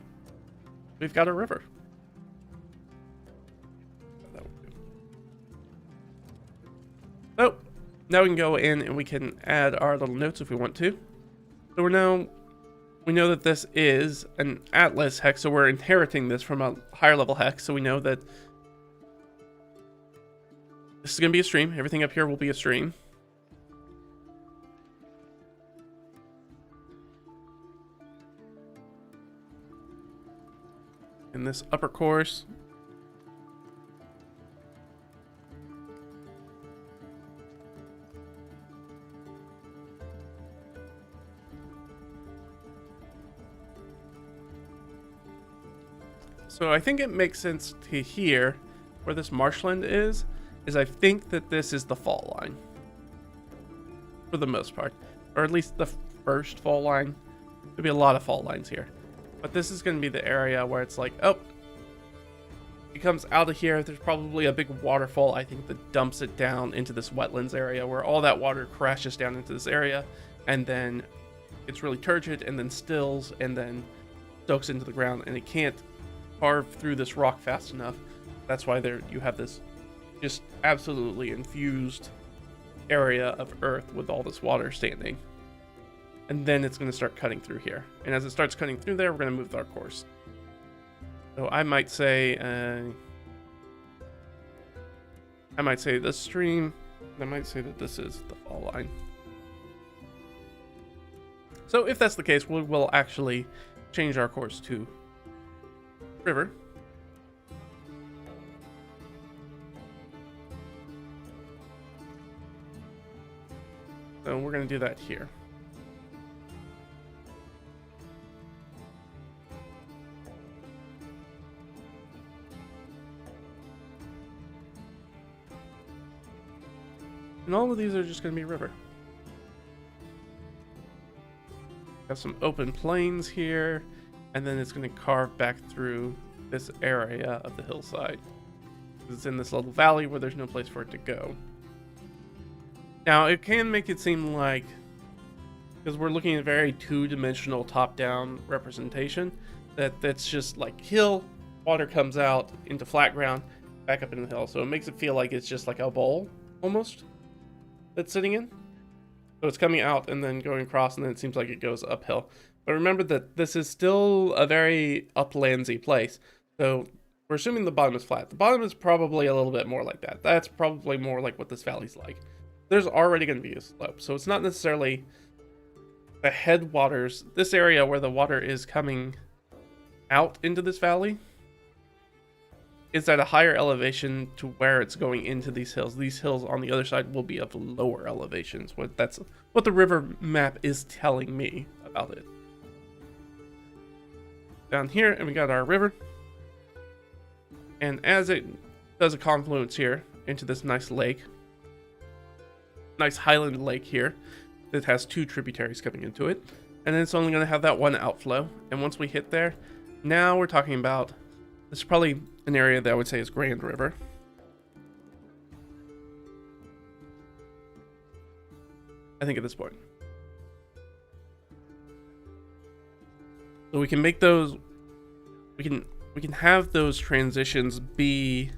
we've got a river. So, now we can go in and we can add our little notes if we want to. So we know that this is an atlas hex, so we're inheriting this from a higher level hex, so we know that this is going to be a stream. Everything up here will be a stream. In this upper course, So I think it makes sense to here, where this marshland is I think that this is the fall line. For the most part. Or at least the first fall line. There'll be a lot of fall lines here. But this is going to be the area where it's like, oh, it comes out of here. There's probably a big waterfall, I think, that dumps it down into this wetlands area where all that water crashes down into this area and then it's really turgid and then stills and then soaks into the ground, and it can't carve through this rock fast enough. That's why you have this just absolutely infused area of earth with all this water standing. And then it's going to start cutting through here. And as it starts cutting through there, we're going to move our course. So I might say this stream. I might say that this is the fall line. So if that's the case, we will actually change our course to river. So we're going to do that here. And all of these are just going to be river. Got some open plains here, and then it's going to carve back through this area of the hillside. It's in this little valley where there's no place for it to go. Now, it can make it seem like, because we're looking at a very two-dimensional top-down representation, that's just like hill, water comes out into flat ground, back up into the hill. So it makes it feel like it's just like a bowl, almost, that's sitting in. So it's coming out and then going across, and then it seems like it goes uphill. But remember that this is still a very uplandsy place. So we're assuming the bottom is flat. The bottom is probably a little bit more like that. That's probably more like what this valley's like. There's already going to be a slope. So it's not necessarily the headwaters. This area where the water is coming out into this valley is at a higher elevation to where it's going into these hills. These hills on the other side will be of lower elevations. That's what the river map is telling me about it. Down here, and we got our river. And as it does a confluence here into this nice lake, nice highland lake here that has two tributaries coming into it, and then it's only going to have that one outflow. And once we hit there, now we're talking about, this is probably an area that I would say is Grand River. I think at this point. So we can make those, we can have those transitions be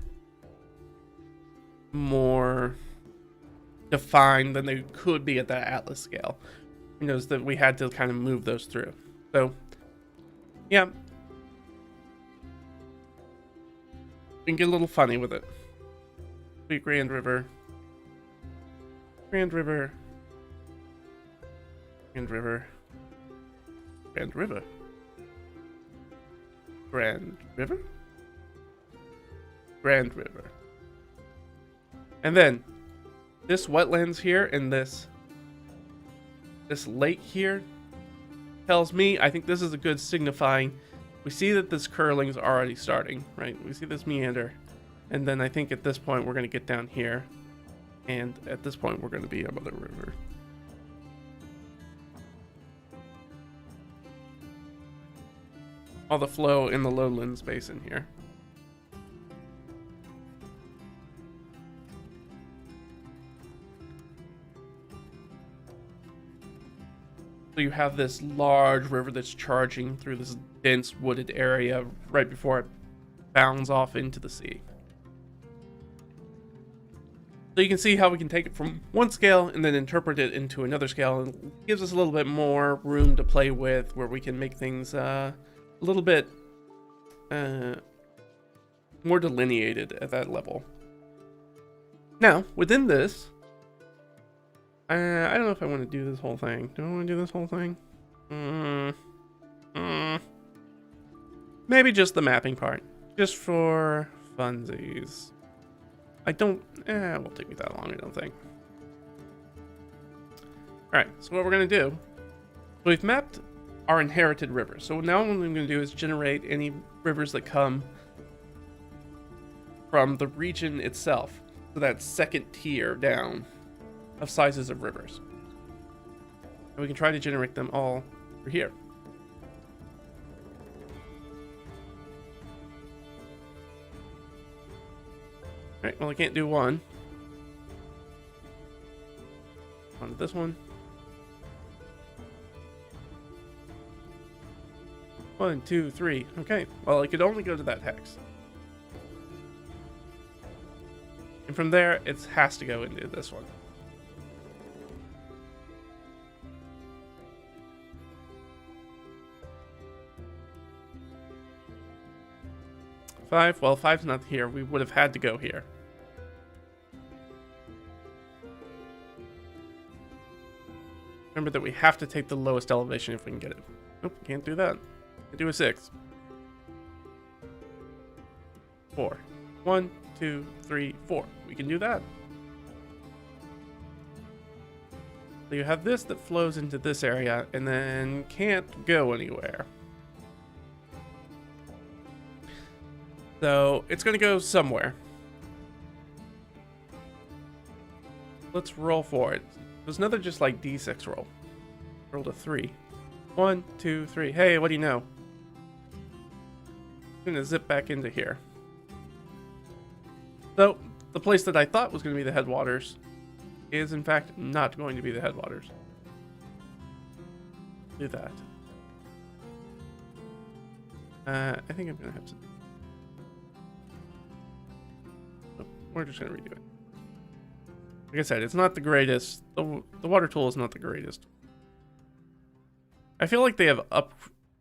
more defined than they could be at that atlas scale. You know, that we had to kind of move those through. So, yeah. We can get a little funny with it. Grand River. Grand River. Grand River. Grand River. Grand River? Grand River. And then this wetlands here and this lake here tells me, I think this is a good signifying. We see that this curling is already starting, right? We see this meander. And then I think at this point we're going to get down here. And at this point we're going to be above the river. All the flow in the lowlands basin here. So you have this large river that's charging through this dense wooded area right before it bounds off into the sea. So you can see how we can take it from one scale and then interpret it into another scale, and it gives us a little bit more room to play with, where we can make things a little bit more delineated at that level. Now, within this, I don't know if I want to do this whole thing. Do I want to do this whole thing? Maybe just the mapping part. Just for funsies. It won't take me that long, I don't think. Alright, so what we're going to do, we've mapped our inherited rivers. So now what I'm going to do is generate any rivers that come from the region itself. So that second tier down of sizes of rivers. And we can try to generate them all through here. Alright, well I can't do one. On to this one. 1, 2, 3. Okay, well I could only go to that hex. And from there, it has to go into this one. Five. Well, 5's not here. We would have had to go here. Remember that we have to take the lowest elevation if we can get it. Nope, can't do that. Can't do a 6. 4. 1, 2, 3, 4. We can do that. So you have this that flows into this area and then can't go anywhere. So it's going to go somewhere. Let's roll for it. There's another just like D6 roll. Rolled a 3. 1, 2, 3. Hey, what do you know? I'm going to zip back into here. So, the place that I thought was going to be the headwaters is in fact not going to be the headwaters. Do that. I think I'm going to have to... Oh, we're just going to redo it. Like I said, it's not the greatest. The water tool is not the greatest. I feel like they have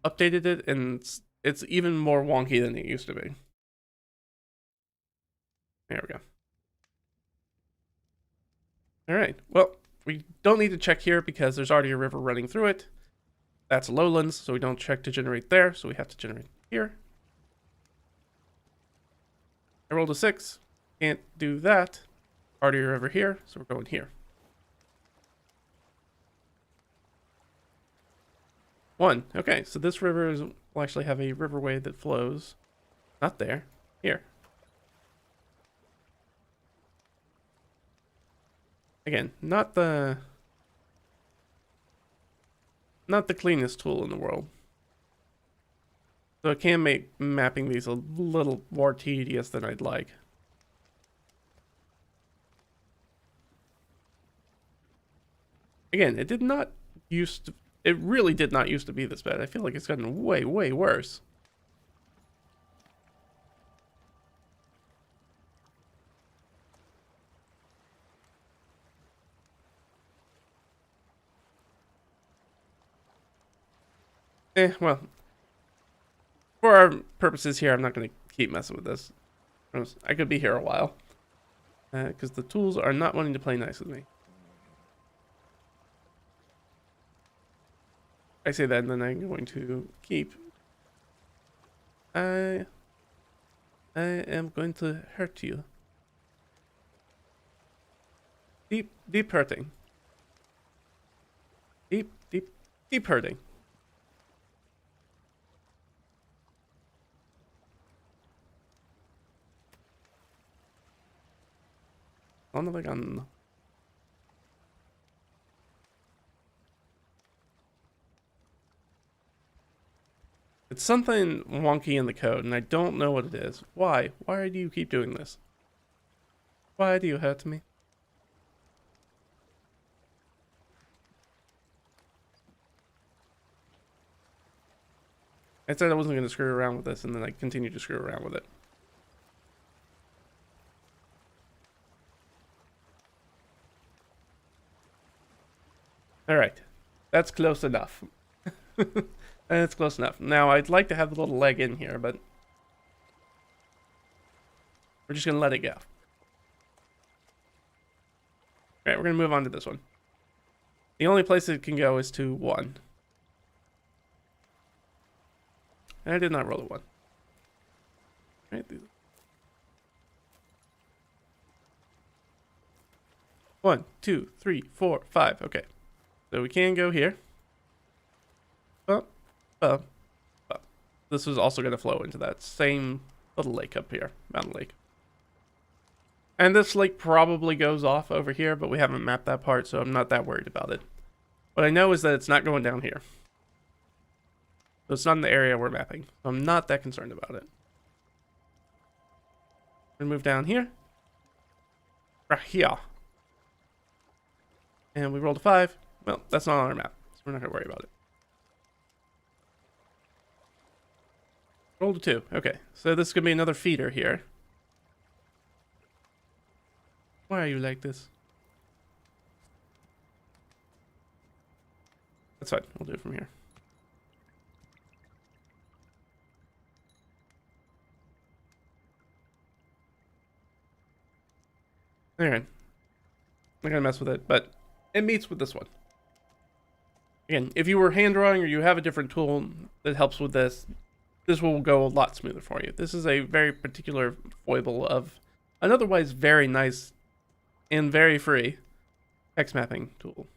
updated it, and it's even more wonky than it used to be. There we go. Alright, well, we don't need to check here because there's already a river running through it. That's lowlands, so we don't check to generate there, so we have to generate here. I rolled a 6. Can't do that. Already a river here, so we're going here. 1. Okay, so this river will actually have a riverway that flows. Not there. Here. Again, not the cleanest tool in the world. So it can make mapping these a little more tedious than I'd like. Again, it really did not used to be this bad. I feel like it's gotten way, way worse. Well, for our purposes here, I'm not going to keep messing with this. I could be here a while. Because the tools are not wanting to play nice with me. I say that, and then I'm going to keep. I am going to hurt you. Deep, deep hurting. Deep, deep, deep hurting. On the gun. It's something wonky in the code, and I don't know what it is. Why? Why do you keep doing this? Why do you hurt me? I said I wasn't going to screw around with this, and then I continued to screw around with it. Alright. That's close enough. That's close enough. Now, I'd like to have the little leg in here, but we're just going to let it go. Alright, we're going to move on to this one. The only place it can go is to 1. And I did not roll a 1. Alright. 1, 2, 3, 4, 5. Okay. So we can go here. Oh, uh, this was also going to flow into that same little lake up here, mountain lake. And this lake probably goes off over here, but we haven't mapped that part, so I'm not that worried about it. What I know is that it's not going down here. So it's not in the area we're mapping, so I'm not that concerned about it. We're gonna move down here. Right here. And we rolled a 5. Well, that's not on our map, so we're not gonna worry about it. Rolled a 2. Okay, so this is gonna be another feeder here. Why are you like this? That's fine. We'll do it from here. Alright. I'm not gonna mess with it, but it meets with this one. Again, if you were hand drawing or you have a different tool that helps with this, this will go a lot smoother for you. This is a very particular foible of an otherwise very nice and very free hex mapping tool.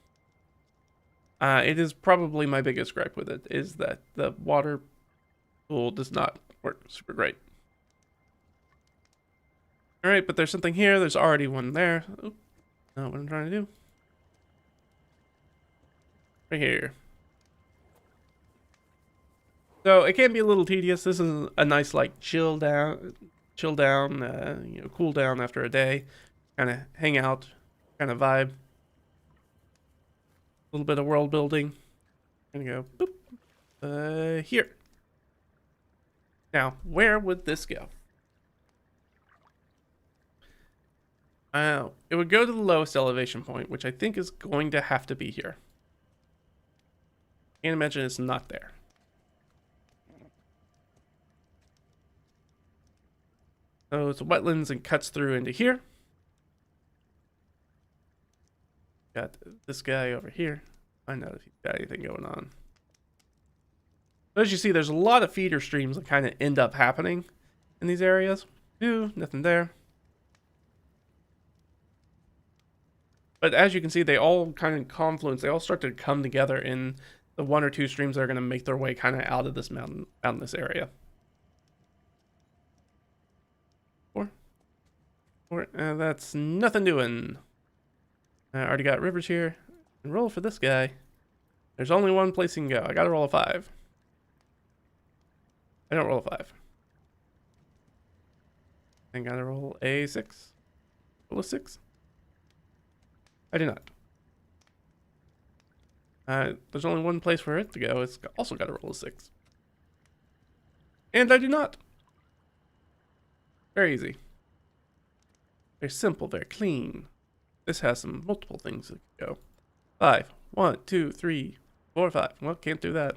It is probably my biggest gripe with it, is that the water tool does not work super great. Alright, but there's something here. There's already one there. Oop, not what I'm trying to do. Right here. So it can be a little tedious. This is a nice, like, chill down, cool down after a day. Kind of hang out, kind of vibe. A little bit of world building. Gonna go boop. Here. Now, where would this go? It would go to the lowest elevation point, which I think is going to have to be here. Can't imagine it's not there. So it's wetlands and cuts through into here. Got this guy over here. Find out if he's got anything going on. But as you see, there's a lot of feeder streams that kind of end up happening in these areas. Ooh, nothing there. But as you can see, they all kind of confluence. They all start to come together in the 1 or 2 streams that are going to make their way kind of out of this mountainous area. 4. That's nothing doing. I already got rivers here. And roll for this guy. There's only one place he can go. I gotta roll a 5. I don't roll a 5. I gotta roll a 6. Roll a 6. I do not. There's only one place for it to go. It's also got to roll a 6. And I do not. Very easy. Very simple, very clean. This has some multiple things that can go. 5. 1, 2, 3, 4, 5. Well, can't do that.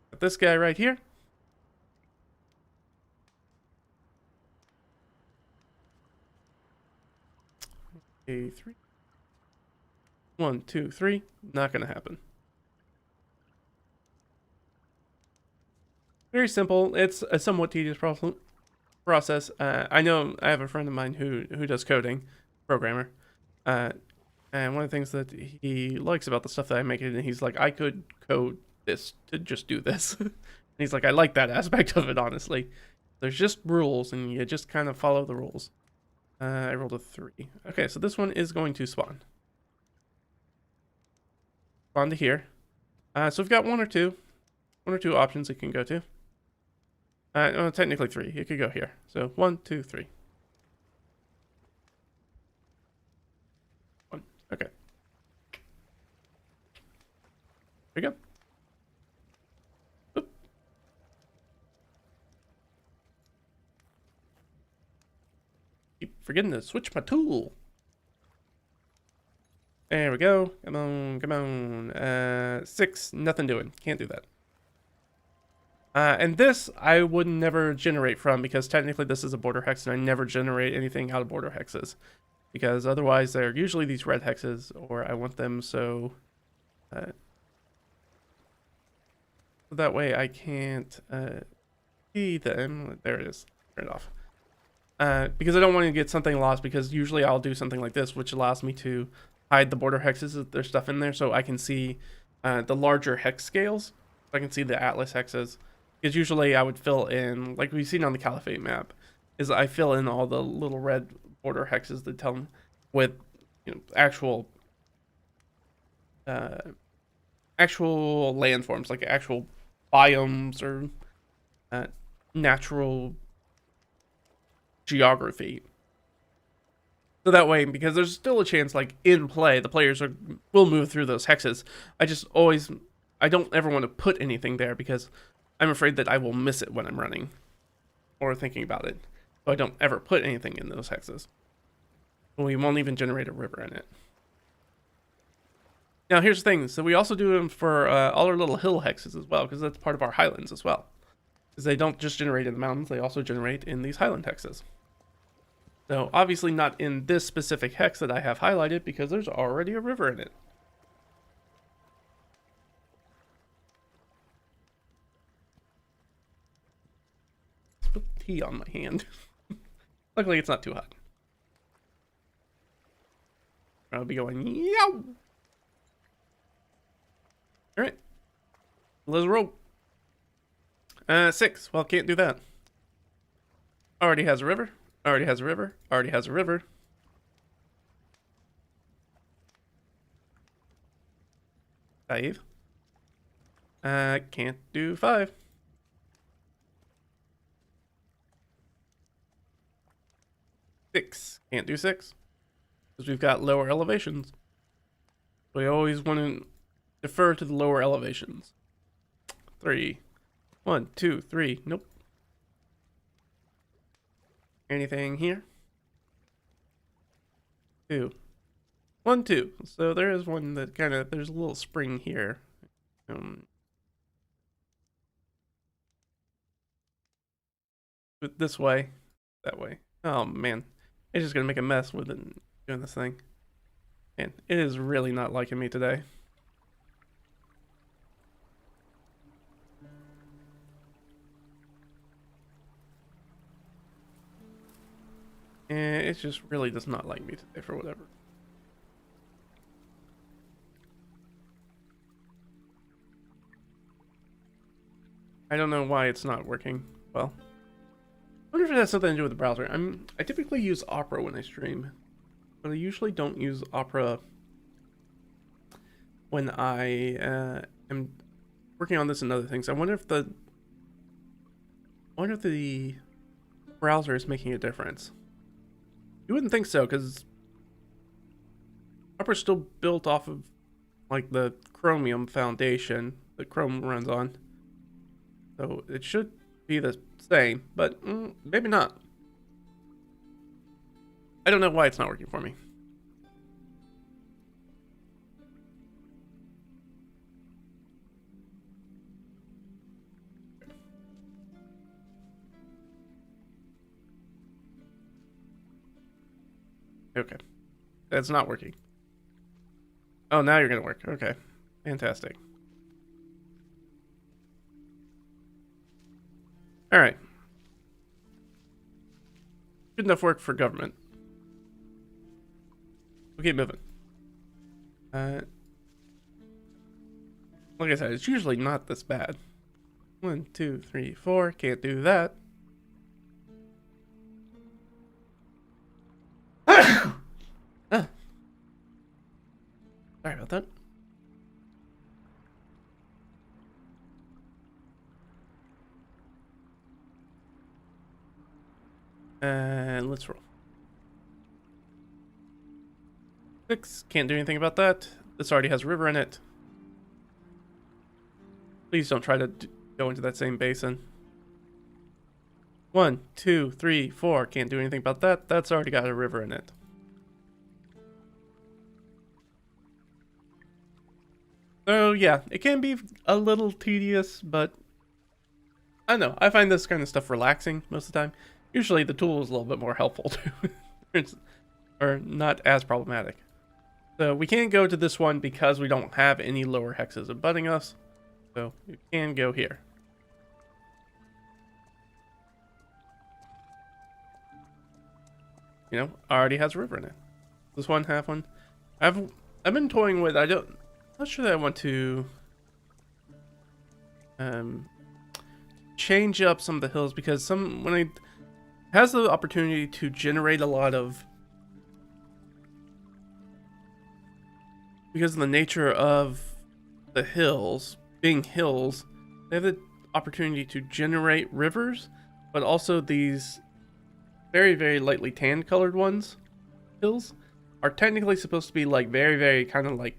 Got this guy right here. A 3. 1, 2, 3. Not gonna happen. Very simple. It's a somewhat tedious process. I know I have a friend of mine who does coding, programmer, and one of the things that he likes about the stuff that I make, and he's like, I could code this to just do this. And he's like, I like that aspect of it, honestly. There's just rules, and you just kind of follow the rules. I rolled a 3. Okay, so this one is going to spawn. Spawn to here. So we've got one or two options it can go to. Well, technically 3. It could go here. So 1, 2, 3. 1. Okay. There we go. Oop. Keep forgetting to switch my tool. There we go. Come on, come on. 6. Nothing doing. Can't do that. And this I would never generate from, because technically this is a border hex, and I never generate anything out of border hexes, because otherwise they're usually these red hexes, or I want them so that way I can't see them. There it is. Turn it off. Because I don't want to get something lost, because usually I'll do something like this, which allows me to hide the border hexes if there's stuff in there, so I can see the larger hex scales. So I can see the atlas hexes. Because usually I would fill in, like we've seen on the Caliphate map, is I fill in all the little red border hexes that tell them with, you know, uh, actual landforms, like actual biomes or natural geography. So that way, because there's still a chance, like in play, the players will move through those hexes. I don't ever want to put anything there because I'm afraid that I will miss it when I'm running or thinking about it. So I don't ever put anything in those hexes. We won't even generate a river in it. Now here's the thing, so we also do them for all our little hill hexes as well, because that's part of our highlands as well. Because they don't just generate in the mountains, they also generate in these highland hexes. So obviously not in this specific hex that I have highlighted, because there's already a river in it. Let's put tea on my hand. Luckily it's not too hot. I'll be going, yow! Alright. Let's roll. 6. Well, can't do that. Already has a river. Already has a river. Already has a river. Five. Can't do 5. 6. Can't do 6. Because we've got lower elevations. We always want to defer to the lower elevations. 3. 1, 2, 3. Nope. Anything here? 2. 1, 2. So there is one that kind of, there's a little spring here. This way, that way. Oh man, it's just gonna make a mess with it doing this thing. Man, it is really not liking me today. And it just really does not like me today for whatever. I don't know why it's not working well. I wonder if it has something to do with the browser. I typically use Opera when I stream, but I usually don't use Opera when I am working on this and other things. I wonder if the browser is making a difference. You wouldn't think so, because Opera's still built off of like the Chromium foundation that Chrome runs on. So it should be the same, but maybe not. I don't know why it's not working for me. Okay. That's not working. Oh, now you're gonna work. Okay. Fantastic. Alright. Good enough work for government. We'll keep moving. Like I said, it's usually not this bad. 1, 2, 3, 4. Can't do that. Sorry about that. And let's roll. 6. Can't do anything about that. This already has a river in it. Please don't try to go into that same basin. 1, 2, 3, 4. Can't do anything about that. That's already got a river in it. So yeah, it can be a little tedious, but I don't know. I find this kind of stuff relaxing most of the time. Usually the tool is a little bit more helpful too, or not as problematic. So we can't go to this one because we don't have any lower hexes abutting us. So we can go here. You know, already has a river in it. This one, half one. I've been toying with, not sure that I want to change up some of the hills, because when it has the opportunity to generate a lot of, because of the nature of the hills being hills, they have the opportunity to generate rivers, but also these very, very lightly tan colored hills are technically supposed to be like very, very kind of like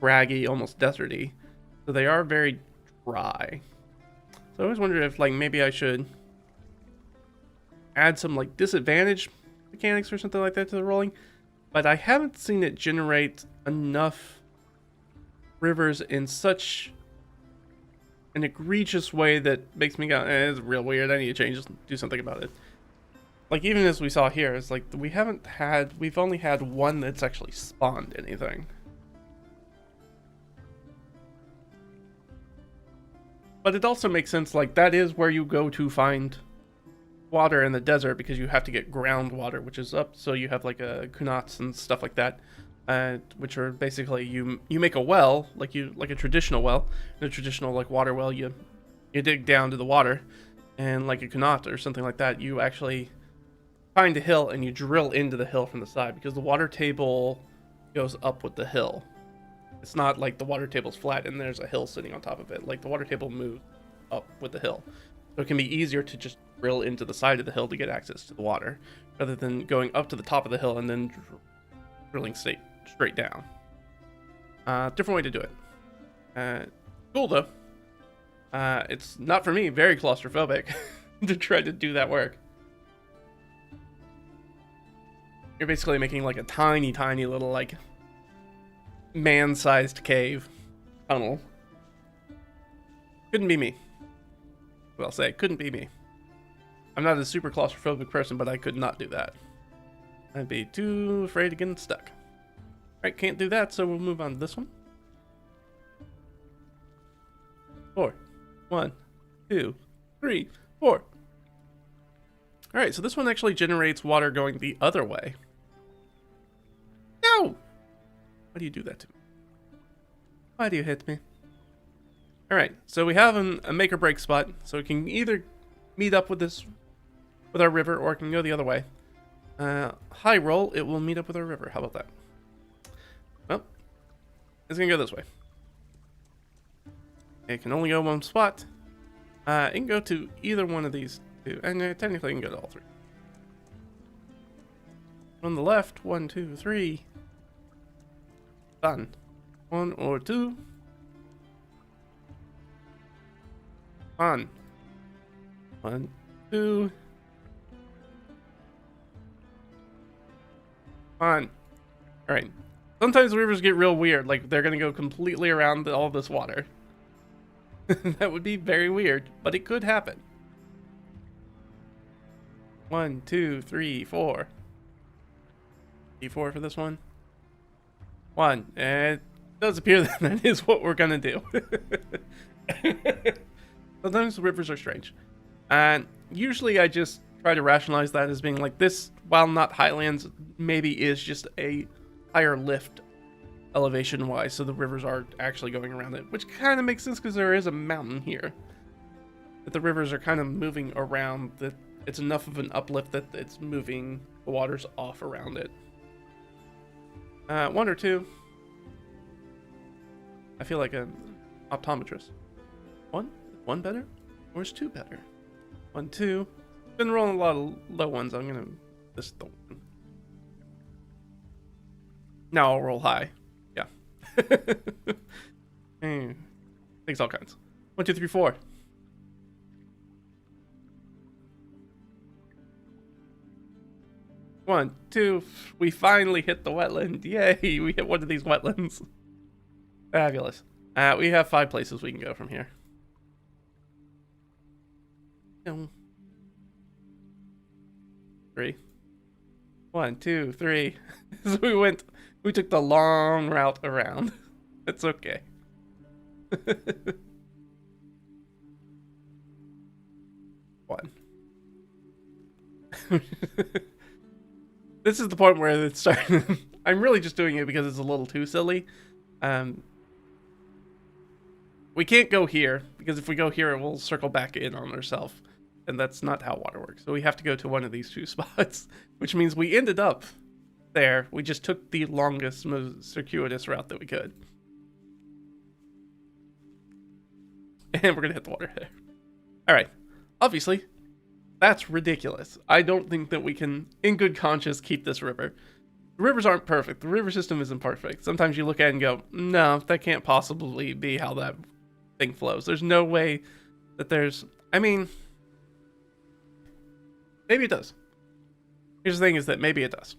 craggy, almost deserty. So they are very dry. So I always wondered if like maybe I should add some like disadvantage mechanics or something like that to the rolling, but I haven't seen it generate enough rivers in such an egregious way that makes me go, it's real weird. I need to change, do something about it. Like even as we saw here, it's like we've only had one that's actually spawned anything. But it also makes sense, like that is where you go to find water in the desert, because you have to get groundwater, which is up. So you have like kunats and stuff like that, which are basically you make a well, like a traditional well, a traditional like water well. You dig down to the water, and like a kunat or something like that, you actually find a hill and you drill into the hill from the side, because the water table goes up with the hill. It's not like the water table's flat and there's a hill sitting on top of it. Like the water table moves up with the hill. So it can be easier to just drill into the side of the hill to get access to the water, rather than going up to the top of the hill and then drilling straight down. Different way to do it. Cool though. It's not for me, very claustrophobic to try to do that work. You're basically making like a tiny, tiny little like man-sized cave tunnel. Couldn't be me. Well, I'll say, couldn't be me. I'm not a super claustrophobic person, but I could not do that. I'd be too afraid of getting stuck. Alright, can't do that, so we'll move on to this one. 4. 1, 2, 3, 4. Alright, so this one actually generates water going the other way. No! Why do you do that to me? Why do you hit me? Alright, so we have a make or break spot, so we can either meet up with our river, or it can go the other way. High roll, it will meet up with our river. How about that? Well, it's gonna go this way. It can only go one spot. It can go to either one of these two, and technically it can go to all three. On the left, 1, 2, 3. Done. 1 or 2. On. 1, 2. On. Alright. Sometimes rivers get real weird, like they're gonna go completely around all this water. That would be very weird, but it could happen. 1, 2, 3, 4. D4 for this one. 1. It does appear that that is what we're gonna do. Sometimes the rivers are strange. And usually I just try to rationalize that as being like this, while not highlands, maybe is just a higher lift elevation wise, so the rivers are actually going around it, which kind of makes sense because there is a mountain here. That the rivers are kind of moving around, that it's enough of an uplift that it's moving the waters off around it. 1 or 2. I feel like an optometrist. 1? 1 better? Or is 2 better? 1, 2. Been rolling a lot of low ones. I'm gonna this the one. Now I'll roll high. Yeah. Things all kinds. 1, 2, 3, 4. One, 2. We finally hit the wetland. Yay! We hit one of these wetlands. Fabulous. We have 5 places we can go from here. 3. 1, 2, 3. So we took the long route around. It's okay. One. This is the point where it's starting. I'm really just doing it because it's a little too silly. We can't go here, because if we go here, it will circle back in on ourselves. And that's not how water works. So we have to go to one of these two spots, which means we ended up there. We just took the longest, most circuitous route that we could. And we're going to hit the water there. All right. Obviously, that's ridiculous. I don't think that we can, in good conscience, keep this river. The rivers aren't perfect. The river system isn't perfect. Sometimes you look at it and go, no, that can't possibly be how that thing flows. There's no way that there's... I mean, maybe it does. Here's the thing is that maybe it does.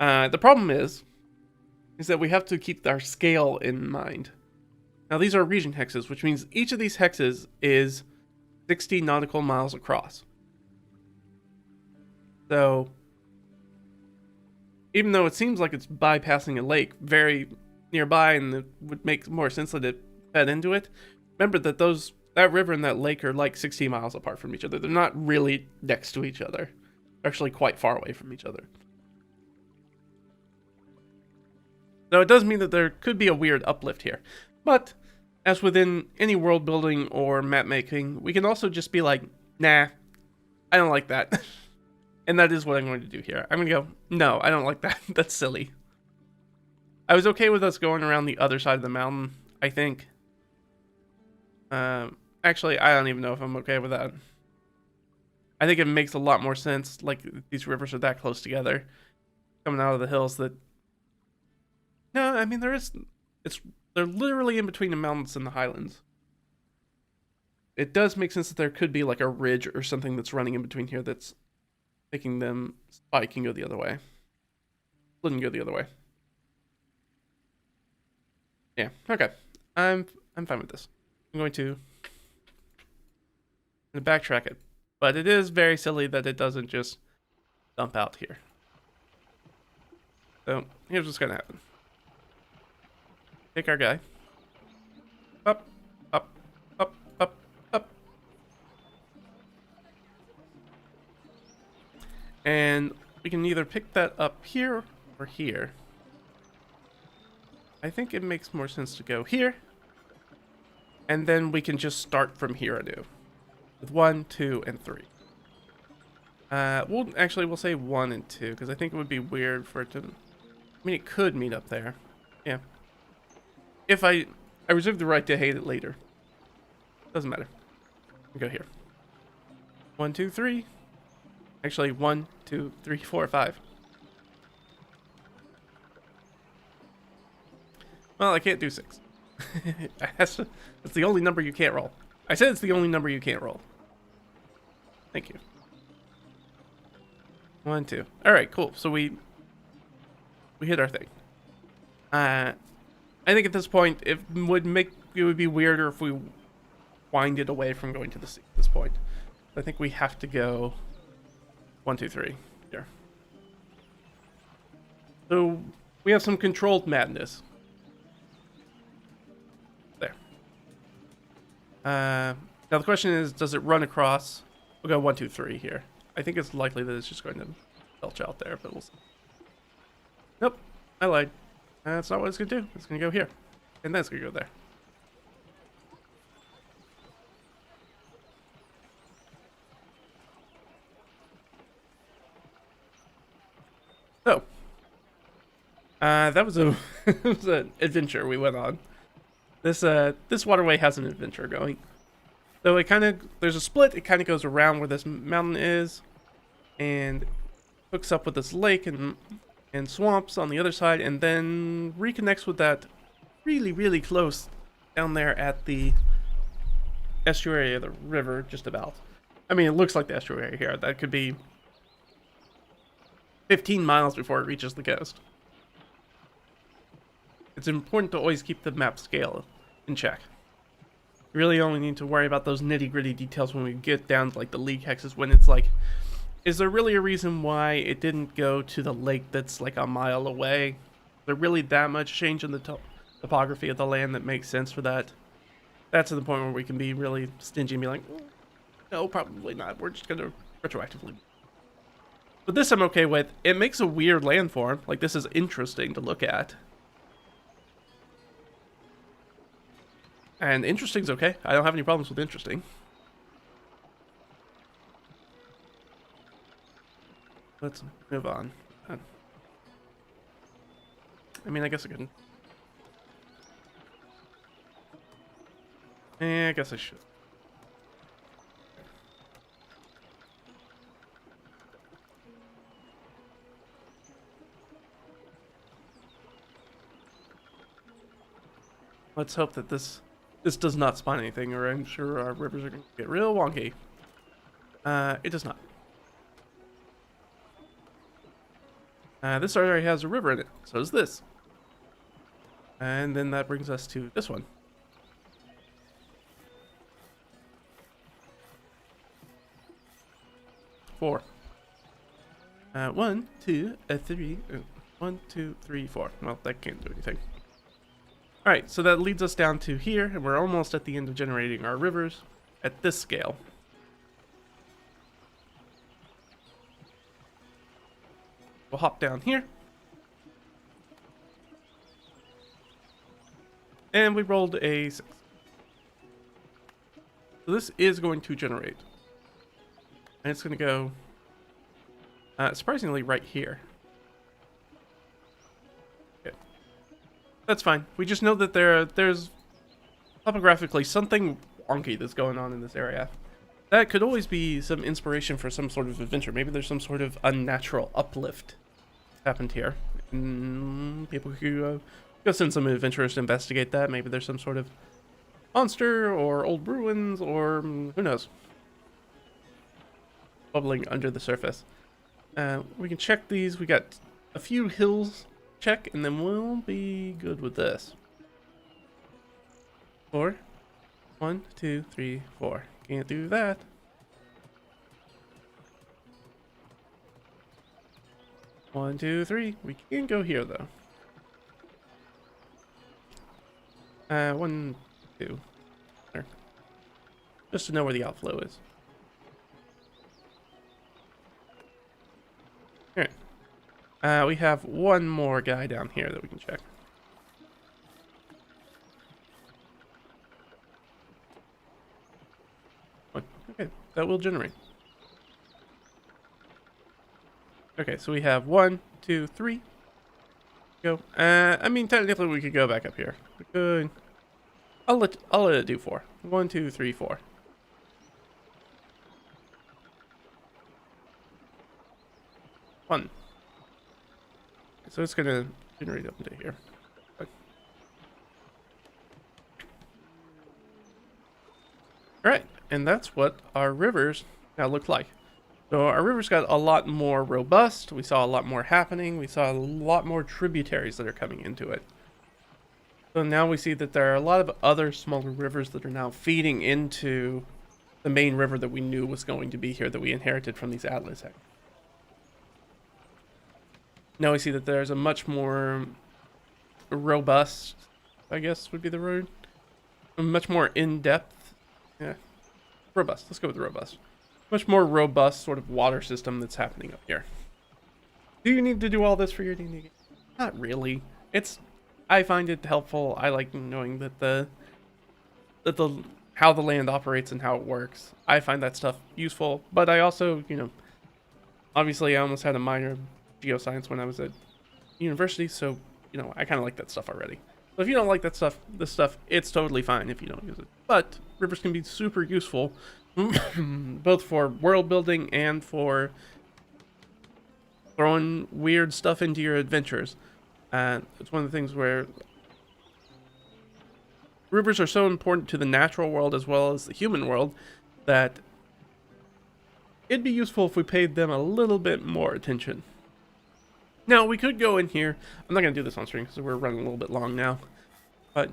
The problem is that we have to keep our scale in mind. Now, these are region hexes, which means each of these hexes is 60 nautical miles across. So, even though it seems like it's bypassing a lake very nearby and it would make more sense that it fed into it, remember that that river and that lake are like 60 miles apart from each other. They're not really next to each other. They're actually quite far away from each other. So it does mean that there could be a weird uplift here. But, as within any world building or map making, we can also just be like, nah, I don't like that. And that is what I'm going to do here. I'm going to go, no, I don't like that. That's silly. I was okay with us going around the other side of the mountain, I think. Actually, I don't even know if I'm okay with that. I think it makes a lot more sense, like, these rivers are that close together, coming out of the hills that... No, I mean, they're literally in between the mountains and the highlands. It does make sense that there could be, like, a ridge or something that's running in between here that's making them spike and go the other way. Wouldn't go the other way. Yeah, okay. I'm fine with this. I'm going to backtrack it. But it is very silly that it doesn't just dump out here. So, here's what's going to happen. Take our guy. Up, up, up, up, up. And we can either pick that up here or here. I think it makes more sense to go here. And then we can just start from here anew. With 1, 2, and 3. We'll say 1 and 2, because I think it would be weird for it to... I mean, it could meet up there. Yeah. If I reserve the right to hate it later. Doesn't matter. We go here. 1, 2, 3. Actually, 1, 2, 3, 4, 5. Well, I can't do 6. That's the only number you can't roll. I said it's the only number you can't roll. Thank you. 1, 2. All right, cool. So we hit our thing. I think at this point, it would be weirder if we wind it away from going to the sea at this point. I think we have to go 1, 2, 3 here. So we have some controlled madness. There. Now the question is, does it run across? We'll go 1, 2, 3 here. I think it's likely that it's just going to belch out there, but we'll see. Nope, I lied. That's not what it's going to do. It's going to go here. And then it's going to go there. So, that was a it was an adventure we went on. This waterway has an adventure going. So it kind of, there's a split. It kind of goes around where this mountain is, and hooks up with this lake and swamps on the other side, and then reconnects with that really, really close down there at the estuary of the river, just about. I mean, it looks like the estuary here. That could be 15 miles before it reaches the coast. It's important to always keep the map scale in check. You really only need to worry about those nitty-gritty details when we get down to like the league hexes, when it's like, is there really a reason why it didn't go to the lake that's like a mile away? Is there really that much change in the topography of the land that makes sense for that? That's to the point where we can be really stingy and be like, no, probably not. We're just going to retroactively. But this I'm okay with. It makes a weird landform. Like, this is interesting to look at. And interesting's okay. I don't have any problems with interesting. Let's move on. I mean, I guess I can. I guess I should. Let's hope that this does not spawn anything, or I'm sure our rivers are going to get real wonky. It does not. This already has a river in it. So does this. And then that brings us to this one. Four. 1, 2, 3. 1, 2, 3, 4. Well, that can't do anything. Alright, so that leads us down to here, and we're almost at the end of generating our rivers at this scale. We'll hop down here. And we rolled a 6. So this is going to generate. And it's going to go, surprisingly, right here. Okay. That's fine. We just know that there's topographically something wonky that's going on in this area. That could always be some inspiration for some sort of adventure. Maybe there's some sort of unnatural uplift happened here. And people could go send some adventurers to investigate that. Maybe there's some sort of monster or old ruins or who knows. Bubbling under the surface. We can check these. We got a few hills check, and then we'll be good with this. 4. 1, 2, 3, 4. Can't do that. One, 2, 3. We can go here though. 1, 2. There. Just to know where the outflow is. Alright. We have one more guy down here that we can check. Okay, that will generate. Okay, so we have 1, 2, 3. Go. I mean, technically we could go back up here. We could. I'll let it do 4. 1, 2, 3, 4. One. So it's gonna generate up into here. Okay. Alright, and that's what our rivers now look like. So our rivers got a lot more robust. We saw a lot more happening. We saw a lot more tributaries that are coming into it. So now we see that there are a lot of other smaller rivers that are now feeding into the main river that we knew was going to be here, that we inherited from these atlas hexes. Now we see that there's a much more robust, I guess would be the word, a much more in-depth, yeah, robust, let's go with robust. Much more robust sort of water system that's happening up here. Do you need to do all this for your D&D game? Not really. I find it helpful. I like knowing that how the land operates and how it works. I find that stuff useful, but I also, obviously I almost had a minor geoscience when I was at university, so I kind of like that stuff already. So if you don't like this stuff, it's totally fine if you don't use it. But rivers can be super useful, both for world building and for throwing weird stuff into your adventures. It's one of the things where rivers are so important to the natural world as well as the human world that it'd be useful if we paid them a little bit more attention. Now, we could go in here. I'm not going to do this on stream because we're running a little bit long now. But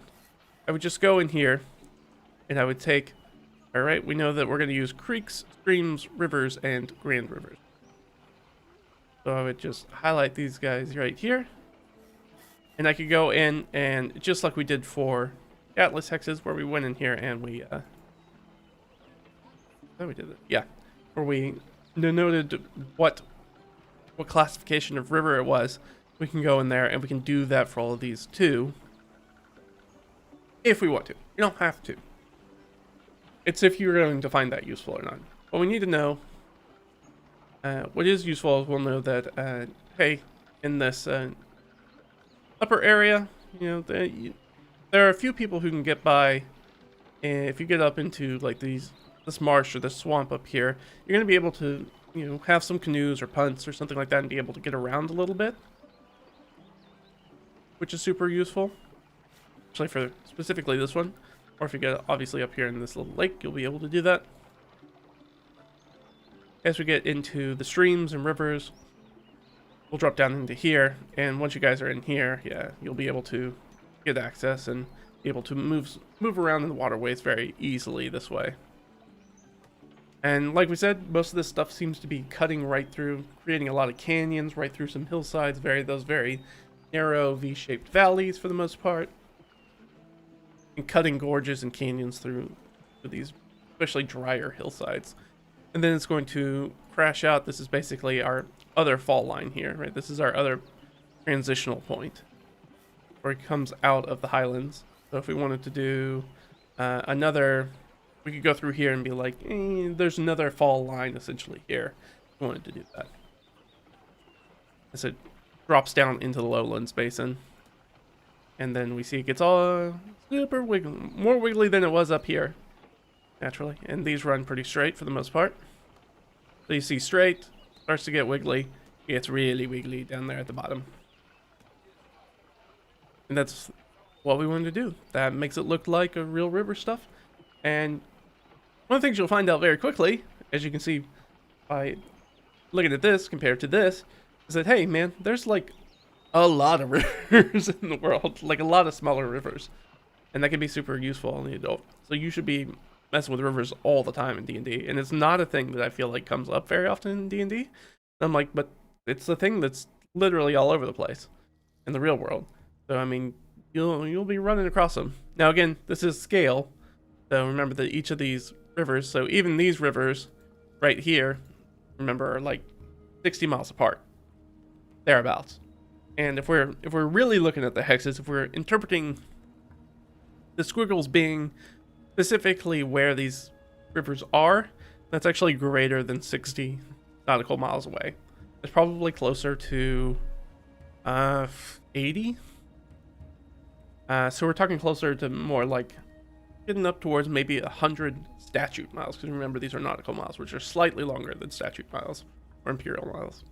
I would just go in here and I would take, alright, we know that we're going to use creeks, streams, rivers, and grand rivers. So I would just highlight these guys right here. And I could go in and, just like we did for Atlas hexes, where we went in here and we, we did it. Yeah. Where we denoted what classification of river it was. We can go in there and we can do that for all of these too. if we want to. You don't have to. It's if you're going to find that useful or not. What we need to know, what is useful is we'll know that, hey, in this upper area, you know, there are a few people who can get by. And if you get up into like this marsh or this swamp up here, you're going to be able to, you know, have some canoes or punts or something like that and be able to get around a little bit, which is super useful, especially for specifically this one. Or if you get obviously up here in this little lake, you'll be able to do that. As we get into the streams and rivers, we'll drop down into here, and once you guys are in here, yeah, you'll be able to get access and be able to move around in the waterways very easily this way. And like we said, most of this stuff seems to be cutting right through, creating a lot of canyons right through some hillsides, those very narrow V-shaped valleys for the most part, and cutting gorges and canyons through these especially drier hillsides. And then it's going to crash out. This is basically our other fall line here, right? This is our other transitional point where it comes out of the highlands. So if we wanted to do we could go through here and be like, there's another fall line essentially here. If we wanted to do that. As it drops down into the lowlands basin. And then we see it gets all super wiggly, more wiggly than it was up here, naturally. And these run pretty straight for the most part. So you see straight, starts to get wiggly, it gets really wiggly down there at the bottom. And that's what we wanted to do. That makes it look like a real river stuff. And one of the things you'll find out very quickly, as you can see by looking at this compared to this, is that, hey man, there's like a lot of rivers in the world, like a lot of smaller rivers, and that can be super useful in the adult. So you should be messing with rivers all the time in D&D, and it's not a thing that I feel like comes up very often in D&D. I'm like, but it's a thing that's literally all over the place in the real world. So I mean, you'll be running across them. Now again, this is scale, so remember that each of these rivers, so even these rivers right here, remember, are like 60 miles apart, thereabouts. And if we're really looking at the hexes, if we're interpreting the squiggles being specifically where these rivers are, that's actually greater than 60 nautical miles away. It's probably closer to 80. So we're talking closer to more like getting up towards maybe 100 statute miles, because remember, these are nautical miles, which are slightly longer than statute miles or imperial miles.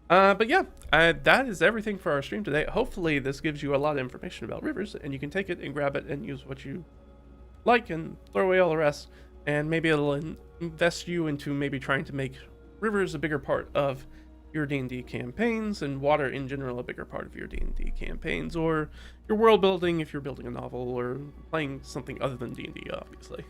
But yeah, that is everything for our stream today. Hopefully this gives you a lot of information about rivers, and you can take it and grab it and use what you like and throw away all the rest. And maybe it'll invest you into maybe trying to make rivers a bigger part of your D&D campaigns, and water in general a bigger part of your D&D campaigns, or your world building if you're building a novel or playing something other than D&D, obviously.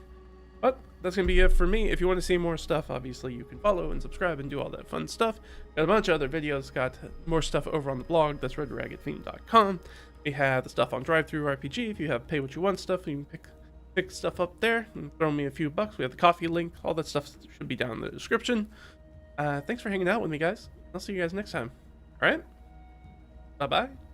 But that's going to be it for me. If you want to see more stuff, obviously you can follow and subscribe and do all that fun stuff. Got a bunch of other videos, got more stuff over on the blog, that's redragontheme.com. We have the stuff on DriveThruRPG. If you have pay what you want stuff, you can pick stuff up there and throw me a few bucks. We have the coffee link, all that stuff should be down in the description. Thanks for hanging out with me, guys. I'll see you guys next time. All right? Bye-bye.